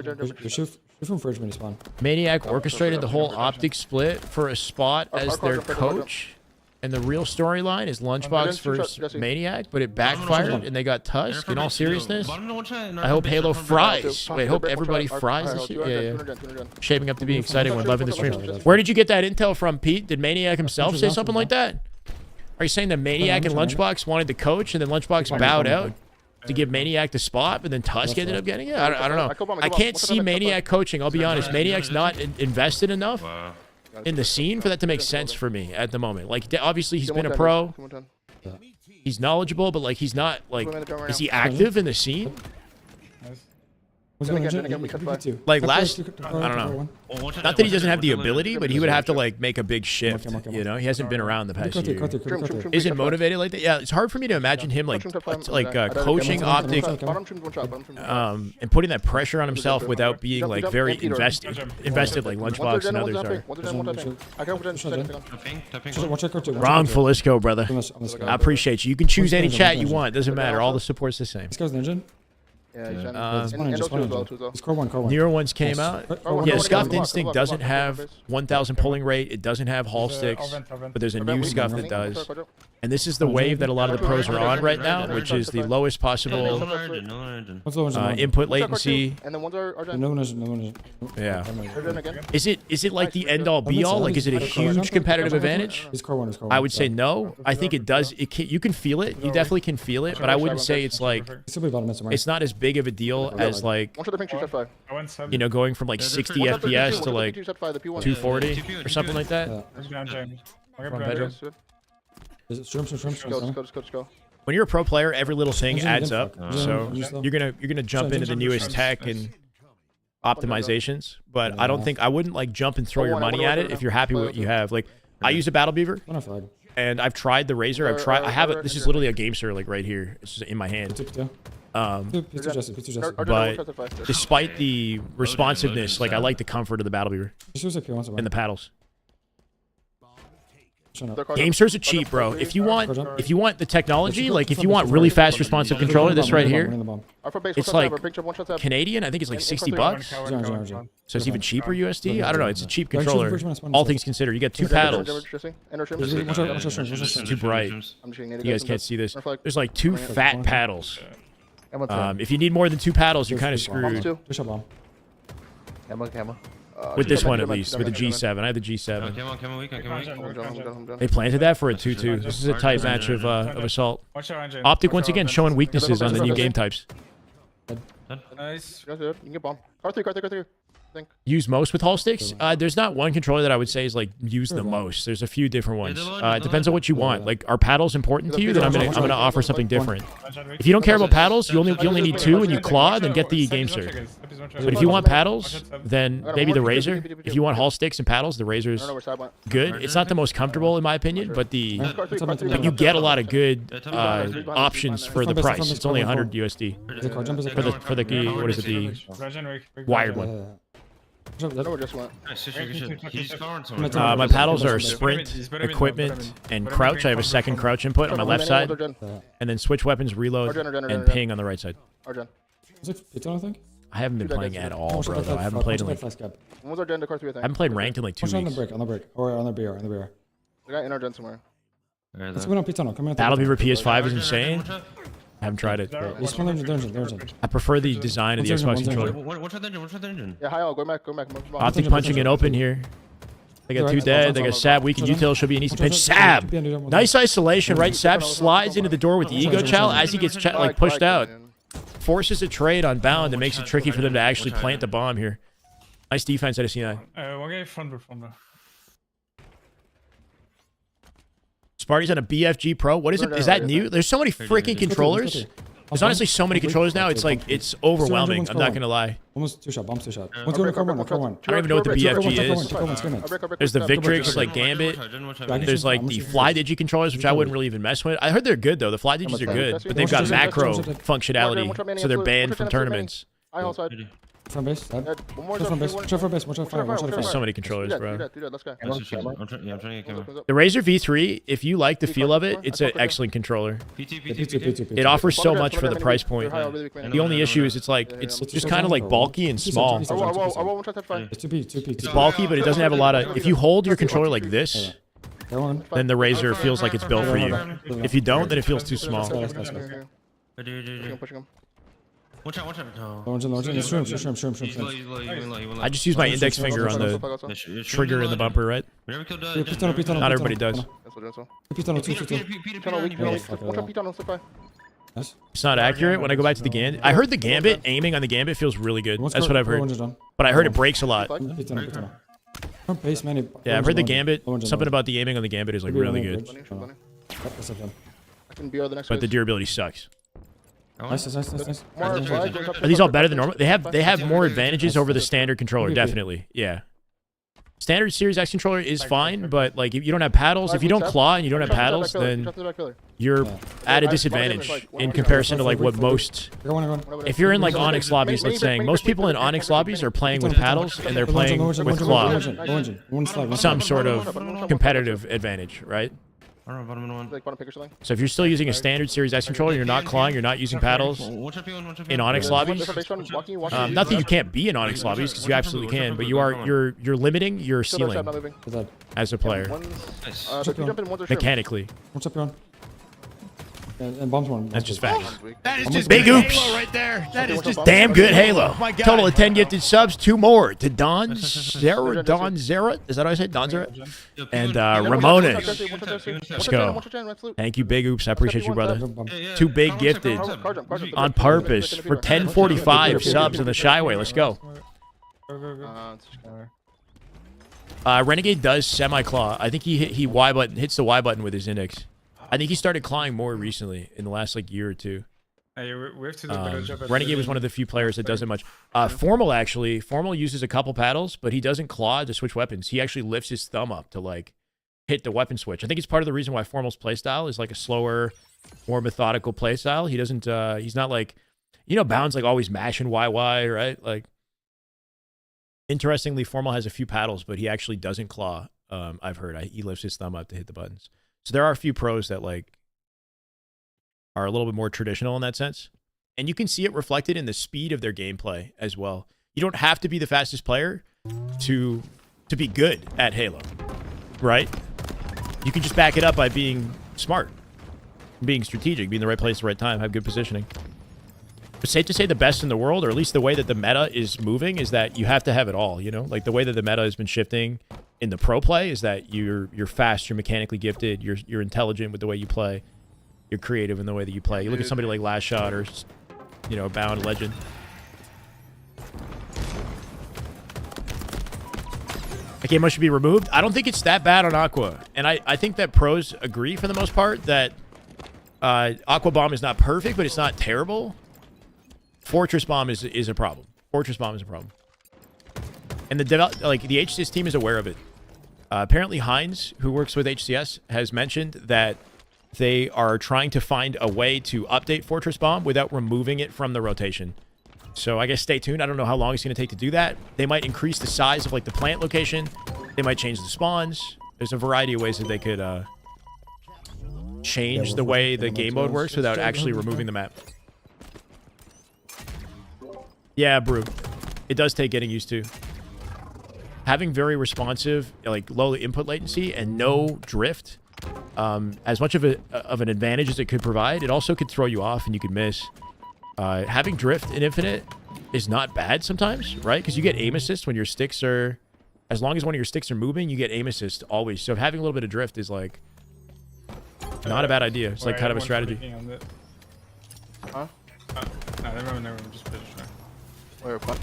Maniac orchestrated the whole OpTic split for a spot as their coach, and the real storyline is Lunchbox versus Maniac, but it backfired and they got Tusk. In all seriousness, I hope Halo fries. Wait, I hope everybody fries this year. Yeah. Shaping up to be exciting when loving the streams. Where did you get that intel from, Pete? Did Maniac himself say something like that? Are you saying that Maniac and Lunchbox wanted to coach and then Lunchbox bowed out to give Maniac the spot, but then Tusk ended up getting it? I don't know. I can't see Maniac coaching. I'll be honest. Maniac's not invested enough in the scene for that to make sense for me at the moment. Like, obviously, he's been a pro. He's knowledgeable, but, like, he's not, like, is he active in the scene? Like last, I don't know. Not that he doesn't have the ability, but he would have to like make a big shift. You know, he hasn't been around the past year. Isn't motivated like that? Yeah, it's hard for me to imagine him like coaching OpTic, and putting that pressure on himself without being like very invested like Lunchbox and others are. Wrongful Isco, brother. I appreciate you. You can choose any chat you want. Doesn't matter. All the support's the same. Newer ones came out. Yeah, Scuffed Instinct doesn't have 1,000 pulling rate. It doesn't have Hall sticks, but there's a new Scuff that does. And this is the wave that a lot of the pros are on right now, which is the lowest possible input latency. Yeah. Is it like the end all be all? Like, is it a huge competitive advantage? I would say no. I think it does. You can feel it. You definitely can feel it, but I wouldn't say it's like, it's not as big of a deal as like, you know, going from like 60 FPS to like 240 or something like that. When you're a pro player, every little thing adds up. So you're gonna jump into the newest tech and optimizations, but I wouldn't like jump and throw your money at it if you're happy with what you have. Like, I use a Battle Beaver, and I've tried the Razor. I have it. This is literally a game sir, like right here. It's just in my hand. But despite the responsiveness, like I like the comfort of the Battle Beaver and the paddles. Gamesters are cheap, bro. If you want the technology, like if you want really fast responsive controller, this right here, it's like Canadian. I think it's like $60. So it's even cheaper USD. I don't know. It's a cheap controller. All things considered, you got two paddles. It's too bright. You guys can't see this. There's like two fat paddles. If you need more than two paddles, you're kind of screwed. With this one, at least. With the G7. I have the G7. They planted that for a 2-2. This is a tight match of Assault. OpTic, once again, showing weaknesses on the new game types. Nice. You can get bomb. Car3. Use most with Hall sticks? There's not one controller that I would say is like used the most. There's a few different ones. It depends on what you want. Like, are paddles important to you? Then I'm gonna offer something different. If you don't care about paddles, you only need two and you claw, then get the Gamester. But if you want paddles, then maybe the Razor. If you want Hall sticks and paddles, the Razor's good. It's not the most comfortable in my opinion, but you get a lot of good options for the price. It's only 100 USD for the what is it, the wired one. My paddles are sprint, equipment, and crouch. I have a second crouch input on my left side, and then switch weapons, reload, and ping on the right side. I haven't been playing at all, bro. Though. I haven't played in like. I haven't played ranked in like 2 weeks. On the break, or on the BR. I got in our den somewhere. Let's go on Pitano. Come on. Battle Beaver PS5 is insane. Haven't tried it. He's one of the dungeon. I prefer the design of the Xbox controller. One shot engine. Yeah, high, go back. OpTic punching it open here. They got 2 dead. They got Sab. Weakened util. Should be an easy pinch. Sab! Nice isolation, right? Sab slides into the door with the ego chow as he gets like pushed out. Forces a trade on bound and makes it tricky for them to actually plant the bomb here. Nice defense out of C9. One guy front. Sparty's on a BFG Pro. What is it? Is that new? There's so many freaking controllers. There's honestly so many controllers now. It's like, it's overwhelming. I'm not going to lie. Almost 2 shot, bombs 2 shot. One's going to car 1, car 1. I don't even know what the BFG is. There's the Victrix, like Gambit. There's like the Fly Digi controllers, which I wouldn't really even mess with. I heard they're good though. The Fly Digis are good, but they've got macro functionality, so they're banned from tournaments. Front base. Front base. There's so many controllers, bro. Let's go. I'm trying to get camera. The Razer V3, if you like the feel of it, it's an excellent controller. It offers so much for the price point. The only issue is it's just kind of like bulky and small. It's 2P. It's bulky, but it doesn't have a lot of... If you hold your controller like this, then the Razer feels like it's built for you. If you don't, then it feels too small. One shot. No. Shroom. I just use my index finger on the trigger in the bumper, right? Not everybody does. It's not accurate when I go back to the Gambit. I heard the Gambit, aiming on the Gambit feels really good. That's what I've heard. But I heard it breaks a lot. Yeah, I've heard the Gambit, something about the aiming on the Gambit is like really good. But the durability sucks. Nice. Are these all better than normal? They have more advantages over the standard controller, definitely. Yeah. Standard Series X controller is fine, but like if you don't have paddles, if you don't claw and you don't have paddles, then you're at a disadvantage in comparison to like what most... If you're in like Onyx lobbies, let's say, most people in Onyx lobbies are playing with paddles and they're playing with claw. Some sort of competitive advantage, right? So if you're still using a standard Series X controller, you're not clawing, you're not using paddles in Onyx lobbies. Not that you can't be in Onyx lobbies, because you absolutely can, but you're limiting your ceiling as a player mechanically. And bombs one. That's just facts. That is just big oops right there. That is just damn good Halo. Oh my God. Total of 10 gifted subs, 2 more to Don Zera. Is that what I said? Don Zera? And Ramones. Let's go. Thank you, big oops. I appreciate you, brother. 2 big gifted on purpose for 1045 subs in the Shyway. Let's go. Renegade does semi-claw. I think he hits the Y button with his index. I think he started clawing more recently in the last like year or two. Renegade was one of the few players that doesn't much. Formal uses a couple paddles, but he doesn't claw to switch weapons. He actually lifts his thumb up to like hit the weapon switch. I think it's part of the reason why Formal's playstyle is like a slower, more methodical playstyle. He doesn't. He's not like, Bound's like always mashing YY, right? Like, interestingly, Formal has a few paddles, but he actually doesn't claw. I've heard he lifts his thumb up to hit the buttons. So there are a few pros that like are a little bit more traditional in that sense. And you can see it reflected in the speed of their gameplay as well. You don't have to be the fastest player to be good at Halo, right? You can just back it up by being smart, being strategic, being in the right place at the right time, have good positioning. But safe to say the best in the world, or at least the way that the meta is moving, is that you have to have it all, Like the way that the meta has been shifting in the pro play is that you're fast, you're mechanically gifted, you're intelligent with the way you play, you're creative in the way that you play. You look at somebody like Last Shot or, Bound Legend. That game mode should be removed. I don't think it's that bad on Aqua. And I think that pros agree for the most part that Aqua Bomb is not perfect, but it's not terrible. Fortress Bomb is a problem. Fortress Bomb is a problem. And the HCS team is aware of it. Apparently Heinz, who works with HCS, has mentioned that they are trying to find a way to update Fortress Bomb without removing it from the rotation. So I guess stay tuned. I don't know how long it's going to take to do that. They might increase the size of like the plant location. They might change the spawns. There's a variety of ways that they could change the way the game mode works without actually removing the map. Yeah, Brew. It does take getting used to. Having very responsive, like low input latency and no drift as much of an advantage as it could provide, it also could throw you off and you could miss. Having drift in Infinite is not bad sometimes, right? Because you get aim assist when your sticks are, as long as one of your sticks are moving, you get aim assist always. So having a little bit of drift is like not a bad idea. It's like kind of a strategy. Huh? Never mind. Just position. Wait, what?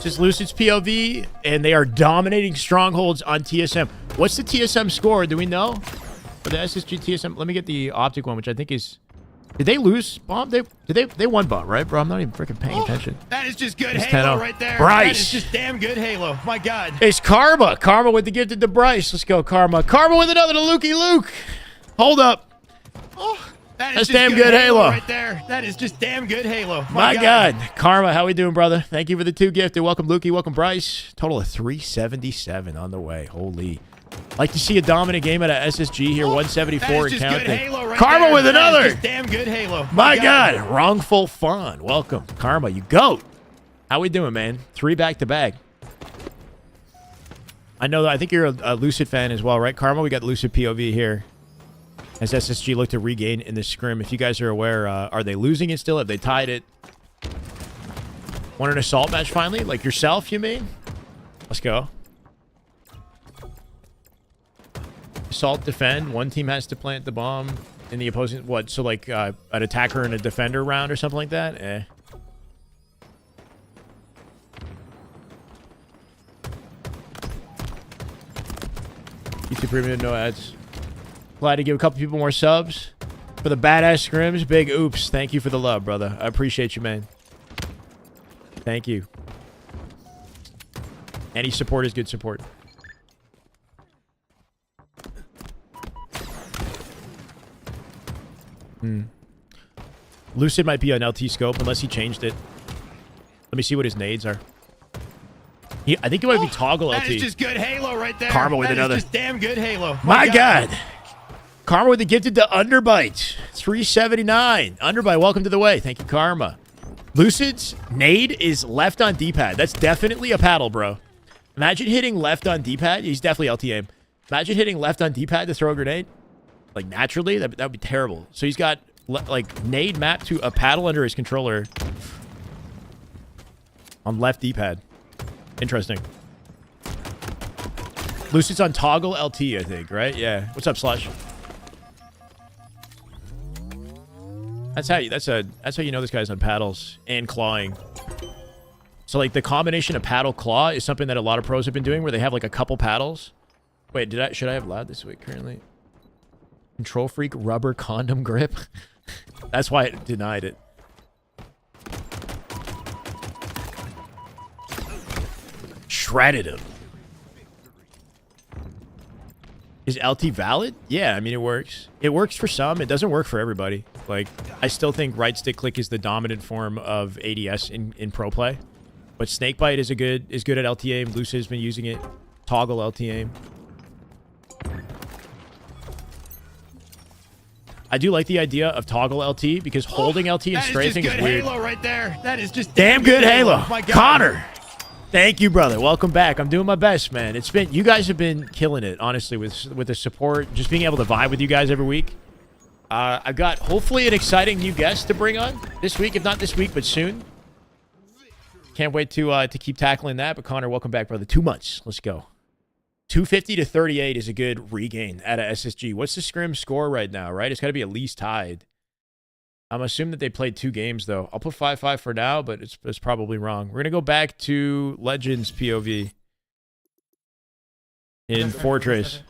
Just Lucid's POV, and they are dominating strongholds on TSM. What's the TSM score? Do we know? For the SSG TSM, let me get the OpTic one, which I think is. Did they lose bomb? They won bomb, right, bro? I'm not even freaking paying attention. That is just good It's Halo 10-0. right there. Bryce. That is just damn good Halo. My God. It's Karma. Karma with the gifted to Bryce. Let's go, Karma. Karma with another to Lukey Luke. Hold up. That's damn good Halo right there. That is just damn good Halo. My God. Karma, how we doing, brother? Thank you for the 2 gifted. Welcome, Lukey. Welcome, Bryce. Total of 377 on the way. Holy. Like to see a dominant game at a SSG here. 174 and counting. Right Karma there. With another. Damn good Halo. My God. Wrongful fun. Welcome, Karma. You goat. How we doing, man? 3 back-to-back. I know that. I think you're a Lucid fan as well, right, Karma? We got Lucid POV here. As SSG look to regain in the scrim. If you guys are aware, are they losing it still? Have they tied it? Want an assault match finally? Like yourself, you mean? Let's go. Assault, defend. One team has to plant the bomb in the opposing... What? So like an attacker and a defender round or something like that? Eh. YouTube Premium, no ads. Glad to give a couple people more subs. For the badass scrims, big oops. Thank you for the love, brother. I appreciate you, man. Thank you. Any support is good support. Lucid might be on LT scope unless he changed it. Let me see what his nades are. I think it might be toggle LT. That is just good Halo right there. Karma with another. That is just damn good Halo. My God. Karma with the gifted to Underbite. 379. Underbite, welcome to the way. Thank you, Karma. Lucid's nade is left on D-pad. That's definitely a paddle, bro. Imagine hitting left on D-pad. He's definitely LT aim. Imagine hitting left on D-pad to throw a grenade. Like, naturally, that would be terrible. So he's got, like, nade mapped to a paddle under his controller on left D-pad. Interesting. Lucid's on toggle LT, I think, right? Yeah. What's up, Slush? That's how you know this guy's on paddles and clawing. So like the combination of paddle claw is something that a lot of pros have been doing where they have like a couple paddles. Wait, should I have loud this week currently? Control freak rubber condom grip. That's why it denied it. Shredded him. Is LT valid? Yeah, I mean, it works. It works for some. It doesn't work for everybody. Like, I still think right stick click is the dominant form of ADS in pro play. But Snakebite is good at LT aim. Lucid has been using it. Toggle LT aim. I do like the idea of toggle LT because holding LT and strafing is weird. Halo right there. That is just damn good Halo. My God. Connor. Thank you, brother. Welcome back. I'm doing my best, man. You guys have been killing it, honestly, with the support. Just being able to vibe with you guys every week. I've got hopefully an exciting new guest to bring on this week, if not this week, but soon. Can't wait to keep tackling that. But Connor, welcome back, brother. 2 months. Let's go. 250 to 38 is a good regain at a SSG. What's the Scrim score right now, right? It's got to be at least tied. I'm assuming that they played 2 games, though. I'll put 5-5 for now, but it's probably wrong. We're going to go back to Legends POV in Fortress.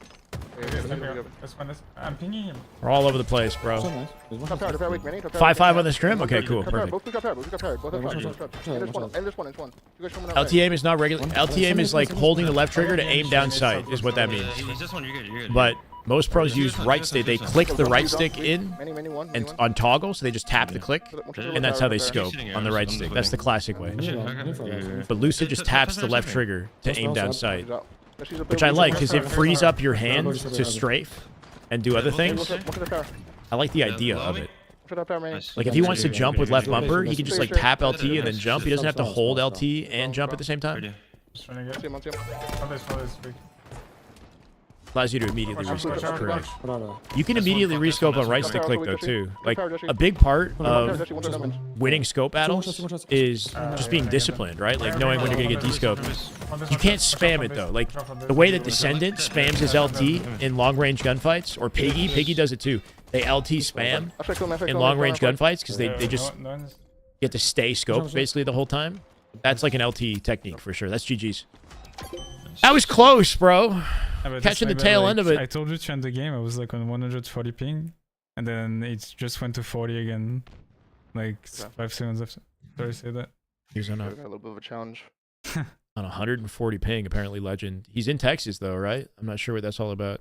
I'm pinging him. We're all over the place, bro. 5-5 on the Scrim? Okay, cool. Perfect. LT aim is not regular. LT aim is like holding the left trigger to aim down sight, is what that means. But most pros use right stick. They click the right stick in and on toggle, so they just tap the click, and that's how they scope on the right stick. That's the classic way. But Lucid just taps the left trigger to aim down sight, which I like because it frees up your hands to strafe and do other things. I like the idea of it. Like if he wants to jump with left bumper, he can just like tap LT and then jump. He doesn't have to hold LT and jump at the same time. allows you to immediately rescope. Correct. Brother. You can immediately rescope on right stick click though too. Like a big part of winning scope battles is just being disciplined, right? Like knowing when you're gonna get descoped. You can't spam it though. Like the way that Descendant spams his LT in long range gunfights, or Piggy does it too. They LT spam in long range gunfights because they just get to stay scoped basically the whole time. That's like an LT technique for sure. That's GG's. That was close, bro. Yeah, Catching the tail end of it. I told you to end the game. I was like on 140 ping, and then it just went to 40 again, like 5 seconds after. Sorry, say that. He's on a little bit of a challenge. on 140 ping, apparently legend. He's in Texas though, right? I'm not sure what that's all about.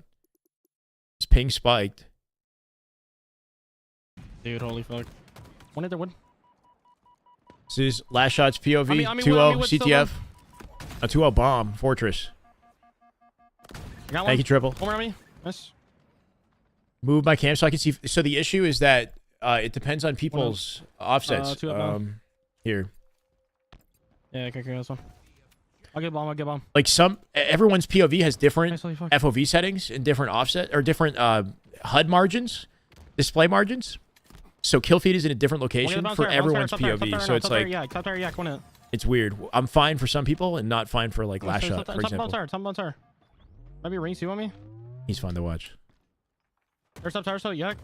His ping spiked. Dude, holy fuck. One hit there, wood. This is last shots POV, 2-0 CTF. A 2-0 bomb, Fortress. Thank you, Triple. One more on me. Nice. Move my cam so I can see. So the issue is that it depends on people's offsets. Here. Yeah, okay, this one. I'll get bomb. Like everyone's POV has different FOV settings and different offset or different HUD margins, display margins. So kill feed is in a different location for everyone's POV. So it's like it's weird. I'm fine for some people and not fine for like last shot, for example. Top maybe rings you on me? He's fun to watch. There's up tower, so yak.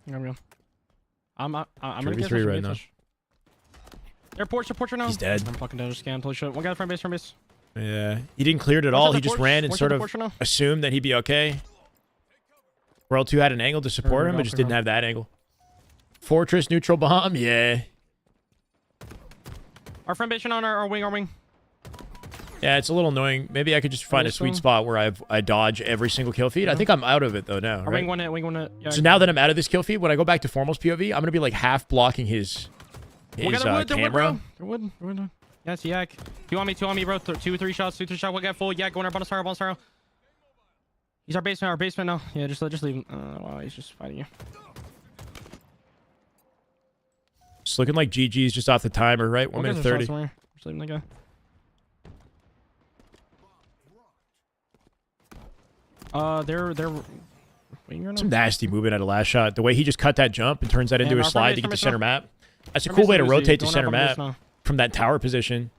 I'm gonna get right now. They're porch now. He's dead. I'm fucking dead. Just scan. Holy shit. One guy from base. Yeah, he didn't clear it at all. He just ran and sort of assumed that he'd be okay. World 2 had an angle to support him, but just didn't have that angle. Fortress neutral bomb, yeah. Our front base on our wing. Yeah, it's a little annoying. Maybe I could just find a sweet spot where I dodge every single kill feed. I think I'm out of it though now. Right? Wing one hit. Yeah, so now that I'm out of this kill feed, when I go back to Formal's POV, I'm gonna be like half blocking his camera. Wood. Yeah, it's yak. You want me, bro? 2-3 shots. We'll get full yak going our bonus tower. He's our basement now. Yeah, just leave him. Wow, he's just fighting you. It's looking like GG's just off the timer, right? 1 minute 30. Just leave him that guy. They're some nasty movement at a last shot. The way he just cut that jump and turns that into a slide to get to center map. That's a cool way to rotate to center map from that tower position.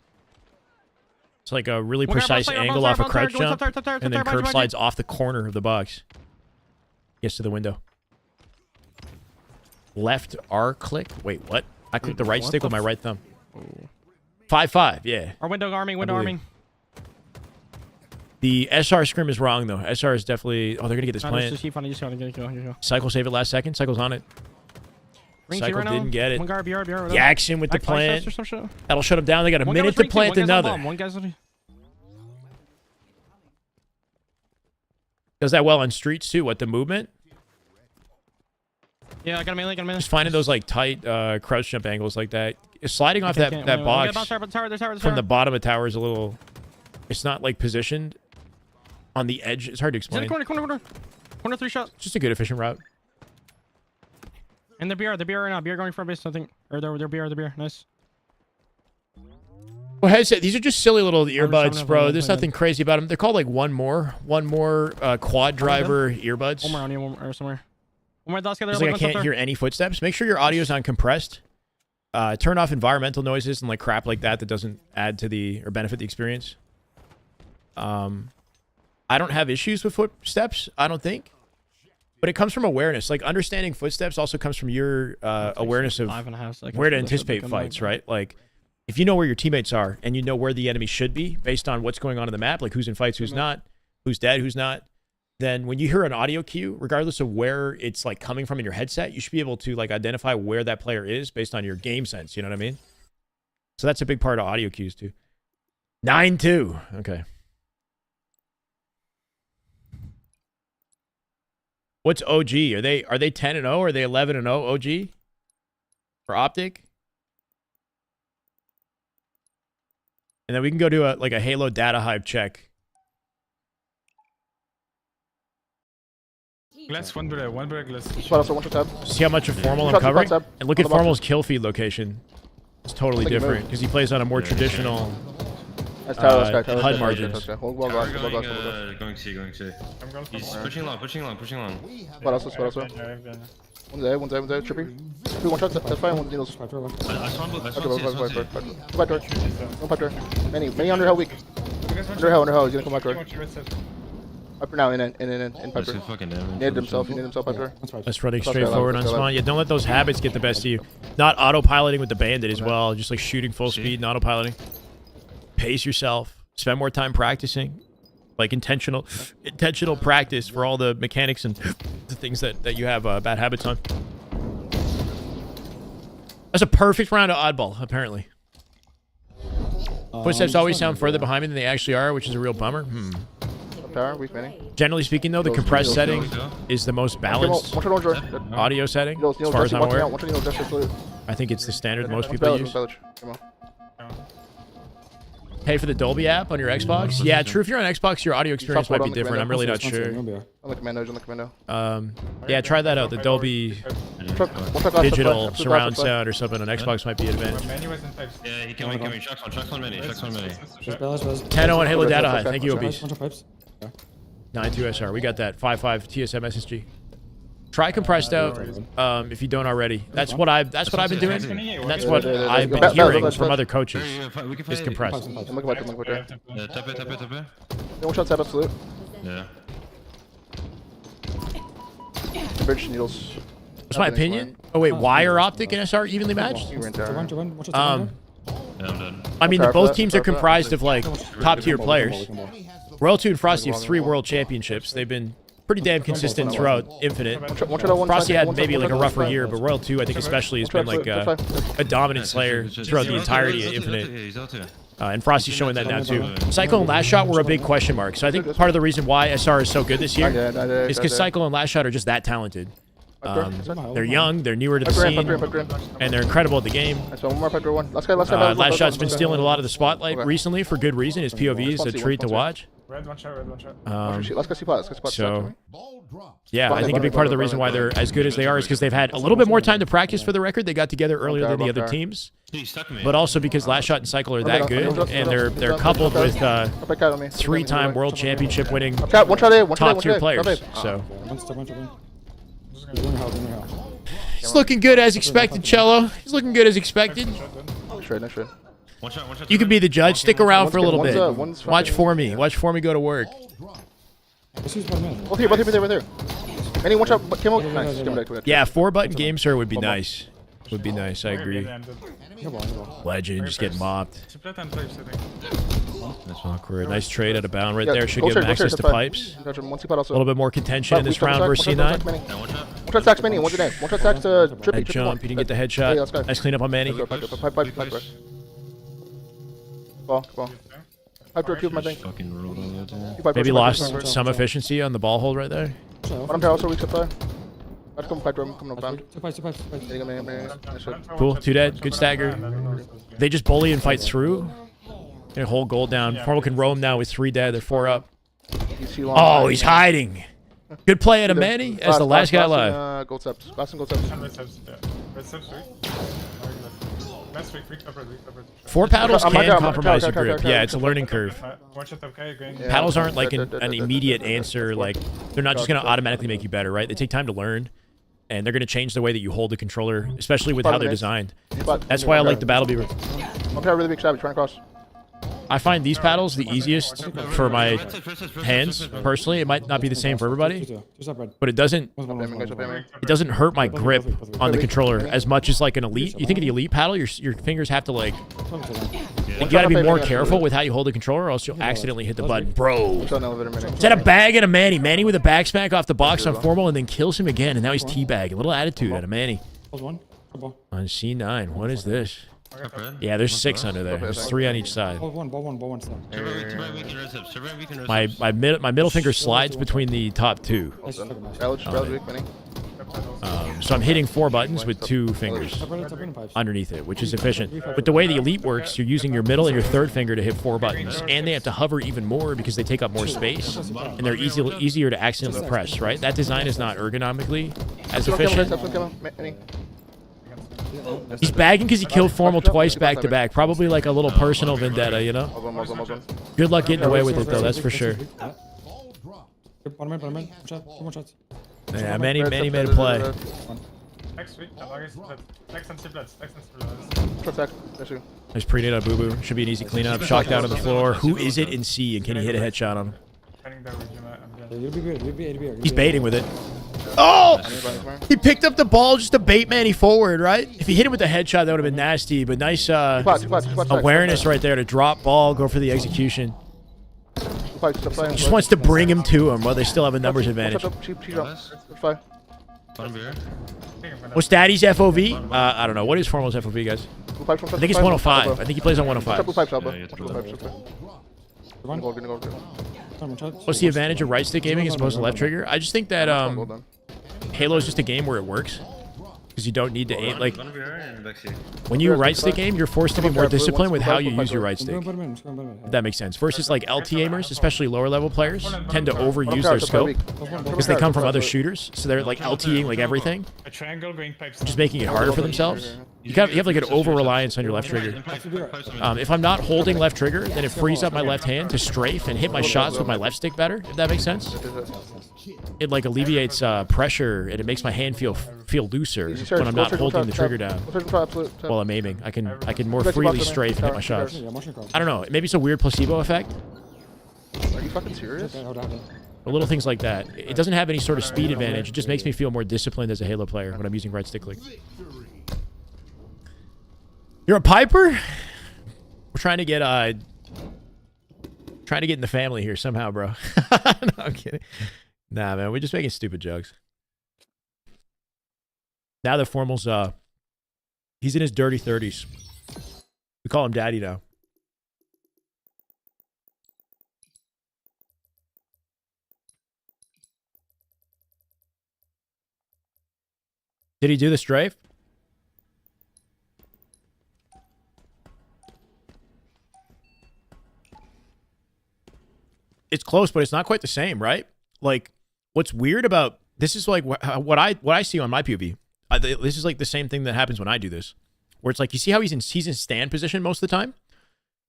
It's like a really precise angle off a crouch jump, and then curb slides off the corner of the box. Gets to the window. Left R click. Wait, what? I clicked the right stick with my right thumb. 5-5, yeah. Our window arming. The SR scrim is wrong though. SR is definitely. Oh, they're gonna get this plant. Cycle save it last second. Cycle's on it. Cycle didn't get it. Jackson with the plant. That'll shut him down. They got a minute to plant another. Does that well on streets too. What, the movement? Yeah, I got a melee. Just finding those like tight crouch jump angles like that. Sliding off that box from the bottom of tower is a little. It's not like positioned on the edge. It's hard to explain. Corner 3 shot. Just a good efficient route. And the BR right now. BR going for a base, I think. Or their BR. Nice. Well, headset. These are just silly little earbuds, bro. There's nothing crazy about them. They're called like one more quad driver earbuds. One more on you, or somewhere. One more. It's like I can't hear any footsteps. Make sure your audio's on compressed. Turn off environmental noises and like crap like that doesn't add to the or benefit the experience. I don't have issues with footsteps. I don't think. But it comes from awareness. Like, understanding footsteps also comes from your awareness of where to anticipate fights, right? Like, if you know where your teammates are and you know where the enemy should be based on what's going on in the map, like who's in fights, who's not, who's dead, who's not, then when you hear an audio cue, regardless of where it's, like, coming from in your headset, you should be able to, like, identify where that player is based on your game sense, you know what I mean? So that's a big part of audio cues, too. 9-2. Okay. What's OG? Are they 10-0? Are they 11-0 OG? For OpTic? And then we can go do a Halo data hype check. Glass, one below glass. See how much of Formal I'm covering? And look at Formal's kill feed location. It's totally different because he plays on a more traditional That's Tyler, let's go. HUD margins. Hold well, guys. Going C, going C. I'm going for He's more. pushing long, pushing long, pushing long. What else? One's there. Trippy. Trippy, one shot. That's fine. One's needles. I saw him, I saw him. Come back door. Come back door. Many under hell weak. Under hell. He's gonna come back door. Piper now, in Piper. Fucking damage. He needed himself, Piper. That's running straight forward on spawn. Yeah, don't let those habits get the best of you. Not autopiloting with the bandit as well. Just like shooting full speed and autopiloting. Pace yourself. Spend more time practicing. Like intentional practice for all the mechanics and the things that you have bad habits on. That's a perfect round of oddball, apparently. Footsteps always sound further behind me than they actually are, which is a real bummer. Power, weak many. Generally speaking, though, the compressed setting is the most balanced audio setting, as far as I'm aware. I think it's the standard most people use. Pay for the Dolby app on your Xbox? Yeah, true. If you're on Xbox, your audio experience might be different. I'm really not sure. On the commando. Yeah, try that out. The Dolby digital surround sound or something on Xbox might be an advantage. Yeah, he can win. Chucks one many. 10-0 on Halo Data High. Thank you, Obese. 9-2 SR. We got that. 5-5 TSM SSG. Try compressed out if you don't already. That's what I've been doing. And that's what I've been hearing from other coaches. Is compressed. One shot tap absolute. Yeah. Bridge needles. That's my opinion. Oh wait, why are OpTic and SR evenly matched? I mean, both teams are comprised of like top tier players. Royal2 and Frosty have 3 world championships. They've been pretty damn consistent throughout Infinite. Frosty had maybe like a rougher year, but Royal2 I think especially has been like a dominant slayer throughout the entirety of Infinite. And Frosty's showing that now too. Cycle and Last Shot were a big question mark. So I think part of the reason why SR is so good this year is because Cycle and Last Shot are just that talented. They're young, they're newer to the scene, and they're incredible at the game. Last Shot's been stealing a lot of the spotlight recently for good reason. His POV is a treat to watch. So, yeah, I think a big part of the reason why they're as good as they are is because they've had a little bit more time to practice for the record. They got together earlier than the other teams, but also because Last Shot and Cycle are that good, and they're coupled with 3-time world championship winning top tier players. So. He's looking good as expected, Cello. He's looking good as expected. You can be the judge. Stick around for a little bit. Watch for me. Watch for me go to work. Both here. Any one shot came out. Nice. Yeah, 4-button game sir would be nice. Would be nice. I agree. Legend just getting mopped. That's awkward. Nice trade out of bound right there. Should give him access to pipes. A little bit more contention in this round versus C9. One shot stacks Manny. One shot stacks Trippy. Head jump. He didn't get the headshot. Nice cleanup on Manny. Ball. Pipe door, my thing. Maybe lost some efficiency on the ball hold right there. Bottom tower also weak supply. Let's come pipe door, coming up bound. Cool. 2 dead. Good stagger. They just bully and fight through. And hold gold down. Formal can roam now with 3 dead. They're 4 up. Oh, he's hiding. Good play out of Manny as the last guy alive. Gold steps. Last and gold steps. 4 paddles can compromise your grip. Yeah, it's a learning curve. Paddles aren't like an immediate answer. Like, they're not just going to automatically make you better, right? They take time to learn, and they're going to change the way that you hold the controller, especially with how they're designed. That's why I like the Battle Beaver. Really big shot. Trying to cross. I find these paddles the easiest for my hands, personally. It might not be the same for everybody, but it doesn't hurt my grip on the controller as much as like an Elite. You think of the Elite paddle, your fingers have to like, you gotta be more careful with how you hold the controller or else you'll accidentally hit the button. Bro, is that a bag and a Manny? Manny with a back smack off the box on Formal and then kills him again, and now he's teabagging. A little attitude out of Manny. On C9, what is this? Yeah, there's 6 under there. There's 3 on each side. My middle finger slides between the top 2. So I'm hitting 4 buttons with 2 fingers underneath it, which is efficient. With the way the Elite works, you're using your middle and your third finger to hit 4 buttons, and they have to hover even more because they take up more space, and they're easier to accidentally press, right? That design is not ergonomically as efficient. He's bagging because he killed Formal twice back to back. Probably like a little personal vendetta, you know? Good luck getting away with it, though, that's for sure. Yeah, many made a play. Nice pre-nade on Boo Boo. Should be an easy cleanup. Shock down to the floor. Who is it in C, and can he hit a headshot on him? He's baiting with it. Oh! He picked up the ball just to bait Manny forward, right? If he hit him with the headshot, that would have been nasty, but nice awareness right there to drop ball, go for the execution. He just wants to bring him to him while they still have a numbers advantage. What's Daddy's FOV? I don't know. What is Formal's FOV, guys? I think it's 105. I think he plays on 105. What's the advantage of right stick aiming as opposed to left trigger? I just think that Halo is just a game where it works. Because you don't need to aim. Like, when you right stick aim, you're forced to be more disciplined with how you use your right stick. If that makes sense. Versus like LT aimers, especially lower level players, tend to overuse their scope. Because they come from other shooters. So they're like LTing like everything. Just making it harder for themselves. You have like an over-reliance on your left trigger. If I'm not holding left trigger, then it frees up my left hand to strafe and hit my shots with my left stick better, if that makes sense. It like alleviates pressure, and it makes my hand feel looser when I'm not holding the trigger down while I'm aiming. I can more freely strafe and hit my shots. I don't know. Maybe it's a weird placebo effect. Are you fucking serious? But little things like that. It doesn't have any sort of speed advantage. It just makes me feel more disciplined as a Halo player when I'm using right stick click. You're a Piper? We're trying to get in the family here somehow, bro. No, I'm kidding. Nah, man, we're just making stupid jokes. Now that Formal's he's in his dirty 30s. We call him Daddy now. Did he do the strafe? It's close, but it's not quite the same, right? Like, what's weird about this is like what I see on my POV. This is like the same thing that happens when I do this, where it's like you see how he's in stand position most of the time.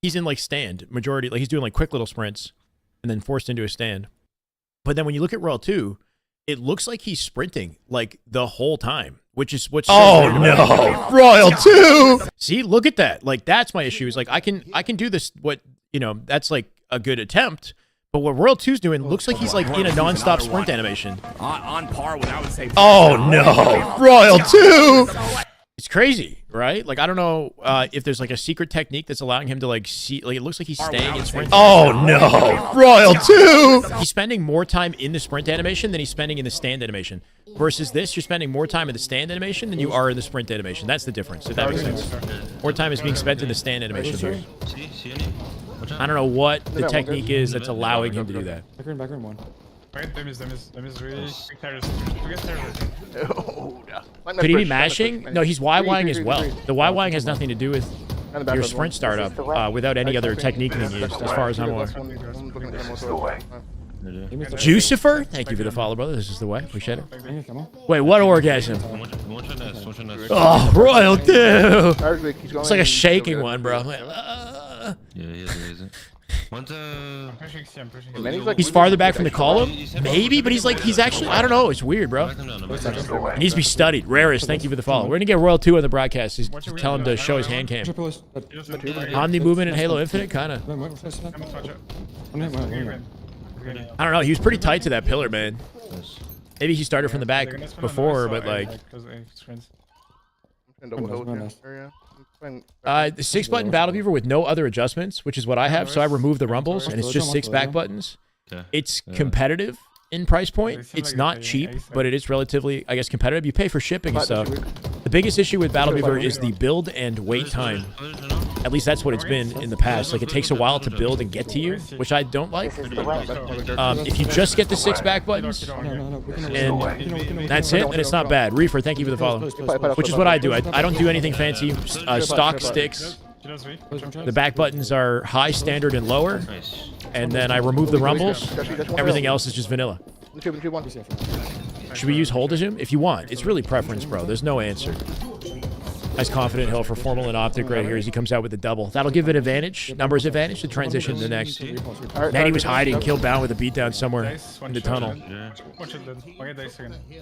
He's in like stand majority, like he's doing like quick little sprints, and then forced into a stand. But then when you look at Royal 2, it looks like he's sprinting like the whole time, which is what's so weird about it. Royal 2. See, look at that. Like that's my issue. Is like I can do this. What that's like a good attempt. But what Royal 2's doing looks like he's like in a non-stop sprint animation. On par with, I would say. Oh no, Royal 2! It's crazy, right? Like I don't know if there's like a secret technique that's allowing him to like see. Like it looks like he's staying in sprint. Oh no, Royal 2! He's spending more time in the sprint animation than he's spending in the stand animation. Versus this, you're spending more time in the stand animation than you are in the sprint animation. That's the difference. If that makes sense. More time is being spent in the stand animation. I don't know what the technique is that's allowing him to do that. Back room one. Could he be mashing? No, he's YYing as well. The YYing has nothing to do with your sprint startup without any other technique being used, as far as I'm aware. Jucifer? Thank you for the follow, brother. This is the way. Appreciate it. Wait, what orgasm? Oh, Royal 2! It's like a shaking one, bro. He's farther back from the column? Maybe, but he's actually, I don't know. It's weird, bro. It needs to be studied. Rarest, thank you for the follow. We're going to get Royal 2 on the broadcast. Just tell him to show his hand cam. Omni movement in Halo Infinite? Kind of. I don't know. He was pretty tight to that pillar, man. Maybe he started from the back before, but like... The 6-button Battle Beaver with no other adjustments, which is what I have. So I removed the rumbles, and it's just 6 back buttons. It's competitive in price point. It's not cheap, but it is relatively, I guess, competitive. You pay for shipping and stuff. The biggest issue with Battle Beaver is the build and wait time. At least that's what it's been in the past. Like, it takes a while to build and get to you, which I don't like. If you just get the 6 back buttons, and that's it, then it's not bad. Reefer, thank you for the follow. Which is what I do. I don't do anything fancy. Stock sticks. The back buttons are high, standard, and lower. And then I remove the rumbles. Everything else is just vanilla. Should we use hold as him? If you want. It's really preference, bro. There's no answer. Nice confident hill for Formal and OpTic right here as he comes out with the double. That'll give it advantage, numbers advantage to transition to the next. Manny was hiding, killed Bound with a beatdown somewhere in the tunnel.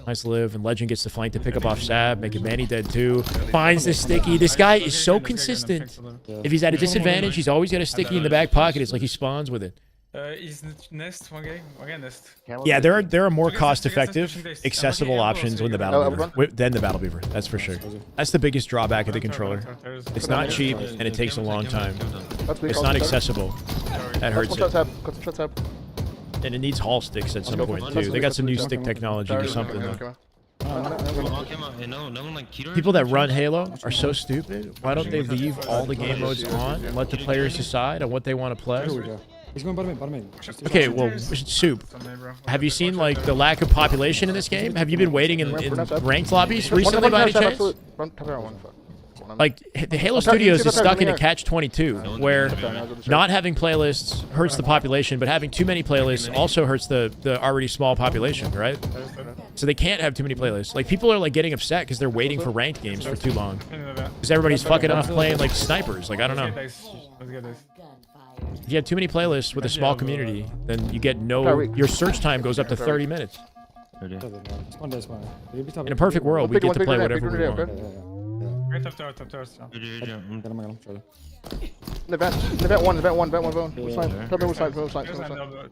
Nice live, and Legend gets the flank to pick up off Sab, making Manny dead too. Finds the sticky. This guy is so consistent. If he's at a disadvantage, he's always got a sticky in the back pocket. It's like he spawns with it. Is nest one guy nest. Yeah, there are more cost-effective, accessible options than the Battle Beaver. That's for sure. That's the biggest drawback of the controller. It's not cheap and it takes a long time. It's not accessible. That hurts it. And it needs Hall sticks at some point too. They got some new stick technology or something though. People that run Halo are so stupid. Why don't they leave all the game modes on and let the players decide on what they want to play? He's going bottom main. Okay, well, Soup, have you seen, like, the lack of population in this game? Have you been waiting in ranked lobbies recently by any chance? Like, the Halo Studios is stuck in a catch-22, where not having playlists hurts the population, but having too many playlists also hurts the already small population, right? So they can't have too many playlists. Like, people are, like, getting upset because they're waiting for ranked games for too long. Because everybody's fucking off playing, like, snipers. Like, I don't know. If you have too many playlists with a small community, then you get your search time goes up to 30 minutes. In a perfect world, we get to play whatever we want.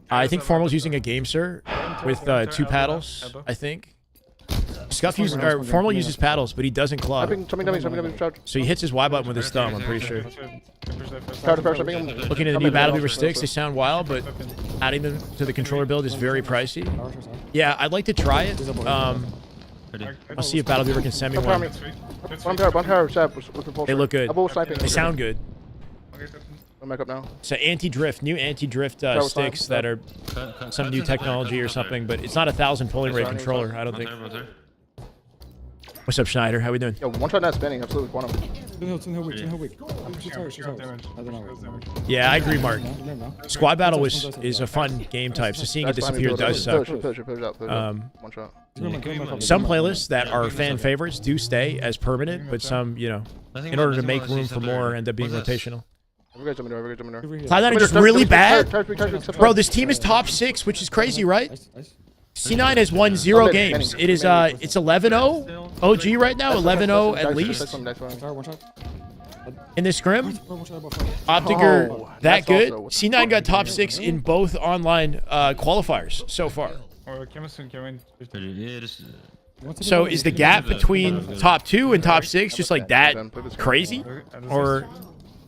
I think Formal's using a game sir with 2 paddles, I think. Scuff uses, or Formal uses paddles, but he doesn't club. So he hits his Y button with his thumb, I'm pretty sure. Looking at the new Battle Beaver sticks, they sound wild, but adding them to the controller build is very pricey. Yeah, I'd like to try it. I'll see if Battle Beaver can send me one. They look good. They sound good. So anti-drift, new anti-drift sticks that are some new technology or something, but it's not 1,000 polling rate controller, I don't think. What's up, Schneider? How we doing? Yo, one shot not spinning, absolutely quantum. Yeah, I agree, Mark. Squad battle is a fun game type, so seeing it disappear does suck. Some playlists that are fan favorites do stay as permanent, but some, you know, in order to make room for more, end up being rotational. Cloud9 is just really bad. Bro, this team is top 6, which is crazy, right? C9 has won 0 games. It is it's 11-0 OG right now, 11-0 at least. In this scrim, OpTic are that good. C9 got top 6 in both online qualifiers so far. So is the gap between top 2 and top 6 just like that crazy? Or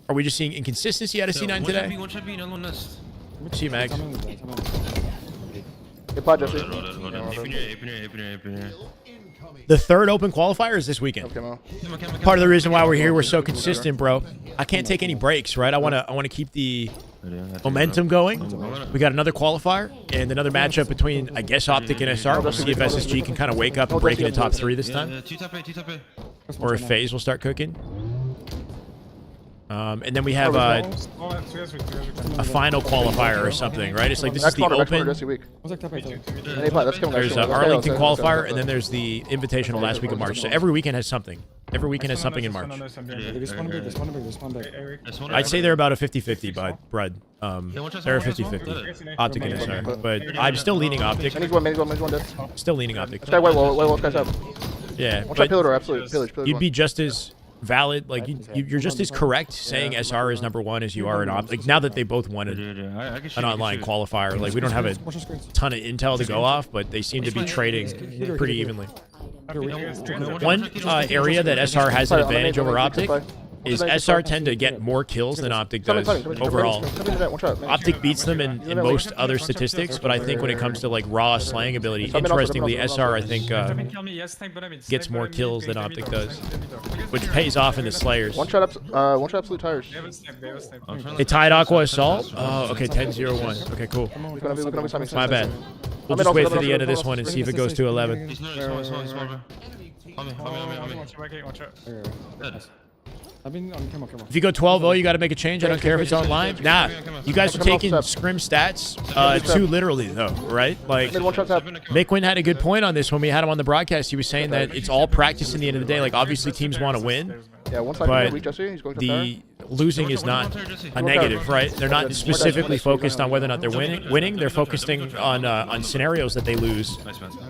are we just seeing inconsistency out of C9 today? See, Max. The third open qualifier is this weekend. Part of the reason why we're here, we're so consistent, bro. I can't take any breaks, right? I want to keep the momentum going. We got another qualifier and another matchup between, I guess, OpTic and SR. We'll see if SSG can kind of wake up and break into top 3 this time, or if FaZe will start cooking. And then we have a final qualifier or something, right? It's like this is the open. There's an Arlington qualifier, and then there's the invitational last week of March. So every weekend has something. Every weekend has something in March. I'd say they're about a 50-50, Brud. They're a 50-50. OpTic and SR. But I'm still leaning OpTic. Still leaning OpTic. Yeah, but you'd be just as valid, like you're just as correct saying SR is #1 as you are in OpTic. Like now that they both won an online qualifier, like we don't have a ton of intel to go off, but they seem to be trading pretty evenly. One area that SR has an advantage over OpTic is SR tend to get more kills than OpTic does overall. OpTic beats them in most other statistics, but I think when it comes to like raw slaying ability, interestingly, SR I think gets more kills than OpTic does, which pays off in the slayers. One shot absolute tires. They tied Aqua Assault? Oh, okay, 10-0-1. Okay, cool. My bad. We'll just wait for the end of this one and see if it goes to 11. If you go 12-0, you got to make a change. I don't care if it's online. Nah, you guys are taking Scrim stats too literally, though, right? Like, Mikwin had a good point on this when we had him on the broadcast. He was saying that it's all practice in the end of the day. Like, obviously, teams want to win, Yeah, one side but weak, Jesse. He's going to the losing is not a negative, right? They're not specifically focused on whether or not they're winning. They're focusing on scenarios that they lose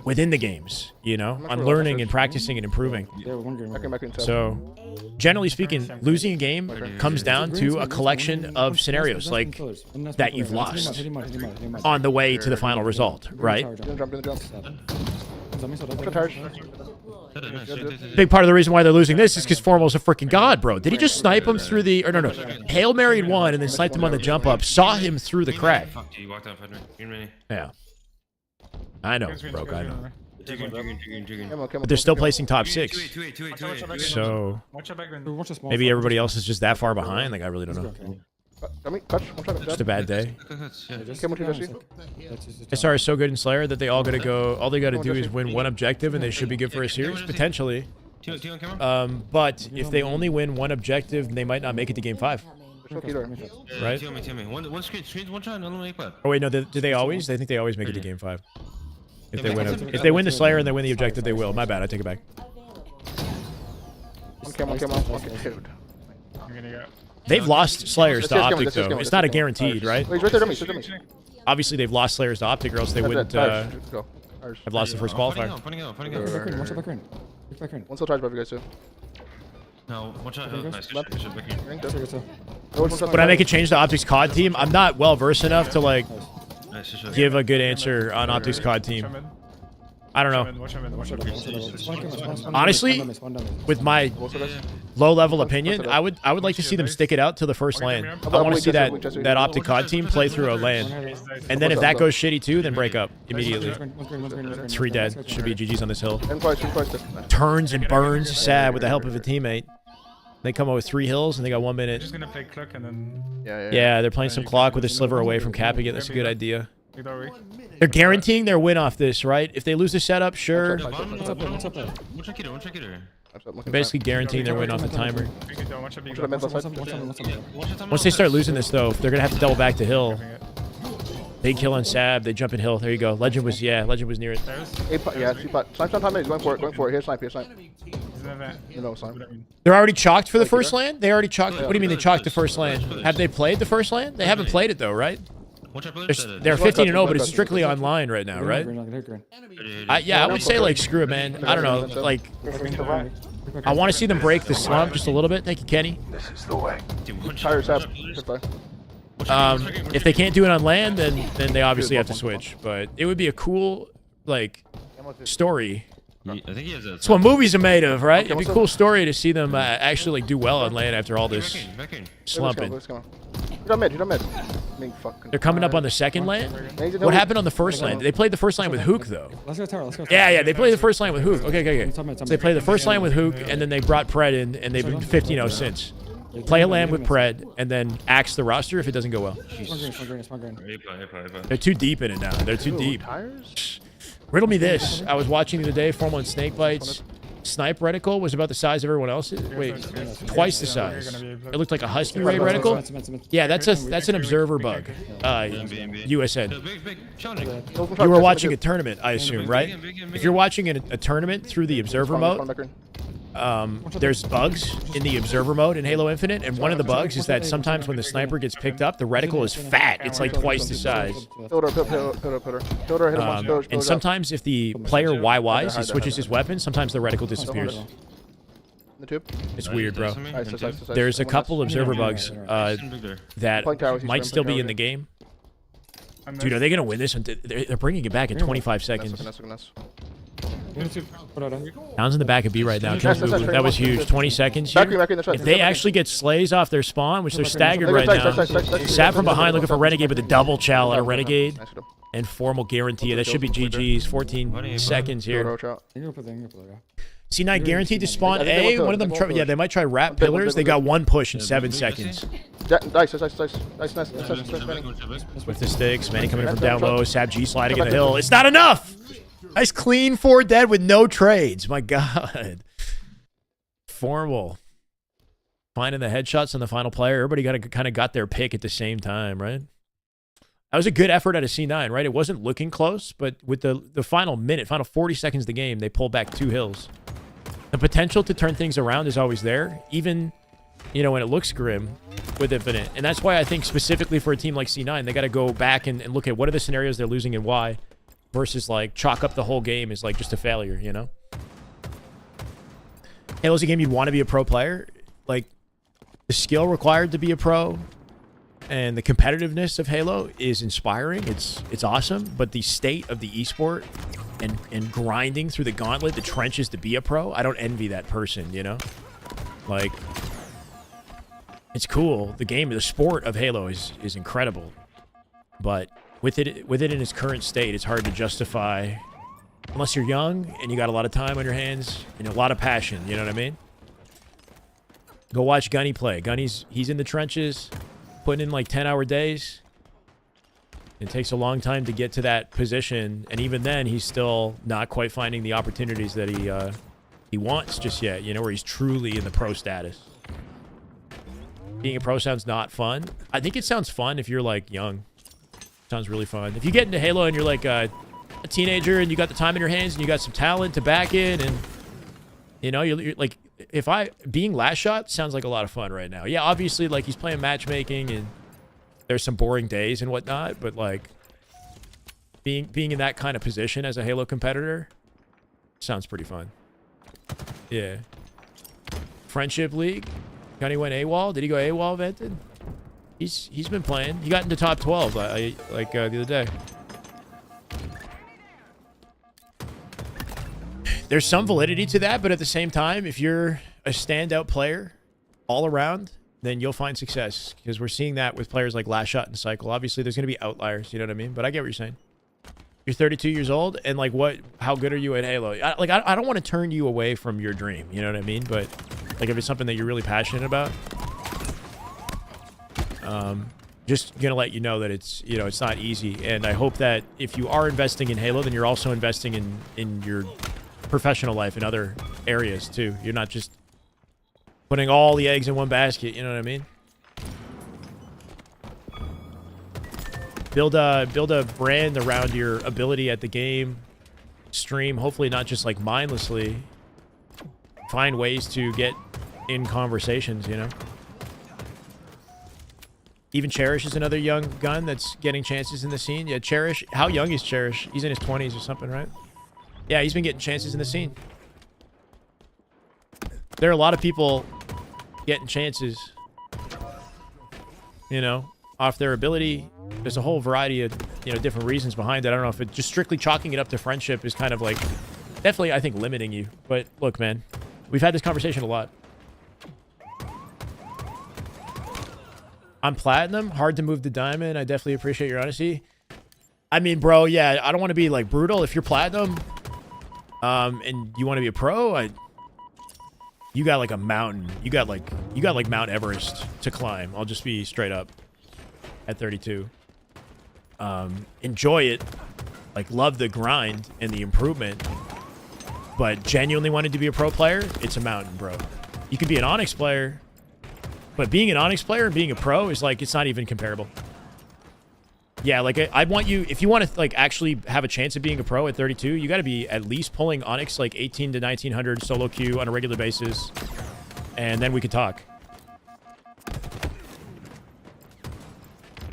within the games, you know, on learning and practicing and improving. So, generally speaking, losing a game comes down to a collection of scenarios like that you've lost on the way to the final result, right? Big part of the reason why they're losing this is because Formal's a freaking god, bro. Did he just snipe him through the... Or no. Hail Married one and then sniped him on the jump up. Saw him through the crack. Yeah. I know, bro. I know. But they're still placing top 6. So... maybe everybody else is just that far behind. Like, I really don't know. Just a bad day. SR is so good in Slayer that they all gotta go. All they gotta do is win one objective, and they should be good for a series potentially. But if they only win one objective, they might not make it to game 5. Right? Oh wait, no. Do they always? They think they always make it to game 5. If they win the Slayer and they win the objective, they will. My bad. I take it back. They've lost Slayers to OpTic, though. It's not a guaranteed, right? Obviously, they've lost Slayers to OpTic, or else they wouldn't have lost the first qualifier. One still charge above you guys, too. No, watch out. When I make a change to OpTic's COD team, I'm not well-versed enough to, like, give a good answer on OpTic's COD team. I don't know. Honestly, with my low-level opinion, I would like to see them stick it out till the first lane. I want to see that OpTic COD team play through a lane, and then if that goes shitty too, then break up immediately. 3 dead. Should be GG's on this hill. Turns and burns sad with the help of a teammate. They come up with 3 hills and they got 1 minute. Just gonna play clock and then. Yeah, they're playing some clock with a sliver away from capping it. That's a good idea. They're guaranteeing their win off this, right? If they lose the setup, sure. They're basically guaranteeing their win off the timer. Once they start losing this, though, they're going to have to double back to hill. Big kill on Sab. They jump in hill. There you go. Legend was near it. Yeah, 2-pot. Snipe time. He's going for it. Here, snipe. No, snipe. They're already chalked for the first land? They already chalked. What do you mean they chalked the first land? Have they played the first land? They haven't played it, though, right? They're 15-0, but it's strictly online right now, right? Yeah, I would say, like, screw it, man. I don't know. Like, I want to see them break the slump just a little bit. Thank you, Kenny. This is the way. If they can't do it on land, then they obviously have to switch. But it would be a cool, like, story. That's what movies are made of, right? It'd be a cool story to see them actually like, do well on land after all this slumping. They're coming up on the second land? What happened on the first land? They played the first land with Hook, though. Yeah, they played the first land with Hook. Okay. So they played the first land with Hook, and then they brought Pred in, and they've been 15-0 since. Play a land with Pred, and then axe the roster if it doesn't go well. They're too deep in it now. They're too deep. Riddle me this. I was watching the other day, Formal and Snake Bites. Snipe reticle was about the size of everyone else's. Wait, twice the size. It looked like a Husky Ray reticle. Yeah, that's an observer bug. USN. You were watching a tournament, I assume, right? If you're watching a tournament through the observer mode, there's bugs in the observer mode in Halo Infinite, and one of the bugs is that sometimes when the sniper gets picked up, the reticle is fat. It's like twice the size. And sometimes if the player YYs, he switches his weapon, sometimes the reticle disappears. It's weird, bro. There's a couple observer bugs that might still be in the game. Dude, are they going to win this? They're bringing it back in 25 seconds. Down's in the back of B right now. That was huge. 20 seconds here. If they actually get slays off their spawn, which they're staggered right now, sat from behind looking for Renegade with a double chow on a Renegade. And Formal guarantee. That should be GG's. 14 seconds here. C9 guaranteed to spawn A. One of them, they might try Rat Pillars. They got 1 push in 7 seconds. With the sticks, Manny coming in from down low. Sab G sliding in the hill. It's not enough! Nice clean 4 dead with no trades. My God. Formal. Finding the headshots on the final player. Everybody kind of got their pick at the same time, right? That was a good effort out of C9, right? It wasn't looking close, but with the final minute, final 40 seconds of the game, they pulled back 2 hills. The potential to turn things around is always there, even, you know, when it looks grim with Infinite. And that's why I think specifically for a team like C9, they got to go back and look at what are the scenarios they're losing and why, versus like chalk up the whole game as like just a failure, you know? Halo's a game you'd want to be a pro player. Like, the skill required to be a pro and the competitiveness of Halo is inspiring. It's awesome, but the state of the esport and grinding through the gauntlet, the trenches to be a pro, I don't envy that person, you know? Like, it's cool. The game, the sport of Halo is incredible. But with it in its current state, it's hard to justify unless you're young and you got a lot of time on your hands and a lot of passion, you know what I mean? Go watch Gunny play. He's in the trenches, putting in like 10-hour days. It takes a long time to get to that position, and even then, he's still not quite finding the opportunities that he wants just yet, you know, where he's truly in the pro status. Being a pro sounds not fun. I think it sounds fun if you're like young. Sounds really fun. If you get into Halo and you're like a teenager and you got the time in your hands and you got some talent to back it, and you know, you're like, being last shot sounds like a lot of fun right now. Yeah, obviously, like, he's playing matchmaking and there's some boring days and whatnot, but like being in that kind of position as a Halo competitor sounds pretty fun. Yeah. Friendship League. Gunny went AWOL. Did he go AWOL, Vented? He's been playing. He got into top 12 the other day. There's some validity to that, but at the same time, if you're a standout player all around, then you'll find success, because we're seeing that with players like Last Shot and Cycle. Obviously, there's going to be outliers, you know what I mean? But I get what you're saying. You're 32 years old, and like, how good are you at Halo? I don't want to turn you away from your dream, you know what I mean? But like, if it's something that you're really passionate about, just gonna let you know that it's, you know, it's not easy. And I hope that if you are investing in Halo, then you're also investing in your professional life in other areas too. You're not just putting all the eggs in one basket, you know what I mean? Build a brand around your ability at the game. Stream, hopefully not just like mindlessly. Find ways to get in conversations, you know? Even Cherish is another young gun that's getting chances in the scene. Yeah, Cherish, how young is Cherish? He's in his 20s or something, right? Yeah, he's been getting chances in the scene. There are a lot of people getting chances, you know, off their ability. There's a whole variety of, you know, different reasons behind it. I don't know if it just strictly chalking it up to friendship is kind of like, definitely, I think, limiting you. But look, man, we've had this conversation a lot. I'm platinum, hard to move to diamond. I definitely appreciate your honesty. I mean, bro, yeah, I don't want to be like brutal. If you're platinum, and you want to be a pro, you got like a mountain. You got like Mount Everest to climb. I'll just be straight up at 32. Enjoy it. Like, love the grind and the improvement. But genuinely wanted to be a pro player, it's a mountain, bro. You could be an Onyx player, but being an Onyx player and being a pro is like, it's not even comparable. Yeah, like, I want you, if you want to like actually have a chance of being a pro at 32, you got to be at least pulling Onyx like 18 to 1900 solo queue on a regular basis, and then we could talk.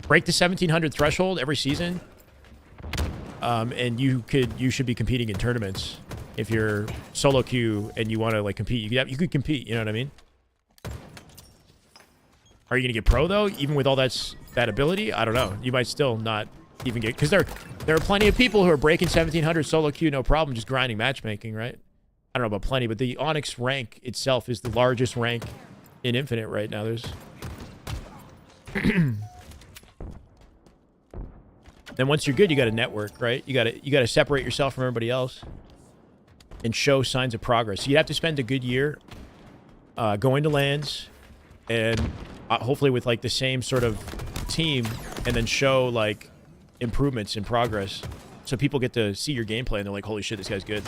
Break the 1700 threshold every season, and you should be competing in tournaments. If you're solo queue and you want to like compete, you could compete. You know what I mean? Are you gonna get pro though, even with all that ability? I don't know. You might still not even get, because there are plenty of people who are breaking 1700 solo queue no problem, just grinding matchmaking, right? I don't know about plenty, but the Onyx rank itself is the largest rank in Infinite right now. There's then once you're good, you got to network, right? You got to separate yourself from everybody else and show signs of progress. So you have to spend a good year going to LANs and hopefully with like the same sort of team, and then show like improvements in progress, so people get to see your gameplay and they're like, holy shit, this guy's good.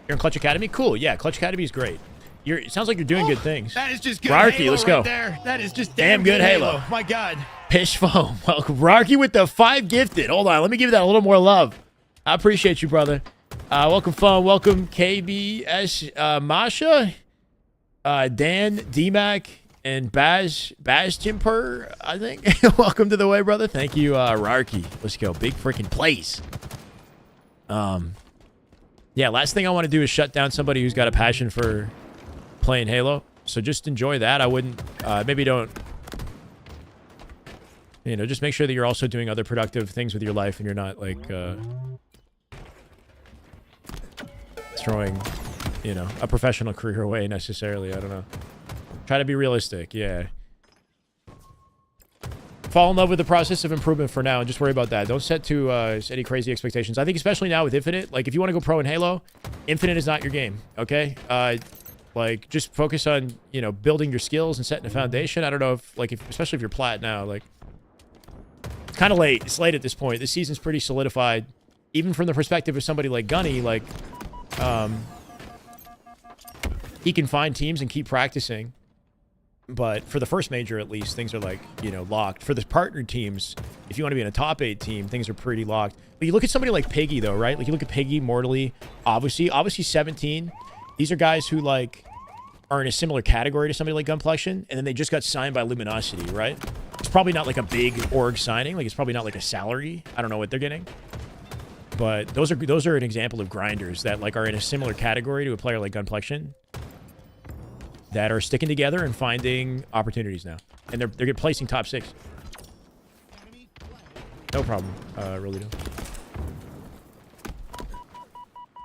You're in Clutch Academy? Cool. Yeah, Clutch Academy is great. It sounds like you're doing good things. That is just good Rarky, Halo let's go. Right there. That is just damn good Halo. My God. Pish Foam. Welcome. Rarky with the 5 gifted. Hold on. Let me give that a little more love. I appreciate you, brother. Welcome, Fun. Welcome, KBS, Masha, Dan, DMAC, and Baz Jimper, I think. Welcome to the way, brother. Thank you, Rarky. Let's go. Big freaking plays. Yeah, last thing I want to do is shut down somebody who's got a passion for playing Halo. So just enjoy that. I wouldn't, maybe don't, you know, just make sure that you're also doing other productive things with your life and you're not, like, throwing, you know, a professional career away necessarily. I don't know. Try to be realistic, yeah. Fall in love with the process of improvement for now and just worry about that. Don't set too any crazy expectations. I think especially now with Infinite, like if you want to go pro in Halo, Infinite is not your game, okay? Like just focus on, you know, building your skills and setting a foundation. I don't know if, like, especially if you're plat now, like, it's kind of late. It's late at this point. This season's pretty solidified. Even from the perspective of somebody like Gunny, like, he can find teams and keep practicing. But for the first major, at least, things are, like, you know, locked. For the partner teams, if you want to be in a top 8 team, things are pretty locked. But you look at somebody like Piggy, though, right? Like, you look at Piggy, Mortally, obviously 17. These are guys who, like, are in a similar category to somebody like Gunplexion, and then they just got signed by Luminosity, right? It's probably not, like, a big org signing. Like, it's probably not, like, a salary. I don't know what they're getting. But those are an example of grinders that, like, are in a similar category to a player like Gunplexion, that are sticking together and finding opportunities now. And they're placing top 6. No problem, really don't.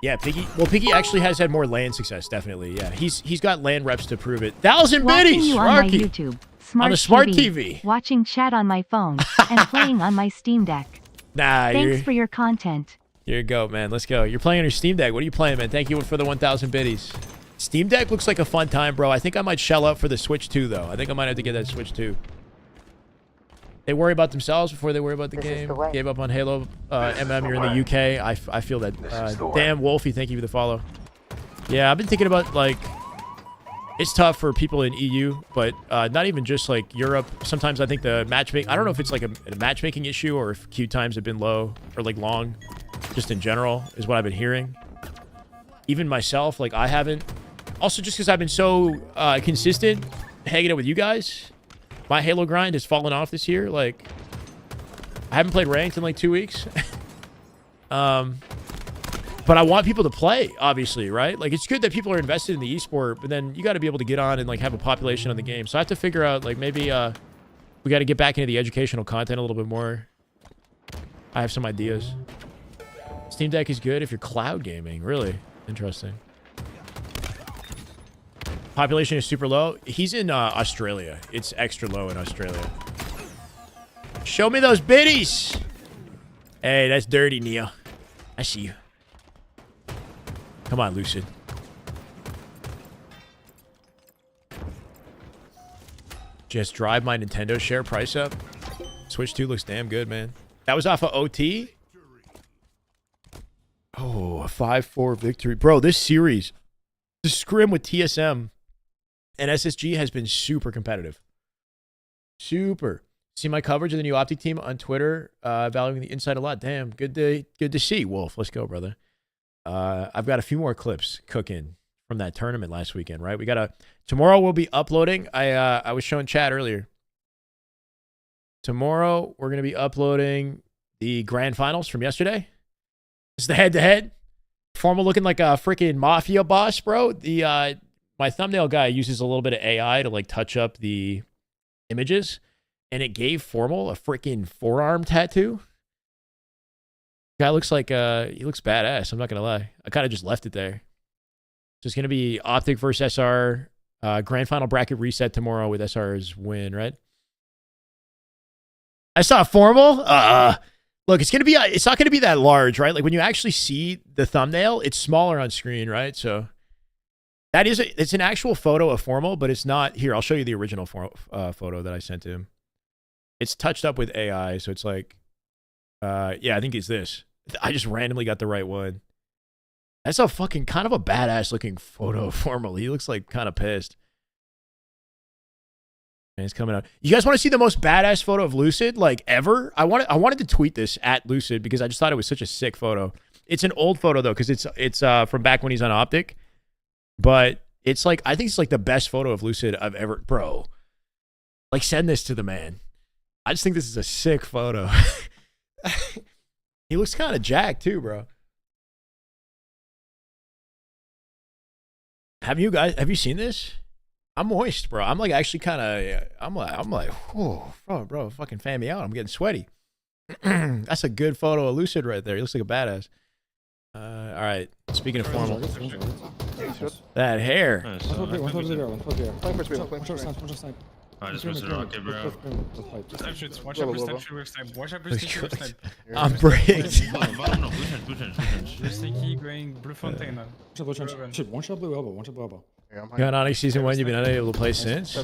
Yeah, Piggy. Well, Piggy actually has had more LAN success, definitely. Yeah, he's got LAN reps to prove it. 1,000 Watching biddies! you on my YouTube, On a smart TV. watching chat on my phone, and playing on my Steam Deck. Nah, Thanks for your content. Here you go, man. Let's go. You're playing on your Steam Deck. What are you playing, man? Thank you for the 1,000 biddies. Steam Deck looks like a fun time, bro. I think I might shell out for the Switch 2, though. I think I might have to get that Switch 2. They worry about themselves before they worry about the game. Gave up on Halo. MM, you're in the UK. I feel that. Damn, Wolfie, thank you for the follow. Yeah, I've been thinking about, like, it's tough for people in EU, but not even just, like, Europe. Sometimes I think the matchmaking, I don't know if it's, like, a matchmaking issue or if queue times have been low or, like, long. Just in general is what I've been hearing. Even myself, like, I haven't. Also, just because I've been so consistent hanging out with you guys, my Halo grind has fallen off this year. Like, I haven't played ranked in like 2 weeks. But I want people to play, obviously, right? Like, it's good that people are invested in the esport, but then you got to be able to get on and, like, have a population on the game. So I have to figure out, like, maybe we got to get back into the educational content a little bit more. I have some ideas. Steam Deck is good if you're cloud gaming. Really interesting. Population is super low. He's in Australia. It's extra low in Australia. Show me those biddies. Hey, that's dirty, Neo. I see you. Come on, Lucid. Just drive my Nintendo share price up. Switch 2 looks damn good, man. That was off of OT. Oh, a 5-4 victory. Bro, this series, the Scrim with TSM and SSG has been super competitive. Super. See my coverage of the new OpTic team on Twitter, valuing the inside a lot. Damn, good to see, Wolf. Let's go, brother. I've got a few more clips cooking from that tournament last weekend, right? Tomorrow we'll be uploading. I was showing chat earlier. Tomorrow we're going to be uploading the grand finals from yesterday. It's the head-to-head. Formal looking like a freaking mafia boss, bro. My thumbnail guy uses a little bit of AI to, like, touch up the images, and it gave Formal a freaking forearm tattoo. Guy looks like he looks badass. I'm not gonna lie. I kind of just left it there. So it's gonna be OpTic versus SR grand final bracket reset tomorrow with SR's win, right? I saw Formal. Look, it's not gonna be that large, right? Like, when you actually see the thumbnail, it's smaller on screen, right? So it's an actual photo of Formal, but it's not here. I'll show you the original photo that I sent to him. It's touched up with AI, so it's like, yeah, I think it's this. I just randomly got the right one. That's a fucking kind of a badass looking photo of Formal. He looks like kind of pissed. And it's coming out. You guys want to see the most badass photo of Lucid, like, ever? I wanted to tweet this at Lucid because I just thought it was such a sick photo. It's an old photo though, because it's from back when he's on OpTic. But it's like, I think it's like the best photo of Lucid I've ever, bro. Like, send this to the man. I just think this is a sick photo. He looks kind of jacked too, bro. Have you seen this? I'm moist, bro. I'm like actually kind of, I'm like, whoa, bro, fucking fan me out. I'm getting sweaty. That's a good photo of Lucid right there. He looks like a badass. All right. Speaking of formal, that hair. I'm bricked. One shot blue elbow, one shot blue elbow. You got Onyx Season 1, you've been unable to play since?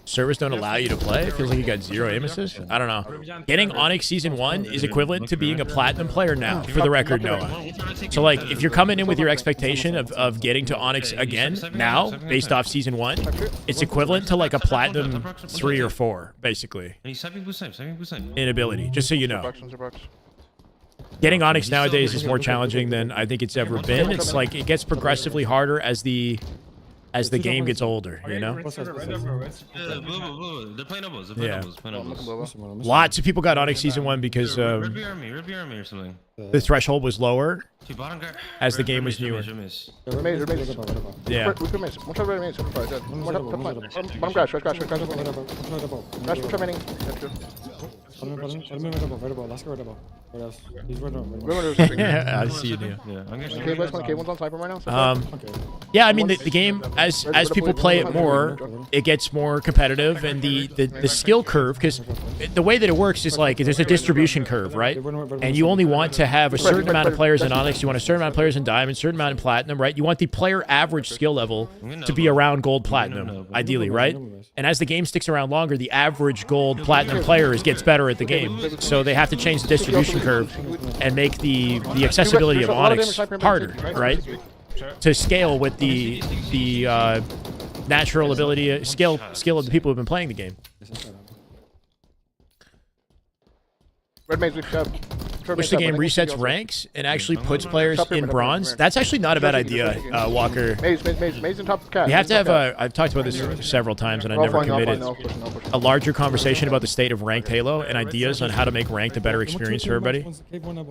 Servers don't allow you to play? It feels like you got 0 aim assist? I don't know. Getting Onyx Season 1 is equivalent to being a Platinum player now, for the record, Noah. So, like, if you're coming in with your expectation of getting to Onyx again, now, based off Season 1, it's equivalent to, like, a Platinum 3 or 4, basically. In ability, just so you know. Getting Onyx nowadays is more challenging than I think it's ever been. It's like, it gets progressively harder as the game gets older, you know? Yeah. Lots of people got Onyx Season 1 because the threshold was lower as the game was newer. Yeah. I see you, Neo. Yeah, I mean, the game, as people play it more, it gets more competitive, and the skill curve, because the way that it works is like, there's a distribution curve, right? And you only want to have a certain amount of players in Onyx, you want a certain amount of players in Diamond, a certain amount in Platinum, right? You want the player average skill level to be around Gold Platinum, ideally, right? And as the game sticks around longer, the average Gold Platinum player gets better at the game. So they have to change the distribution curve and make the accessibility of Onyx harder, right? To scale with the natural ability, skill of the people who've been playing the game. Wish the game resets ranks and actually puts players in bronze. That's actually not a bad idea, Walker. You have to have I've talked about this several times and I never committed a larger conversation about the state of ranked Halo and ideas on how to make ranked a better experience for everybody.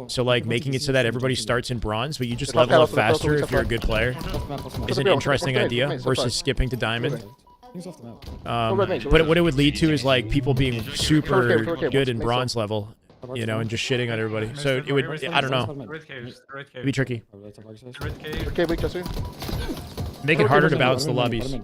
So like making it so that everybody starts in bronze, but you just level up faster if you're a good player is an interesting idea versus skipping to diamond. But what it would lead to is like people being super good in bronze level, you know, and just shitting on everybody. So it would, I don't know. It'd be tricky. Make it harder to balance the lobbies.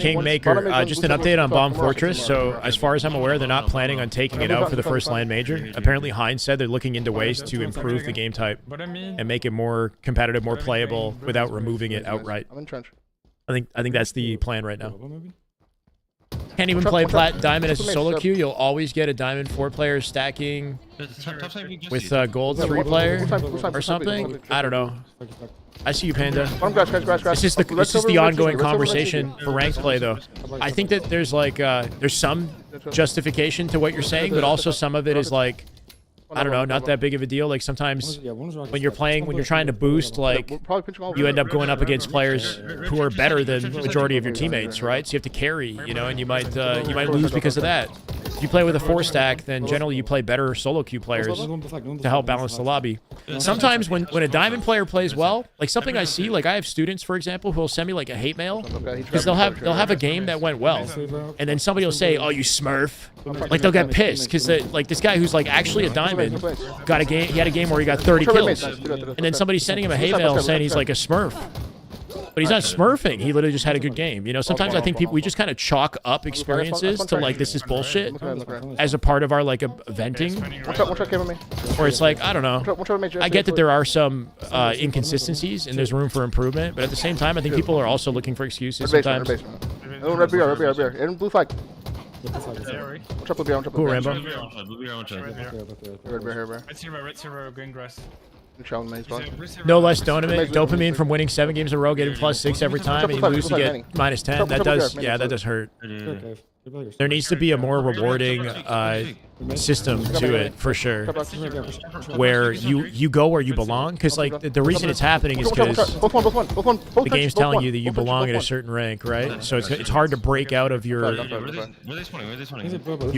Kingmaker, just an update on Bomb Fortress. So as far as I'm aware, they're not planning on taking it out for the first LAN major. Apparently Heinz said they're looking into ways to improve the game type and make it more competitive, more playable without removing it outright. I think that's the plan right now. Can't even play Diamond as a solo queue. You'll always get a Diamond 4-player stacking with Gold 3-player or something. I don't know. I see you, Panda. This is the ongoing conversation for ranked play, though. I think that there's like there's some justification to what you're saying, but also some of it is like, I don't know, not that big of a deal. Like sometimes when you're playing, when you're trying to boost, like you end up going up against players who are better than the majority of your teammates, right? So you have to carry, you know, and you might lose because of that. If you play with a 4-stack, then generally you play better solo queue players to help balance the lobby. Sometimes when a Diamond player plays well, like something I see, like I have students, for example, who will send me like a hate mail because they'll have a game that went well, and then somebody will say, "Oh, you smurf," like they'll get pissed because like this guy who's like actually a Diamond got a game. He had a game where he got 30 kills, and then somebody's sending him a hate mail saying he's like a smurf. But he's not smurfing. He literally just had a good game. You know, sometimes I think we just kind of chalk up experiences to like, this is bullshit as a part of our like venting. Or it's like, I don't know. I get that there are some inconsistencies and there's room for improvement, but at the same time, I think people are also looking for excuses sometimes. Red beer, and blue flag. Cool, Rambo. Red beer. Red zero, green grass. No less dopamine from winning 7 games in a row, getting +6 every time, and you lose to get -10. That does, yeah, that does hurt. There needs to be a more rewarding system to it, for sure, where you go where you belong. Because like the reason it's happening is because the game's telling you that you belong at a certain rank, right? So it's hard to break out of your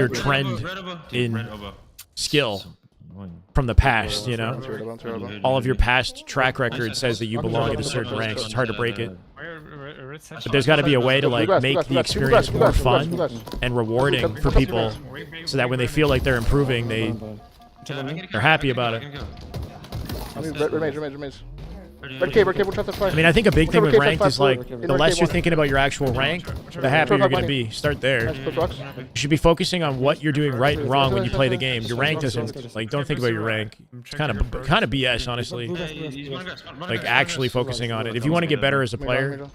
trend in skill from the past, you know? All of your past track record says that you belong at a certain rank, so it's hard to break it. But there's got to be a way to like make the experience more fun and rewarding for people, so that when they feel like they're improving, they're happy about it. I mean, I think a big thing with ranked is like the less you're thinking about your actual rank, the happier you're going to be. Start there. You should be focusing on what you're doing right and wrong when you play the game. Your rank doesn't, like, don't think about your rank. It's kind of BS, honestly. Like, actually focusing on it. If you want to get better as a player,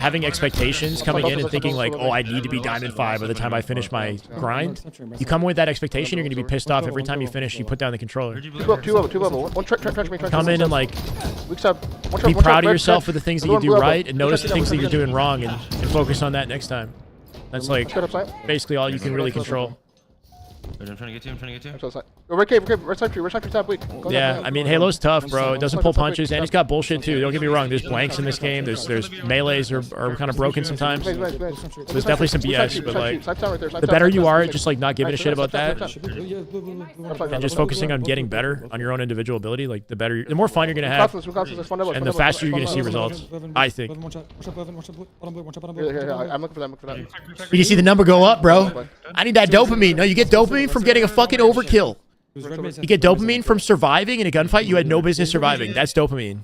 having expectations coming in and thinking like, oh, I need to be Diamond 5 by the time I finish my grind, you come in with that expectation, you're going to be pissed off every time you finish, you put down the controller. Come in and like, be proud of yourself for the things that you do right, and notice the things that you're doing wrong, and focus on that next time. That's like basically all you can really control. I'm trying to get you. Yeah, I mean, Halo's tough, bro. It doesn't pull punches, and it's got bullshit too. Don't get me wrong. There's blanks in this game. There's melees are kind of broken sometimes. So there's definitely some BS, but like, the better you are at just like not giving a shit about that, and just focusing on getting better on your own individual ability, like the more fun you're gonna have, and the faster you're gonna see results. I think. I'm looking for that. You can see the number go up, bro. I need that dopamine. No, you get dopamine from getting a fucking overkill. You get dopamine from surviving in a gunfight you had no business surviving. That's dopamine.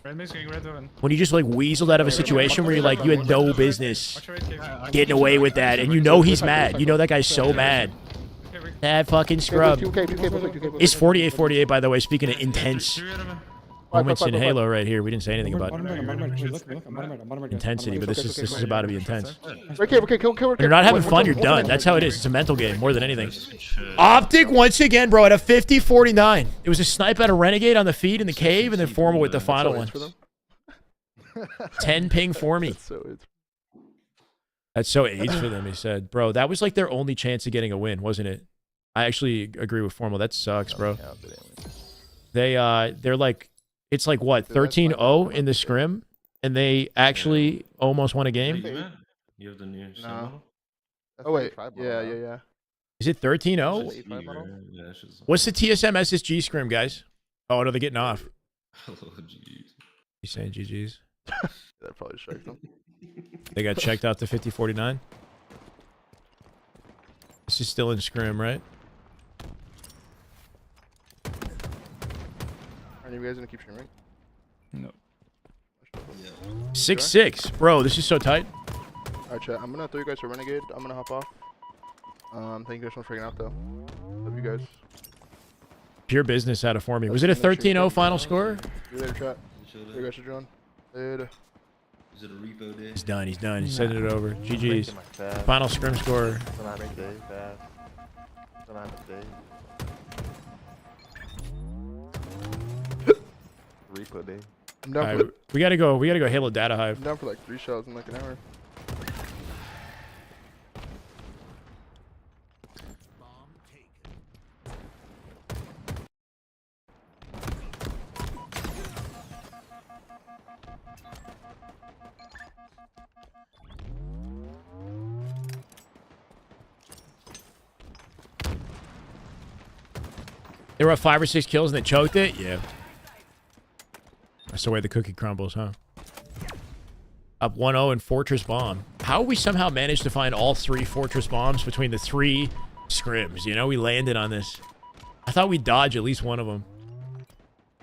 When you just like weaseled out of a situation where you had no business getting away with that, and you know he's mad. You know that guy's so mad. That fucking scrub. It's 48-48, by the way, speaking of intense moments in Halo right here. We didn't say anything about intensity, but this is about to be intense. When you're not having fun, you're done. That's how it is. It's a mental game more than anything. OpTic once again, bro, at a 50-49. It was a snipe at a Renegade on the feed in the cave, and then Formal with the final one. 10 ping for me. That's so AIDS for them, he said. Bro, that was like their only chance of getting a win, wasn't it? I actually agree with Formal. That sucks, bro. They're like, it's like what, 13-0 in the scrim, and they actually almost won a game. You have the new. No. Oh wait, yeah. Is it 13-0? What's the TSM SSG scrim, guys? Oh, no, they're getting off. Oh, jeez. He's saying GG's. That probably shocked them. They got checked out to 50-49. This is still in scrim, right? Are you guys gonna keep streaming? No. 6-6. Bro, this is so tight. Alright, chat. I'm gonna throw you guys to Renegade. I'm gonna hop off. Thank you guys for freaking out, though. Love you guys. Pure business out of for me. Was it a 13-0 final score? See you later, chat. See you guys, John. Later. Is it a repo day? He's done. He's done. He's sending it over. GG's. Final scrim score. Repo day. Right, we gotta go Halo Data Hive. I'm down for like 3 shots in like an hour. They were up 5 or 6 kills and they choked it? Yeah. That's the way the cookie crumbles, huh? Up 1-0 in Fortress Bomb. How we somehow managed to find all 3 Fortress Bombs between the 3 scrims? You know, we landed on this. I thought we'd dodge at least one of them.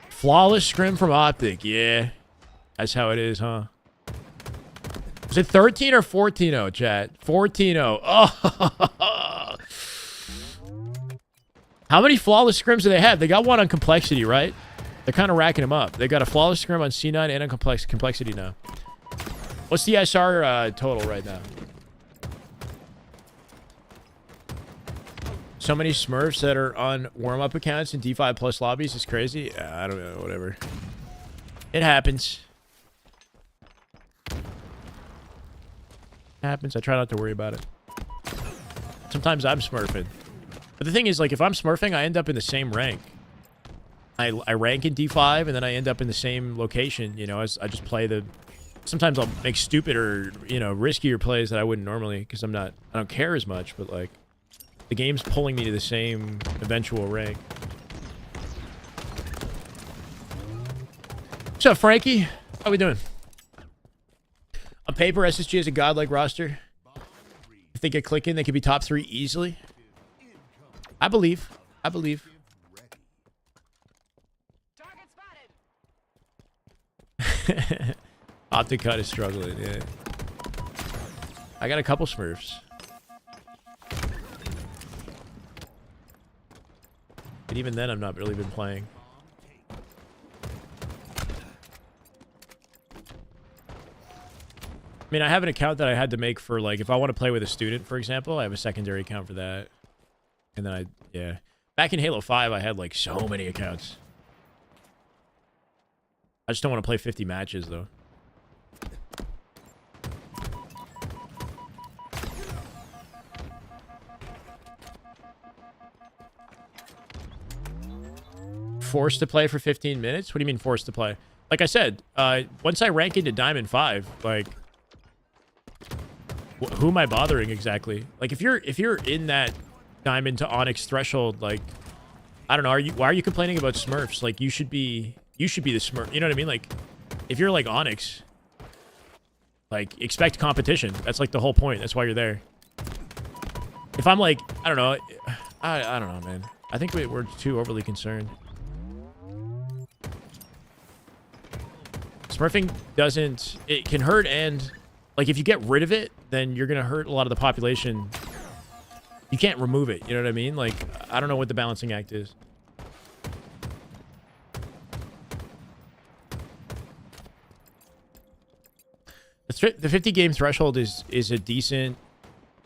Flawless scrim from OpTic. Yeah. That's how it is, huh? Was it 13 or 14-0, chat? 14-0. Oh. How many flawless scrims do they have? They got one on complexity, right? They're kind of racking them up. They got a flawless scrim on C9 and on complexity now. What's the SR total right now? So many Smurfs that are on warm-up accounts in D5 plus lobbies is crazy. I don't know, whatever. It happens. Happens. I try not to worry about it. Sometimes I'm smurfing. But the thing is, like, if I'm smurfing, I end up in the same rank. I rank in D5, and then I end up in the same location, you know, as I just play the... Sometimes I'll make stupid or, you know, riskier plays that I wouldn't normally, because I don't care as much, but, like, the game's pulling me to the same eventual rank. What's up, Frankie? How we doing? On paper, SSG is a godlike roster. If they get clicking, they could be top 3 easily. I believe. I believe. OpTic Cut is struggling, yeah. I got a couple Smurfs. But even then, I've not really been playing. I mean, I have an account that I had to make for, like, if I want to play with a student, for example, I have a secondary account for that. And then yeah. Back in Halo 5, I had, like, so many accounts. I just don't want to play 50 matches, though. Forced to play for 15 minutes? What do you mean forced to play? Like I said, once I rank into Diamond 5, like... Who am I bothering exactly? Like, if you're in that Diamond to Onyx threshold, like... I don't know, why are you complaining about Smurfs? Like, you should be the Smurf. You know what I mean? Like, if you're like Onyx, like, expect competition. That's like the whole point. That's why you're there. If I'm like, I don't know. I don't know, man. I think we're too overly concerned. Smurfing doesn't... It can hurt, and... Like, if you get rid of it, then you're going to hurt a lot of the population. You can't remove it. You know what I mean? Like, I don't know what the balancing act is. The 50 game threshold is a decent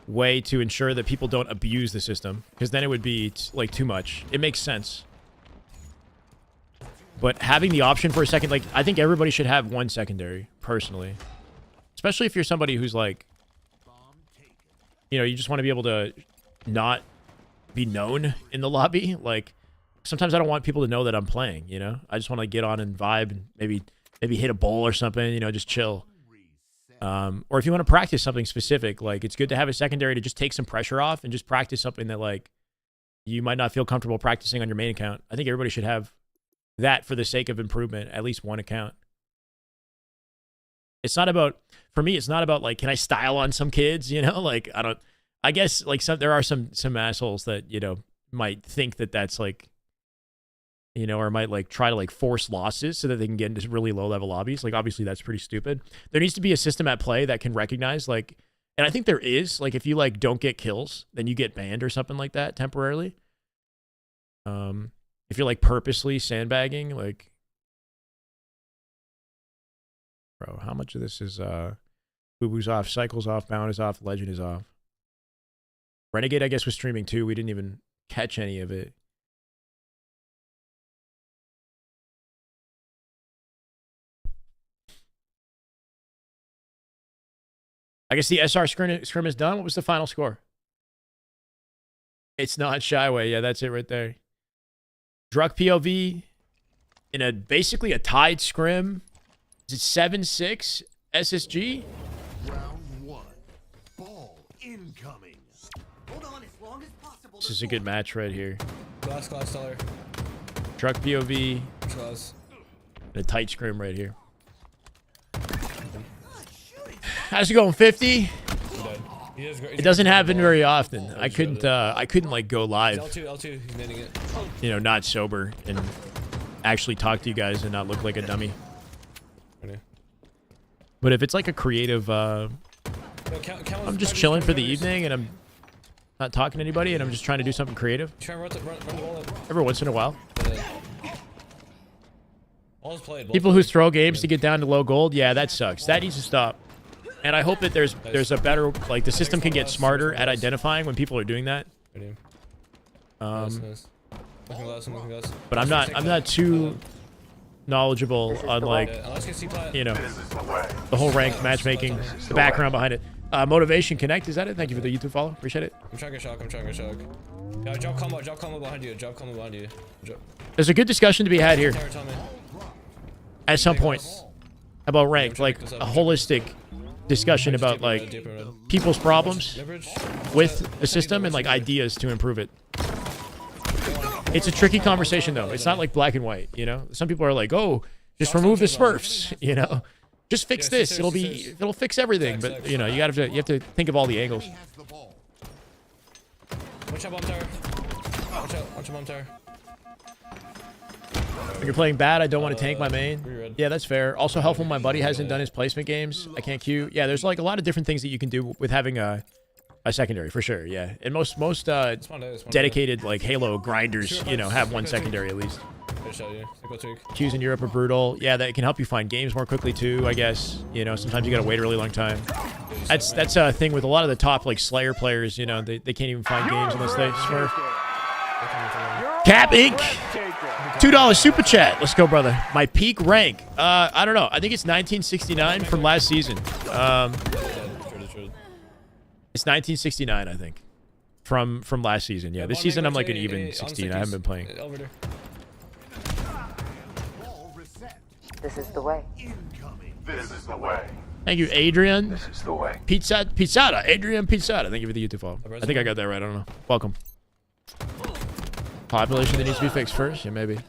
way to ensure that people don't abuse the system, because then it would be like too much. It makes sense. But having the option for a second, like, I think everybody should have one secondary, personally. Especially if you're somebody who's like, you know, you just want to be able to not be known in the lobby. Like, sometimes I don't want people to know that I'm playing, you know? I just want to get on and vibe and maybe hit a bowl or something, you know, just chill. Or if you want to practice something specific, like, it's good to have a secondary to just take some pressure off and just practice something that, like, you might not feel comfortable practicing on your main account. I think everybody should have that for the sake of improvement, at least one account. It's not about, for me, it's not about, like, can I style on some kids, you know? Like, I guess, like, there are some assholes that, you know, might think that that's, like, you know, or might, like, try to, like, force losses so that they can get into really low-level lobbies. Like, obviously, that's pretty stupid. There needs to be a system at play that can recognize, like, and I think there is, like, if you, like, don't get kills, then you get banned or something like that temporarily. If you're, like, purposely sandbagging, like... Bro, how much of this is, Boo-Boo's off, Cycle's off, Bound is off, Legend is off. Renegade, I guess, was streaming too. We didn't even catch any of it. I guess the SR scrim is done. What was the final score? It's not Shyway. Yeah, that's it right there. Druck POV in a basically a tied scrim. Is it 7-6 SSG? Round 1. Ball incoming. Hold on as long as possible. This is a good match right here. Glass dollar. Druck POV. Glass. And a tight scrim right here. How's it going, 50? It doesn't happen very often. I couldn't like go live. L2, he's manning it. You know, not sober and actually talk to you guys and not look like a dummy. But if it's like a creative, I'm just chilling for the evening and I'm not talking to anybody and I'm just trying to do something creative. Run the ball in. Every once in a while. All's played. People who throw games to get down to low gold, yeah, that sucks. That needs to stop. And I hope that there's a better, like, the system can get smarter at identifying when people are doing that. Nice. Looking glass. But I'm not too knowledgeable on like, you know, the whole ranked matchmaking, the background behind it. Motivation Connect, is that it? Thank you for the YouTube follow. Appreciate it. I'm trying to get shock. Yeah, drop combo behind you. Drop. There's a good discussion to be had here at some point about ranked, like a holistic discussion about like people's problems with the system and like ideas to improve it. It's a tricky conversation though. It's not like black and white, you know? Some people are like, oh, just remove the Smurfs, you know? Just fix this. It'll fix everything. But you know, you have to think of all the angles. Watch out, bomb tower. Watch out, bomb tower. When you're playing bad, I don't want to tank my main. Yeah, that's fair. Also helpful when my buddy hasn't done his placement games. I can't queue. Yeah, there's like a lot of different things that you can do with having a secondary for sure. Yeah, and most dedicated like Halo grinders, you know, have one secondary at least. Queues in Europe are brutal. Yeah, that can help you find games more quickly too, I guess. You know, sometimes you gotta wait a really long time. That's a thing with a lot of the top like Slayer players. You know, they can't even find games unless they Smurf. Cap Inc. $2 super chat. Let's go, brother. My peak rank. I don't know. I think it's 1969 from last season. It's 1969, I think, from last season. Yeah, this season I'm like an even 16. I haven't been playing. This is the way. This is the way. Thank you, Adrian. This is the way. Pizzata. Adrian Pizzata. Thank you for the YouTube follow. I think I got that right. I don't know. Welcome. Population that needs to be fixed first? Yeah, maybe.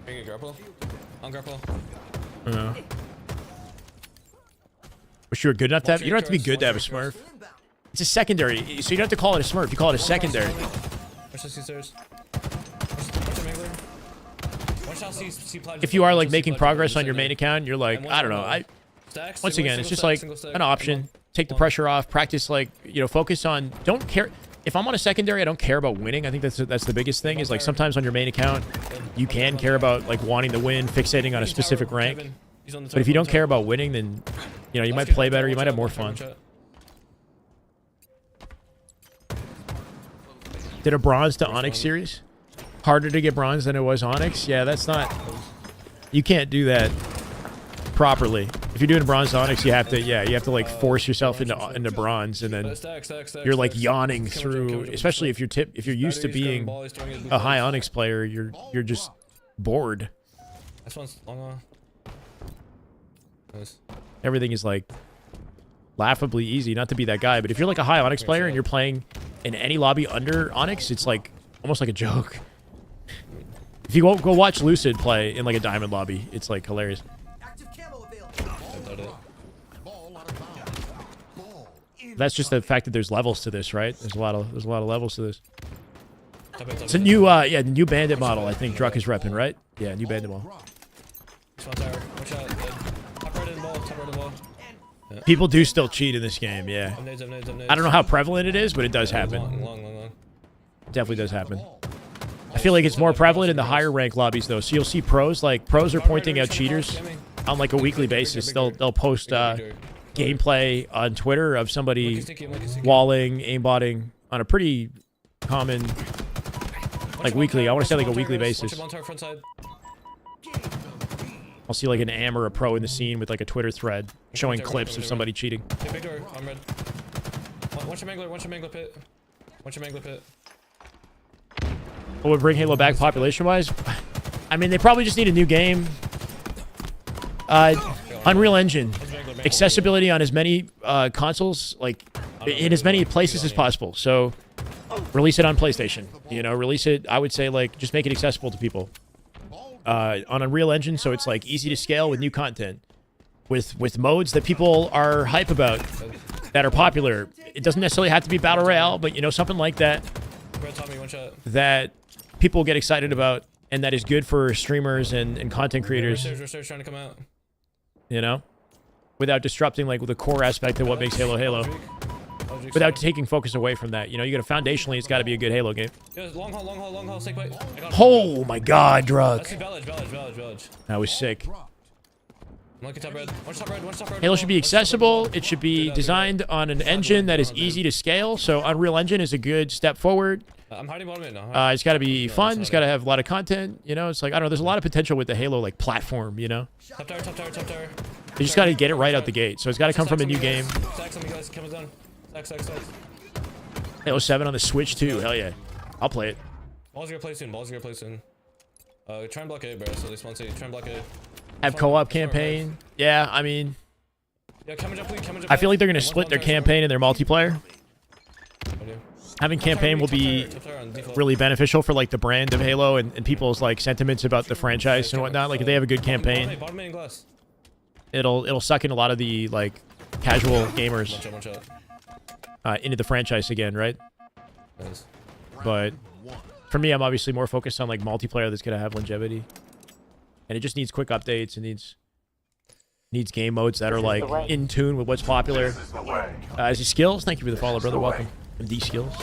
Bring a grapple. On grapple. I don't know. Wish you were good enough to have. You don't have to be good to have a Smurf. It's a secondary, so you don't have to call it a Smurf. You call it a secondary. If you are like making progress on your main account, you're like, I don't know. Once again, it's just like an option. Take the pressure off. Practice, like, you know, focus on. Don't care. If I'm on a secondary, I don't care about winning. I think that's the biggest thing. Is like sometimes on your main account, you can care about like wanting to win, fixating on a specific rank. But if you don't care about winning, then you know you might play better. You might have more fun. Did a bronze to Onyx series? Harder to get bronze than it was Onyx? Yeah, that's not. You can't do that properly. If you're doing bronze to Onyx, you have to like force yourself into bronze, and then you're like yawning through. Especially if you're used to being a high Onyx player, you're just bored. Everything is like laughably easy. Not to be that guy, but if you're like a high Onyx player and you're playing in any lobby under Onyx, it's like almost like a joke. If you go watch Lucid play in like a diamond lobby, it's like hilarious. That's just the fact that there's levels to this, right? There's a lot of levels to this. It's a new new bandit model. I think Druck is repping, right? Yeah, new bandit model. People do still cheat in this game, yeah. I don't know how prevalent it is, but it does happen. It definitely does happen. I feel like it's more prevalent in the higher rank lobbies though. So you'll see pros are pointing out cheaters on like a weekly basis. They'll post gameplay on Twitter of somebody walling, aimbotting on a pretty common like weekly. I want to say like a weekly basis. I'll see like an AM or a pro in the scene with like a Twitter thread showing clips of somebody cheating. Watch your mangler pit. What would bring Halo back population-wise? I mean, they probably just need a new game. Unreal Engine. Accessibility on as many consoles, like in as many places as possible. So release it on PlayStation. You know, release it, I would say, like, just make it accessible to people. On Unreal Engine, so it's like easy to scale with new content. With modes that people are hype about, that are popular. It doesn't necessarily have to be Battle Royale, but you know, something like that. That people get excited about, and that is good for streamers and content creators. You know? Without disrupting like the core aspect of what makes Halo Halo. Without taking focus away from that. You know, you got to foundationally, it's got to be a good Halo game. Long haul, sick wait. Oh my god, Druck. Village. That was sick. Monkey top red. One top red. One top red. Halo should be accessible. It should be designed on an engine that is easy to scale. So Unreal Engine is a good step forward. I'm hiding bottom mid now. It's got to be fun. It's got to have a lot of content. You know, it's like, I don't know. There's a lot of potential with the Halo like platform, you know? Top tower, top tower, top tower. They just got to get it right out the gate. So it's got to come from a new game. Stacks on me, guys. Cameras down. Stacks. Halo 7 on the Switch too. Hell yeah. I'll play it. Balls gonna play soon. Try and block A, bro. So they spawn C. Try and block A. Have co-op campaign. Yeah, I mean, Yeah, camera jump, please. I feel like they're going to split their campaign and their multiplayer. Having campaign will be really beneficial for like the brand of Halo and people's like sentiments about the franchise and whatnot. Like if they have a good campaign, it'll suck in a lot of the like casual gamers into the franchise again, right? But for me, I'm obviously more focused on like multiplayer that's gonna have longevity, and it just needs quick updates and needs game modes that are like in tune with what's popular. As your skills, thank you for the follow, brother. Welcome. MD skills.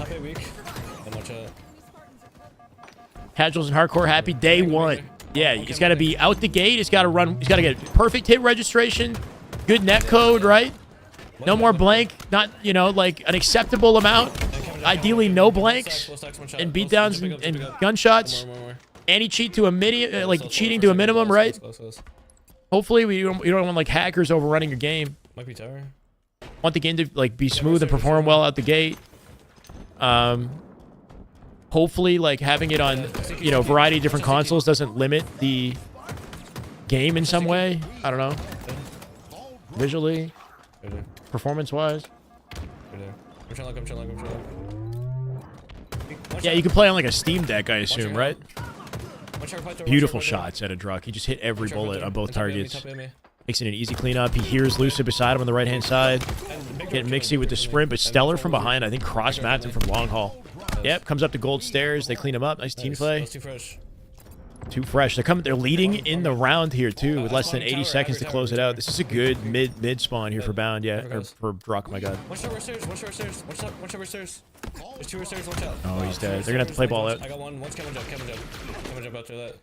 Casuals and hardcore happy day one. Yeah, it's got to be out the gate. It's got to run. It's got to get perfect hit registration, good net code, right? No more blank. Not, you know, like an acceptable amount. Ideally, no blanks and beatdowns and gunshots. Anti-cheat to a minimum, like cheating to a minimum, right? Hopefully, you don't want like hackers overrunning your game. Might be tower. Want the game to like be smooth and perform well out the gate. Hopefully, like having it on, you know, variety of different consoles doesn't limit the game in some way. I don't know. Visually, performance-wise. I'm trying. Yeah, you can play on like a Steam Deck, I assume, right? Beautiful shots at a Druck. He just hit every bullet on both targets. Makes it an easy cleanup. He hears Lucid beside him on the right-hand side. Getting mixy with the sprint, but Stellar from behind, I think, cross-mapped him from long haul. Yep, comes up to gold stairs. They clean him up. Nice team play. Too fresh. They're leading in the round here, too, with less than 80 seconds to close it out. This is a good mid spawn here for Bound, yeah. Or for Druck, my god. Watch over stairs. There's two stairs, watch out. Oh, he's dead. They're gonna have to play ball out. I got one. One's coming jump after that.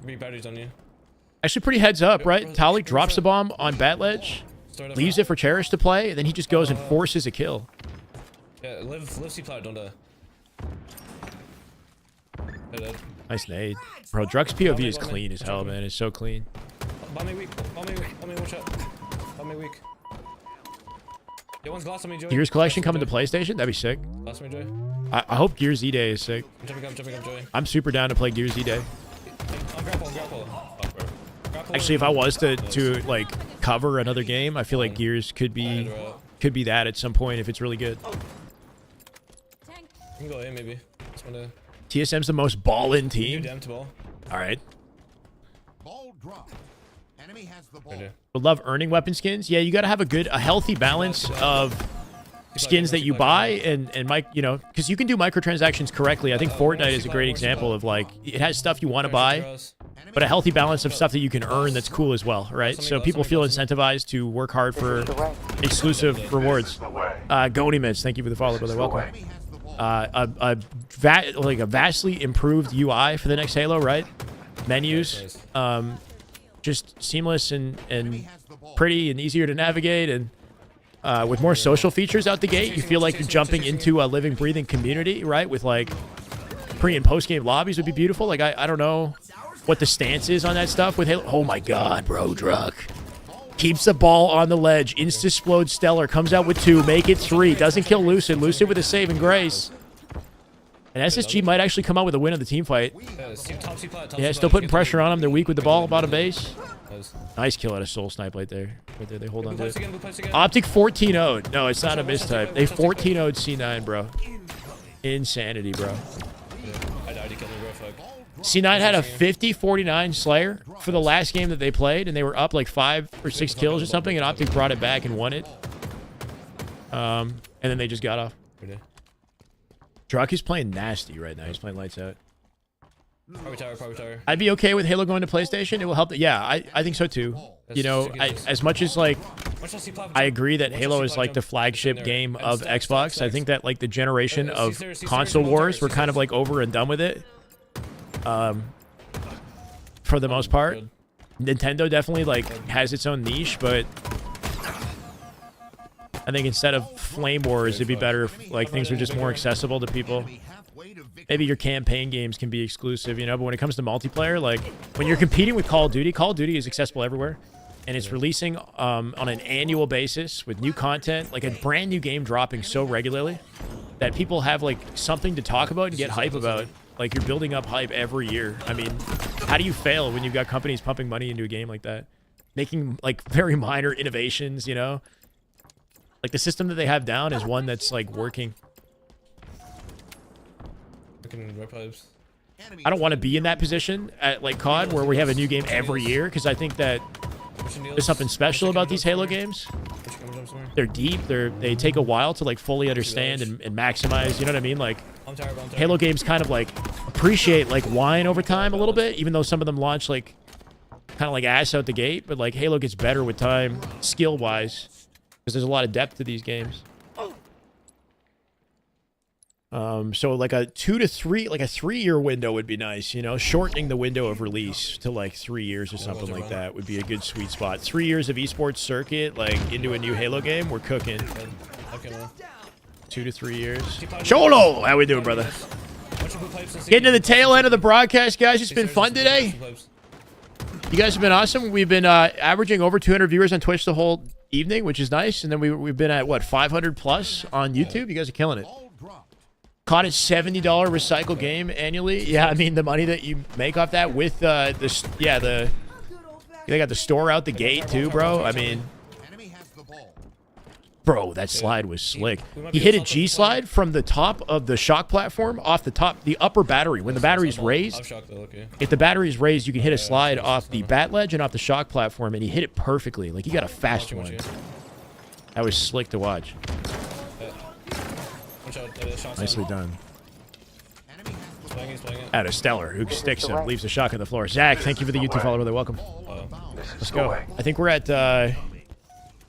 Be batteries on you. Actually, pretty heads up, right? Tali drops the bomb on bat ledge, leaves it for Cherish to play, and then he just goes and forces a kill. Yeah, live C-Plow, don't die. Nice nade. Bro, Druck's POV is clean as hell, man. It's so clean. Bomb me weak, watch out. Bomb me weak. Yeah, one's glass on me, Joey. Gears Collection coming to PlayStation? That'd be sick. Glass on me, Joey. I hope Gears E-Day is sick. I'm jumping up, Joey. I'm super down to play Gears E-Day. Grapple. Actually, if I was to like cover another game, I feel like Gears could be that at some point if it's really good. You can go A maybe. TSM's the most ball-in team. Ball. All right. Ball drop. Enemy has the ball. Would love earning weapon skins. Yeah, you got to have a healthy balance of skins that you buy and you know, because you can do microtransactions correctly. I think Fortnite is a great example of like it has stuff you want to buy, but a healthy balance of stuff that you can earn that's cool as well, right? So people feel incentivized to work hard for exclusive rewards. Gonymitz, thank you for the follow, brother. Welcome. A vastly improved UI for the next Halo, right? Menus, just seamless and pretty and easier to navigate, and with more social features out the gate, you feel like you're jumping into a living, breathing community, right? With like pre and post game lobbies would be beautiful. Like I don't know what the stance is on that stuff with Halo. Oh my god, bro, Druck keeps the ball on the ledge. Insta-explode Stellar comes out with 2, make it 3. Doesn't kill Lucid. Lucid with a saving grace. And SSG might actually come out with a win of the team fight. Yeah, still putting pressure on them. They're weak with the ball, bottom base. Nice kill out of Soul Snipe right there. They hold on to it. OpTic 14-0'd. No, it's not a mistype. They 14-0'd C9, bro. Insanity, bro. C9 had a 50-49 Slayer for the last game that they played, and they were up like 5 or 6 kills or something, and OpTic brought it back and won it. And then they just got off. Druck is playing nasty right now. He's playing lights out. Probably tower. I'd be okay with Halo going to PlayStation. It will help. Yeah, I think so too. You know, as much as like I agree that Halo is like the flagship game of Xbox, I think that like the generation of console wars, we're kind of like over and done with it. For the most part, Nintendo definitely like has its own niche, but I think instead of Flame Wars, it'd be better if like things were just more accessible to people. Maybe your campaign games can be exclusive, you know, but when it comes to multiplayer, like when you're competing with Call of Duty is accessible everywhere. And it's releasing on an annual basis with new content, like a brand new game dropping so regularly that people have like something to talk about and get hype about. Like you're building up hype every year. I mean, how do you fail when you've got companies pumping money into a game like that? Making like very minor innovations, you know? Like the system that they have down is one that's like working. I don't want to be in that position at like COD where we have a new game every year because I think that there's something special about these Halo games. They're deep. They take a while to like fully understand and maximize. You know what I mean? Like Halo games kind of like appreciate like wine over time a little bit, even though some of them launch like kind of like ass out the gate. But like Halo gets better with time, skill wise, because there's a lot of depth to these games. So like a 2 to 3, like a 3-year window would be nice, you know, shortening the window of release to like 3 years or something like that would be a good sweet spot. 3 years of esports circuit, like into a new Halo game, we're cooking. 2 to 3 years. Cholo! How we doing, brother? Getting to the tail end of the broadcast, guys. It's been fun today. You guys have been awesome. We've been averaging over 200 viewers on Twitch the whole evening, which is nice. And then we've been at, what, 500 plus on YouTube? You guys are killing it. Caught at $70 recycle game annually. Yeah, I mean the money that you make off that with they got the store out the gate too, bro. I mean, bro, that slide was slick. He hit a G slide from the top of the shock platform off the top, the upper battery. When the battery's raised, if the battery's raised, you can hit a slide off the bat ledge and off the shock platform, and he hit it perfectly. Like he got a fast one. That was slick to watch. Nicely done. Out of Stellar, who sticks him, leaves the shock on the floor. Zach, thank you for the YouTube follow, brother. Welcome. Let's go. I think we're at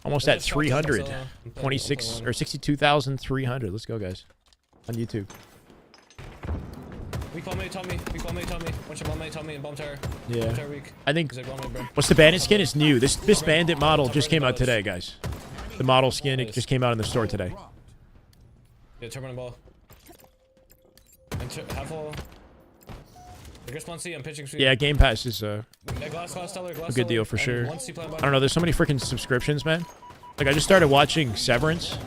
almost at 300, 26 or 62,300. Let's go, guys, on YouTube. Yeah. I think. What's the bandit skin? It's new. This bandit model just came out today, guys. The model skin, it just came out in the store today. Yeah, turbo and ball. And half wall. I'm pitching. Yeah, Game Pass is a good deal for sure. I don't know. There's so many freaking subscriptions, man. Like I just started watching Severance,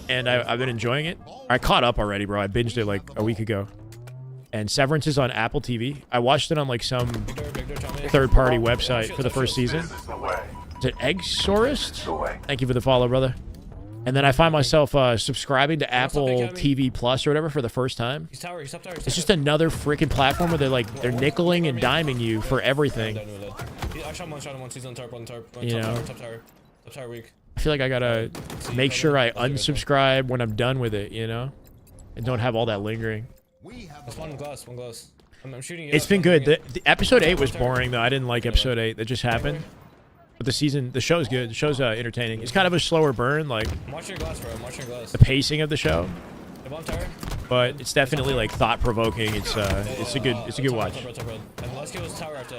and I've been enjoying it. I caught up already, bro. I binged it like a week ago. And Severance is on Apple TV. I watched it on like some third-party website for the first season. Is it Eggsaurus? Thank you for the follow, brother. And then I find myself subscribing to Apple TV Plus or whatever for the first time. It's just another freaking platform where they're nickeling and diming you for everything. You know, I feel like I gotta make sure I unsubscribe when I'm done with it, you know, and don't have all that lingering. One glass. I'm shooting. It's been good. The episode 8 was boring though. I didn't like episode 8. That just happened. But the show's good. The show's entertaining. It's kind of a slower burn, like the pacing of the show. But it's definitely like thought-provoking. It's a good watch.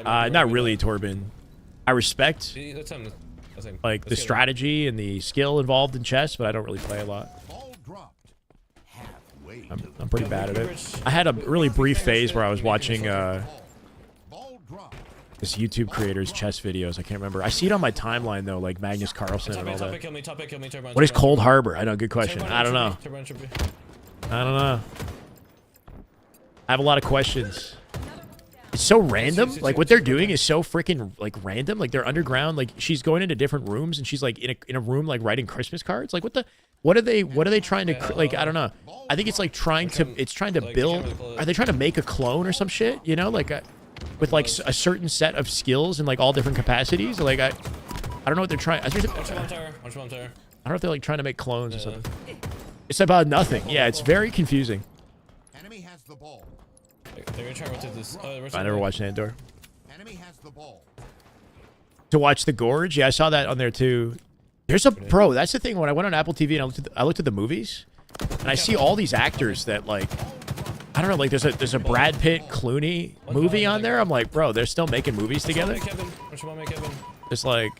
Not really, Torben. I respect like the strategy and the skill involved in chess, but I don't really play a lot. I'm pretty bad at it. I had a really brief phase where I was watching this YouTube creator's chess videos. I can't remember. I see it on my timeline though, like Magnus Carlsen and all that. What is Cold Harbor? I know, good question. I don't know. I have a lot of questions. It's so random. Like what they're doing is so freaking like random. Like they're underground. Like she's going into different rooms and she's like in a room like writing Christmas cards. Like what are they trying to like? I don't know. I think it's like trying to build. Are they trying to make a clone or some shit? You know, like with like a certain set of skills in like all different capacities. Like I don't know what they're trying. I don't know if they're like trying to make clones or something. It's about nothing. Yeah, it's very confusing. Enemy has the ball. They're gonna try to rotate this. I never watched Andor. Enemy has the ball. To watch The Gorge? Yeah, I saw that on there too. There's a bro. That's the thing. When I went on Apple TV and I looked at the movies, and I see all these actors that like I don't know, like there's a Brad Pitt Clooney movie on there. I'm like, bro, they're still making movies together. It's like,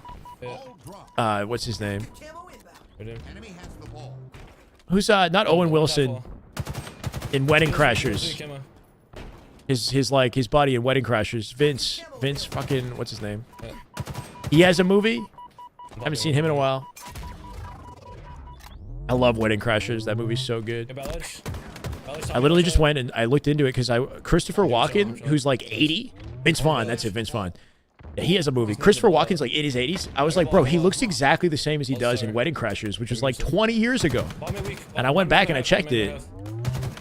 what's his name? Who's not Owen Wilson in Wedding Crashers? His buddy in Wedding Crashers, Vince fucking, what's his name? He has a movie. Haven't seen him in a while. I love Wedding Crashers. That movie's so good. I literally just went and I looked into it because Christopher Walken, who's like 80. Vince Vaughn, that's it, Vince Vaughn. Yeah, he has a movie. Christopher Walken's like in his 80s. I was like, bro, he looks exactly the same as he does in Wedding Crashers, which was like 20 years ago. And I went back and I checked it.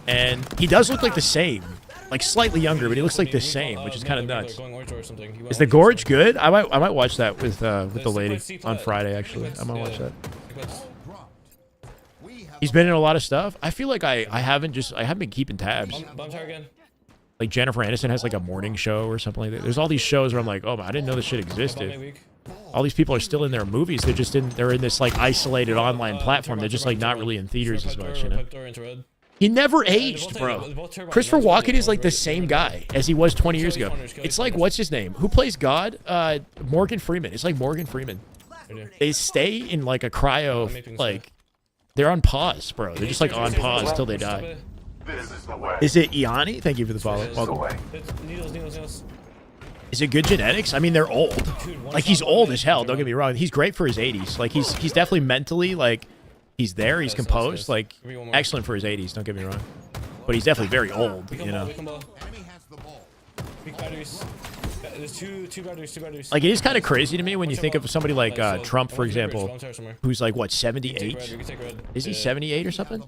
And he does look like the same. Like slightly younger, but he looks like the same, which is kind of nuts. Is the Gorge good? I might watch that with the lady on Friday, actually. I might watch that. He's been in a lot of stuff. I feel like I haven't been keeping tabs. Like Jennifer Aniston has like a morning show or something like that. There's all these shows where I'm like, oh, I didn't know this shit existed. All these people are still in their movies. They're in this like isolated online platform. They're just like not really in theaters as much, you know? He never aged, bro. Christopher Walken is like the same guy as he was 20 years ago. It's like, what's his name? Who plays God? Morgan Freeman. It's like Morgan Freeman. They stay in like a cryo, like, they're on pause, bro. They're just like on pause till they die. Is it Iani? Thank you for the follow. Welcome. Is it good genetics? I mean, they're old. Like, he's old as hell. Don't get me wrong. He's great for his 80s. Like, he's definitely mentally, like, he's there. He's composed. Like, excellent for his 80s. Don't get me wrong. But he's definitely very old, you know? Like, it is kind of crazy to me when you think of somebody like Trump, for example, who's like, what, 78? Is he 78 or something?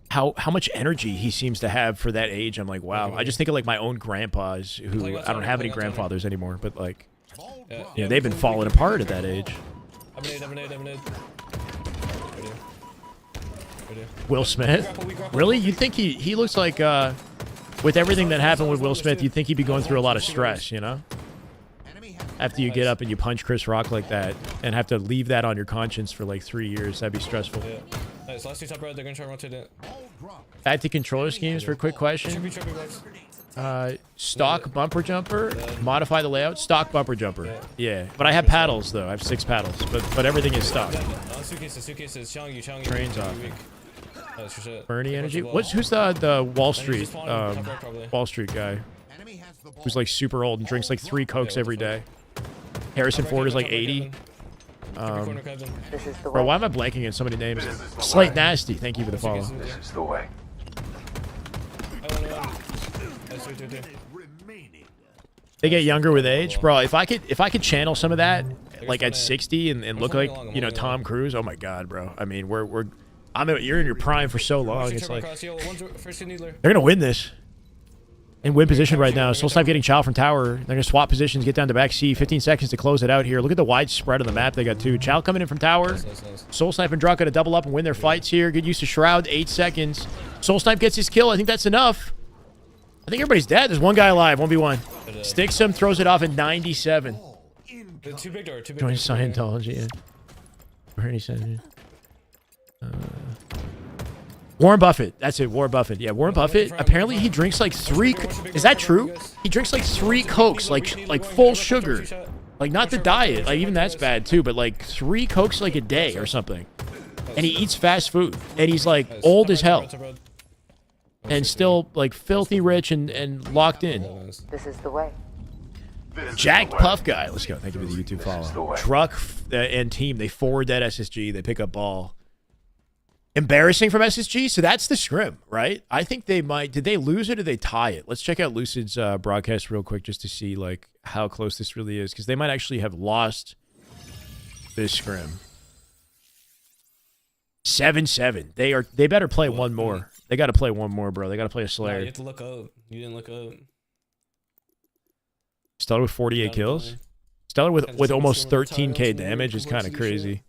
How much energy he seems to have for that age. I'm like, wow. I just think of like my own grandpas who, I don't have any grandfathers anymore, but like, you know, they've been falling apart at that age. Will Smith? Really? You think he looks like, with everything that happened with Will Smith, you'd think he'd be going through a lot of stress, you know? After you get up and you punch Chris Rock like that and have to leave that on your conscience for like 3 years, that'd be stressful. Back to controller schemes for a quick question. Stock bumper jumper, modify the layout, stock bumper jumper. Yeah, but I have paddles though. I have 6 paddles, but everything is stock. Trains off. Bernie energy. Who's the Wall Street guy? Who's like super old and drinks like 3 Cokes every day. Harrison Ford is like 80. Bro, why am I blanking on so many names? Slate Nasty, thank you for the follow. This is the way. They get younger with age, bro. If I could channel some of that, like at 60 and look like, you know, Tom Cruise. Oh my god, bro. I mean, you're in your prime for so long. It's like they're gonna win this. In win position right now. Soulsnipe getting Chow from tower. They're gonna swap positions, get down to back C. 15 seconds to close it out here. Look at the wide spread of the map they got too. Chow coming in from tower. Soulsnipe and Druck got to double up and win their fights here. Good use of Shroud. 8 seconds. Soulsnipe gets his kill. I think that's enough. I think everybody's dead. There's one guy alive. 1v1. Sticks him, throws it off at 97. Join Scientology. Bernie Sanders. Warren Buffett. That's it. Warren Buffett. Yeah, Warren Buffett. Apparently, he drinks like 3. Is that true? He drinks like 3 Cokes, like full sugar. Like, not the diet. Like, even that's bad too. But like 3 Cokes like a day or something. And he eats fast food. And he's like old as hell. And still like filthy rich and locked in. This is the way. Jack Puff guy. Let's go. Thank you for the YouTube follow. Truck and team. They forward that SSG. They pick up ball. Embarrassing from SSG. So that's the scrim, right? I think they might. Did they lose it or did they tie it? Let's check out Lucid's broadcast real quick just to see like how close this really is, because they might actually have lost this scrim. 7-7. They better play one more. They got to play one more, bro. They got to play a Slayer. You have to look up. You didn't look up. Stellar with 48 kills. Stellar with almost 13k damage is kind of crazy.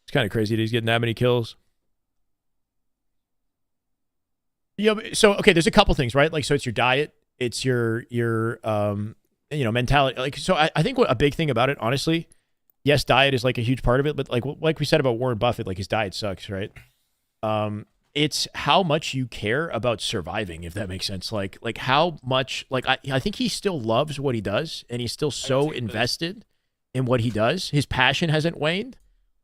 It's kind of crazy that he's getting that many kills. Yeah, so okay, there's a couple things, right? Like, so it's your diet, it's your you know, mentality. Like, so I think what a big thing about it, honestly, yes, diet is like a huge part of it, but like we said about Warren Buffett, like his diet sucks, right? it's how much you care about surviving, if that makes sense. Like how much, like I think he still loves what he does, and he's still so invested in what he does. His passion hasn't waned,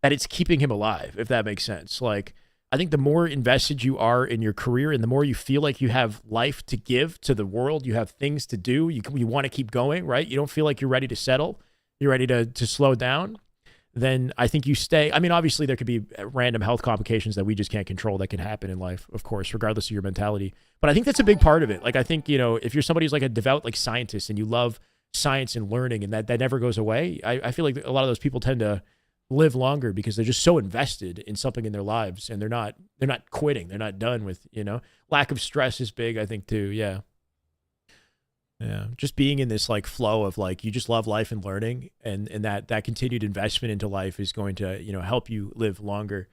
that it's keeping him alive, if that makes sense. Like, I think the more invested you are in your career and the more you feel like you have life to give to the world, you have things to do, you want to keep going, right? You don't feel like you're ready to settle, you're ready to slow down, then I think you stay. I mean, obviously there could be random health complications that we just can't control that can happen in life, of course, regardless of your mentality. But I think that's a big part of it. Like, I think, you know, if you're somebody who's like a devout like scientist and you love science and learning and that never goes away, I feel like a lot of those people tend to live longer because they're just so invested in something in their lives, and they're not quitting. They're not done with, you know, lack of stress is big, I think, too. Yeah. Just being in this like flow of like, you just love life and learning, and that continued investment into life is going to, you know, help you live longer.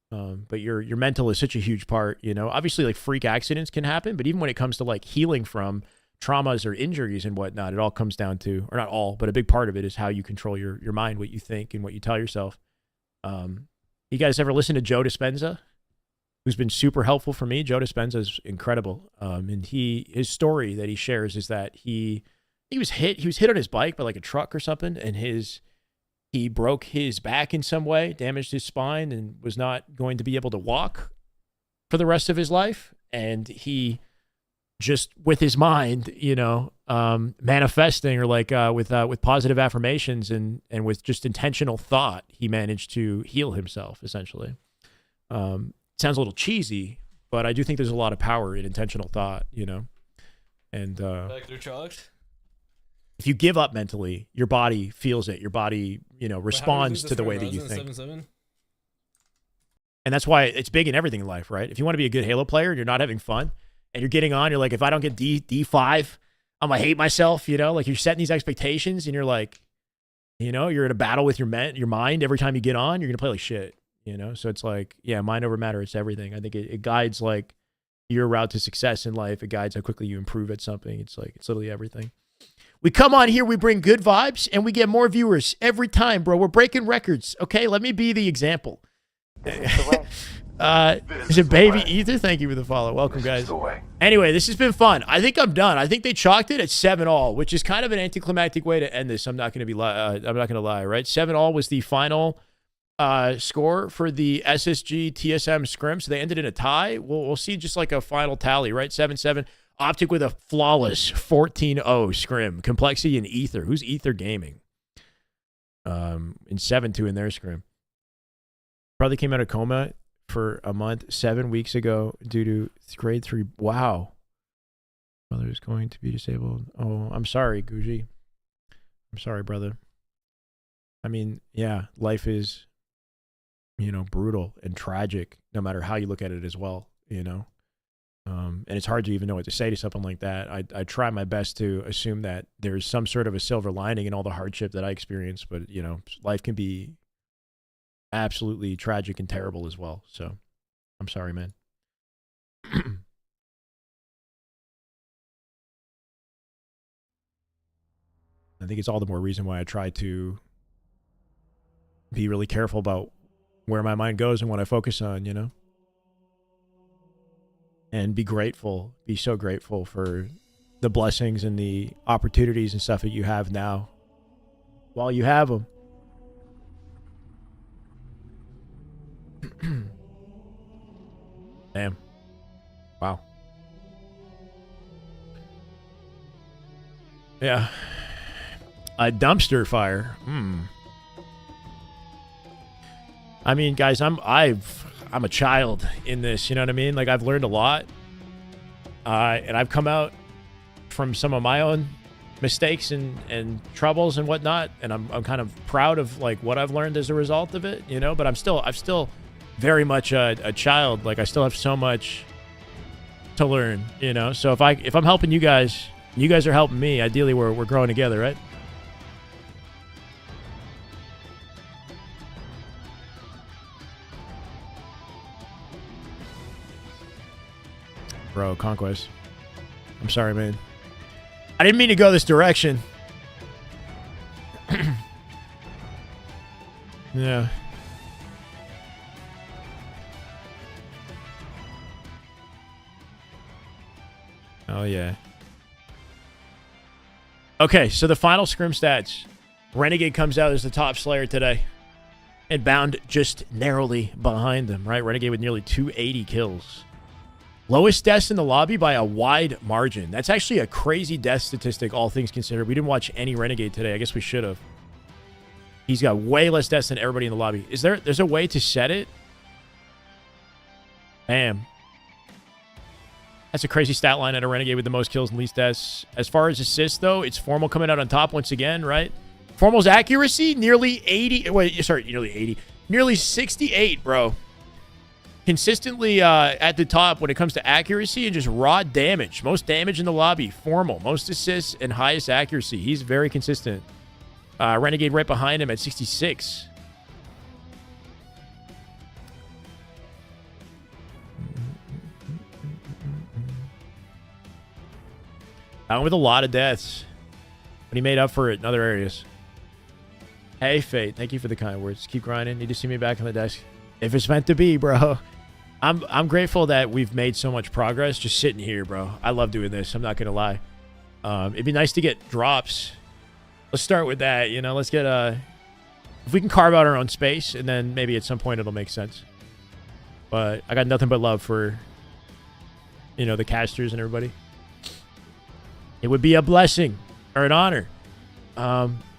But your mental is such a huge part, you know. Obviously, like, freak accidents can happen, but even when it comes to like healing from traumas or injuries and whatnot, it all comes down to, or not all, but a big part of it is how you control your mind, what you think and what you tell yourself. You guys ever listen to Joe Dispenza, who's been super helpful for me? Joe Dispenza is incredible. And his story that he shares is that he was hit on his bike by like a truck or something, and he broke his back in some way, damaged his spine, and was not going to be able to walk for the rest of his life. And he just, with his mind, you know, manifesting, or like with positive affirmations and with just intentional thought, he managed to heal himself, essentially. Sounds a little cheesy, but I do think there's a lot of power in intentional thought, you know. And if you give up mentally, your body feels it. Your body, you know, responds to the way that you think. 7-7? And that's why it's big in everything in life, right? If you want to be a good Halo player and you're not having fun and you're getting on, you're like, if I don't get D5, I'm gonna hate myself, you know? Like, you're setting these expectations and you're like, you know, you're in a battle with your mind every time you get on, you're gonna play like shit, you know? So it's like, yeah, mind over matter, it's everything. I think it guides like your route to success in life. It guides how quickly you improve at something. It's like, it's literally everything. We come on here, we bring good vibes, and we get more viewers every time, bro. We're breaking records, okay? Let me be the example. Is it Baby Ether? Thank you for the follow. Welcome, guys. Anyway, this has been fun. I think I'm done. I think they chalked it at 7-all, which is kind of an anticlimactic way to end this. I'm not going to lie, right? 7-all was the final score for the SSG TSM Scrim, so they ended in a tie. We'll see just like a final tally, right? 7-7. OpTic with a flawless 14-0 Scrim. Complexity and Ether. Who's Ether Gaming? In 7-2 in their Scrim. Probably came out of coma for a month 7 weeks ago due to grade 3. Wow. Brother is going to be disabled. Oh, I'm sorry, Guji. I'm sorry, brother. I mean, yeah, life is, you know, brutal and tragic no matter how you look at it as well, you know. And it's hard to even know what to say to something like that. I try my best to assume that there's some sort of a silver lining in all the hardship that I experienced, but, you know, life can be absolutely tragic and terrible as well. So I'm sorry, man. I think it's all the more reason why I try to be really careful about where my mind goes and what I focus on, you know? And be grateful, be so grateful for the blessings and the opportunities and stuff that you have now while you have them. Damn. Wow. Yeah. A dumpster fire. I mean, guys, I'm a child in this, you know what I mean? Like, I've learned a lot. And I've come out from some of my own mistakes and troubles and whatnot, and I'm kind of proud of like what I've learned as a result of it, you know, but I'm still very much a child. Like, I still have so much to learn, you know. So if I'm helping you guys are helping me, ideally we're growing together, right? Bro, Conquest. I'm sorry, man. I didn't mean to go this direction. Yeah. Oh, yeah. Okay, so the final Scrim stats. Renegade comes out as the top Slayer today. And Bound just narrowly behind them, right? Renegade with nearly 280 kills. Lowest deaths in the lobby by a wide margin. That's actually a crazy death statistic, all things considered. We didn't watch any Renegade today. I guess we should have. He's got way less deaths than everybody in the lobby. There's a way to set it? Damn. That's a crazy stat line at a Renegade with the most kills and least deaths. As far as assists, though, it's Formal coming out on top once again, right? Formal's accuracy, nearly 80. Wait, sorry, nearly 80. Nearly 68, bro. Consistently at the top when it comes to accuracy and just raw damage. Most damage in the lobby, Formal. Most assists and highest accuracy. He's very consistent. Renegade right behind him at 66. Out with a lot of deaths. But he made up for it in other areas. Hey, Fate. Thank you for the kind words. Keep grinding. Need to see me back on the desk. If it's meant to be, bro. I'm grateful that we've made so much progress just sitting here, bro. I love doing this. I'm not going to lie. It'd be nice to get drops. Let's start with that. You know, let's get if we can carve out our own space, and then maybe at some point it'll make sense. But I got nothing but love for, you know, the casters and everybody. It would be a blessing or an honor.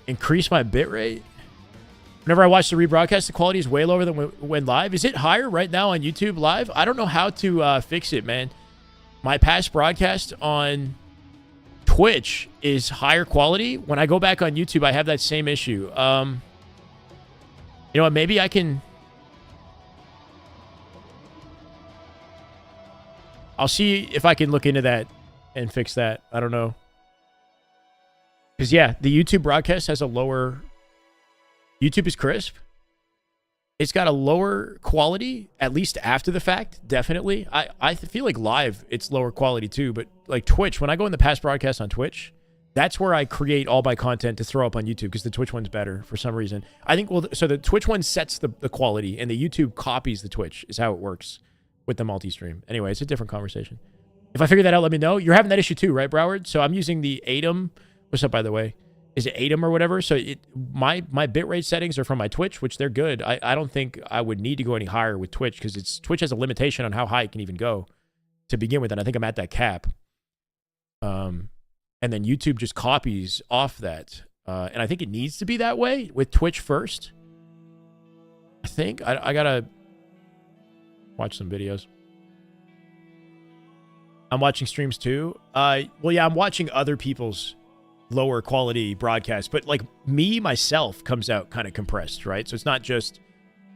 Increase my bitrate. Whenever I watch the rebroadcast, the quality is way lower than when live. Is it higher right now on YouTube live? I don't know how to fix it, man. My past broadcast on Twitch is higher quality. When I go back on YouTube, I have that same issue. You know what? Maybe I can... I'll see if I can look into that and fix that. I don't know. Because, yeah, the YouTube broadcast has a lower... YouTube is crisp. It's got a lower quality, at least after the fact, definitely. I feel like live, it's lower quality too. But like Twitch, when I go in the past broadcast on Twitch, that's where I create all my content to throw up on YouTube because the Twitch one's better for some reason. I think, well, so the Twitch one sets the quality and the YouTube copies the Twitch is how it works with the multi-stream. Anyway, it's a different conversation. If I figure that out, let me know. You're having that issue too, right, Broward? So I'm using the ATEM. What's up, by the way? Is it ATEM or whatever? So my bitrate settings are from my Twitch, which they're good. I don't think I would need to go any higher with Twitch because Twitch has a limitation on how high it can even go to begin with, and I think I'm at that cap. And then YouTube just copies off that, and I think it needs to be that way with Twitch first. I think I gotta watch some videos. I'm watching streams too. Well, yeah, I'm watching other people's lower quality broadcast, but like myself comes out kind of compressed, right? So it's not just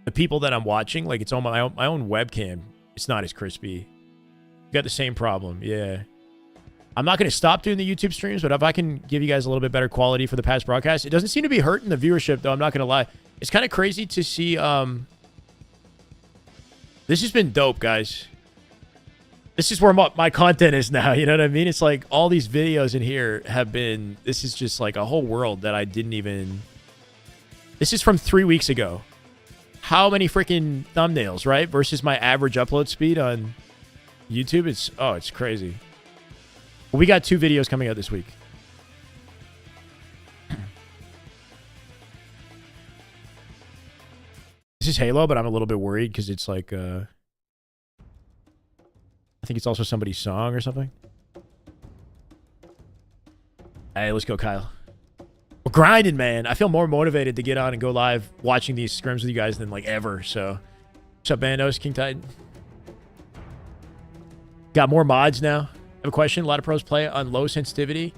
the people that I'm watching, like it's on my own webcam. It's not as crispy. You got the same problem. Yeah. I'm not going to stop doing the YouTube streams, but if I can give you guys a little bit better quality for the past broadcast, it doesn't seem to be hurting the viewership though. I'm not going to lie. It's kind of crazy to see, this has been dope, guys. This is where my content is now, you know what I mean? It's like all these videos in here have been... This is just like a whole world that I didn't even... This is from 3 weeks ago. How many freaking thumbnails, right? Versus my average upload speed on YouTube. It's crazy. Well, we got 2 videos coming out this week. This is Halo, but I'm a little bit worried because it's like... I think it's also somebody's song or something. Hey, let's go, Kyle. We're grinding, man. I feel more motivated to get on and go live watching these scrims with you guys than like ever. So, what's up, Bandos? King Titan. Got more mods now. I have a question. A lot of pros play on low sensitivity.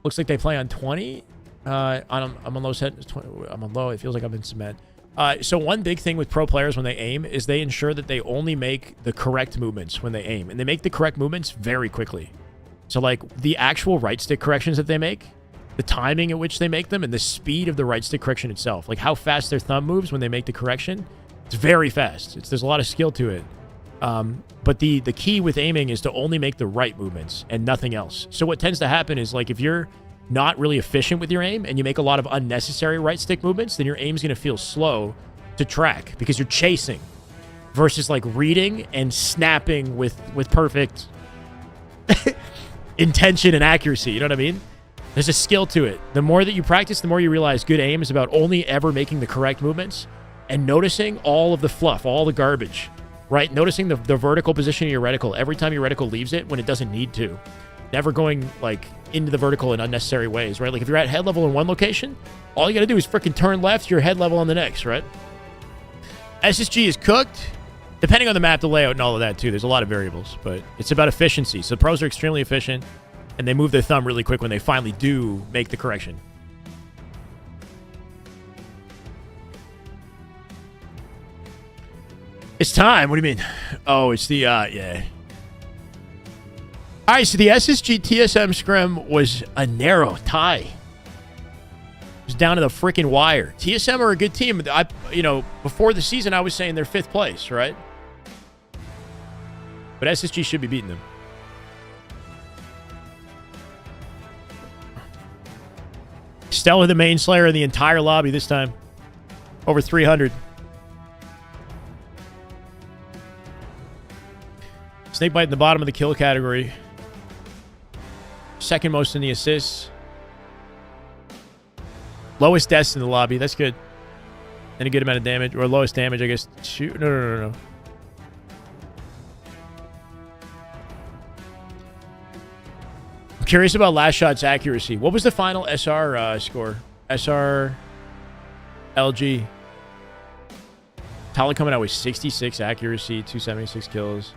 Looks like they play on 20. I'm on low set. I'm on low. It feels like I'm in cement. So one big thing with pro players when they aim is they ensure that they only make the correct movements when they aim. And they make the correct movements very quickly. So like the actual right stick corrections that they make, the timing at which they make them, and the speed of the right stick correction itself. Like how fast their thumb moves when they make the correction. It's very fast. There's a lot of skill to it. But the key with aiming is to only make the right movements and nothing else. So what tends to happen is like if you're not really efficient with your aim and you make a lot of unnecessary right stick movements, then your aim's going to feel slow to track because you're chasing versus like reading and snapping with perfect intention and accuracy. You know what I mean? There's a skill to it. The more that you practice, the more you realize good aim is about only ever making the correct movements and noticing all of the fluff, all the garbage, right? Noticing the vertical position of your reticle every time your reticle leaves it when it doesn't need to. Never going like into the vertical in unnecessary ways, right? Like if you're at head level in one location, all you got to do is freaking turn left, you're head level on the next, right? SSG is cooked. Depending on the map, the layout, and all of that too. There's a lot of variables, but it's about efficiency. So pros are extremely efficient, and they move their thumb really quick when they finally do make the correction. It's time. What do you mean? Oh, it's the, yeah. All right, so the SSG TSM scrim was a narrow tie. It was down to the freaking wire. TSM are a good team. Before the season, I was saying they're 5th place, right? But SSG should be beating them. Stella, the main slayer in the entire lobby this time. Over 300. Snakebite in the bottom of the kill category. Second most in the assists. Lowest deaths in the lobby. That's good. And a good amount of damage. Or lowest damage, I guess. Shoot. No. I'm curious about last shot's accuracy. What was the final SR score? SR LG. Tala coming out with 66 accuracy, 276 kills.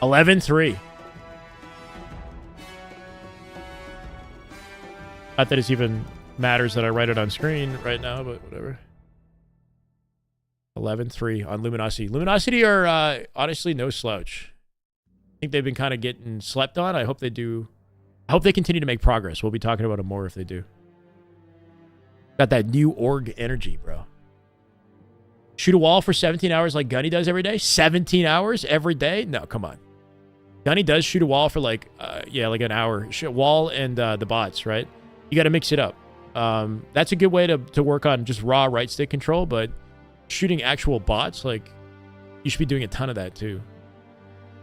$11-3. Not that it even matters that I write it on screen right now, but whatever. 11-3 on Luminosity. Luminosity are honestly no slouch. I think they've been kind of getting slept on. I hope they do. I hope they continue to make progress. We'll be talking about it more if they do. Got that new org energy, bro. Shoot a wall for 17 hours like Gunny does every day? 17 hours every day? No, come on. Gunny does shoot a wall for like an hour. Wall and the bots, right? You got to mix it up. That's a good way to work on just raw right stick control, but shooting actual bots, like, you should be doing a ton of that too.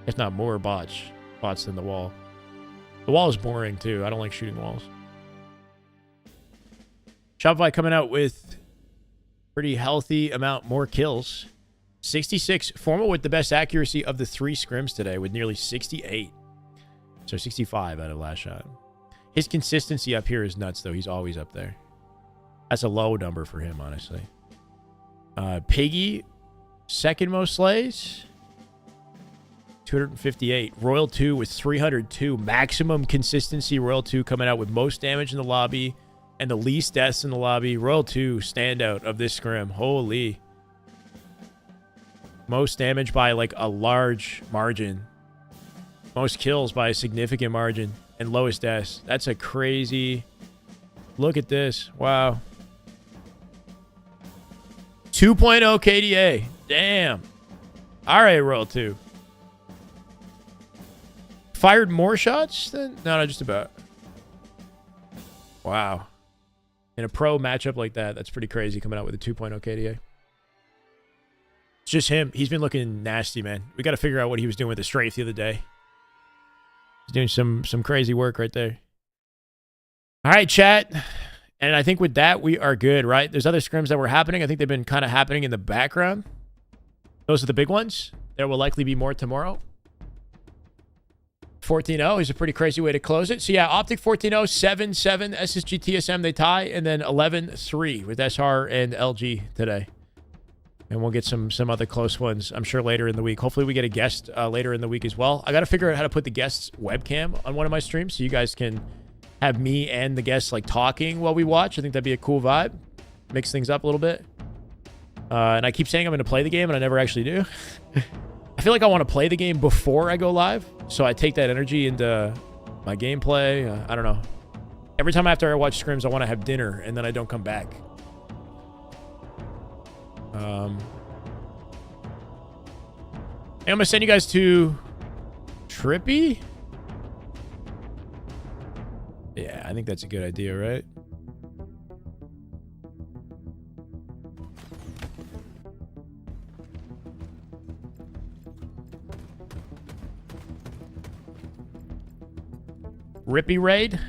If not more bots than the wall. The wall is boring too. I don't like shooting walls. Shopify coming out with pretty healthy amount more kills. 66. Formal with the best accuracy of the 3 scrims today with nearly 68. So 65 out of last shot. His consistency up here is nuts, though. He's always up there. That's a low number for him, honestly. Piggy, second most slays. 258. Royal 2 with 302. Maximum consistency. Royal 2 coming out with most damage in the lobby and the least deaths in the lobby. Royal 2 standout of this scrim. Holy. Most damage by like a large margin. Most kills by a significant margin. And lowest deaths. That's a crazy... Look at this. Wow. 2.0 KDA. Damn. All right, Royal 2. Fired more shots than... No, just about. Wow. In a pro matchup like that, that's pretty crazy coming out with a 2.0 KDA. It's just him. He's been looking nasty, man. We got to figure out what he was doing with the strafe the other day. He's doing some crazy work right there. All right, chat. And I think with that, we are good, right? There's other scrims that were happening. I think they've been kind of happening in the background. Those are the big ones. There will likely be more tomorrow. 14-0 is a pretty crazy way to close it. So yeah, OpTic 14-0, 7-7, SSG TSM, they tie, and then 11-3 with SR and LG today. And we'll get some other close ones, I'm sure, later in the week. Hopefully we get a guest later in the week as well. I got to figure out how to put the guest's webcam on one of my streams so you guys can have me and the guests like talking while we watch. I think that'd be a cool vibe. Mix things up a little bit. And I keep saying I'm going to play the game, and I never actually do. I feel like I want to play the game before I go live, so I take that energy into my gameplay. I don't know. Every time after I watch scrims, I want to have dinner, and then I don't come back. I'm going to send you guys to Trippy. Yeah, I think that's a good idea, right? Rippy raid.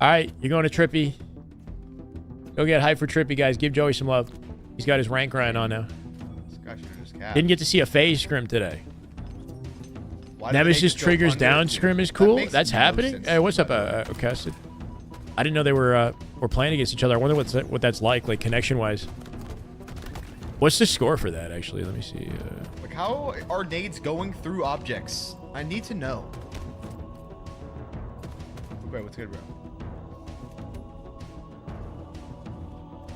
All right, you're going to Trippy. Go get hype for Trippy, guys. Give Joey some love. He's got his rank grind on now. Didn't get to see a phase scrim today. Nemesis triggers down scrim is cool. That's happening. Hey, what's up, Ocasted? I didn't know they were playing against each other. I wonder what that's like connection wise. What's the score for that actually? Let me see. Like, how are nades going through objects? I need to know. Bro, what's good, bro?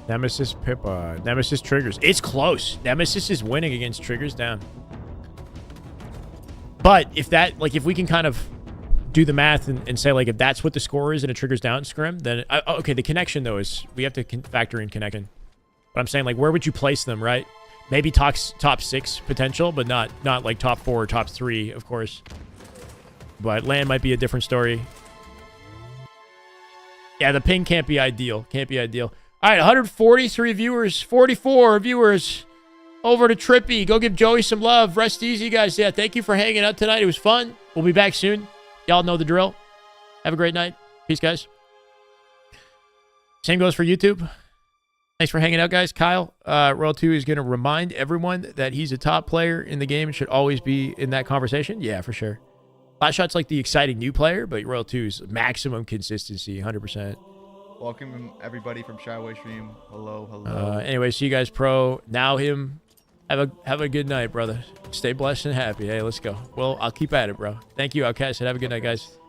Nemesis Pippa. Nemesis triggers. It's close. Nemesis is winning against triggers down. But if we can kind of do the math and say, like, if that's what the score is and it triggers down scrim, then okay, the connection though is we have to factor in connection. But I'm saying, like, where would you place them, right? Maybe top 6 potential, but not like top 4 or top 3, of course. But land might be a different story. Yeah, the ping can't be ideal. Can't be ideal. All right, 143 viewers, 44 viewers. Over to Trippy. Go give Joey some love. Rest easy, guys. Yeah, thank you for hanging out tonight. It was fun. We'll be back soon. Y'all know the drill. Have a great night. Peace, guys. Same goes for YouTube. Thanks for hanging out, guys. Kyle, Royal 2 is going to remind everyone that he's a top player in the game and should always be in that conversation. Yeah, for sure. Last Shot's like the exciting new player, but Royal 2 is maximum consistency, 100%. Welcome, everybody from Shyway stream. Hello, hello. Anyway, see you guys, pro. Now him. Have a good night, brother. Stay blessed and happy. Hey, let's go. Well, I'll keep at it, bro. Thank you, Outcast. Have a good night, guys.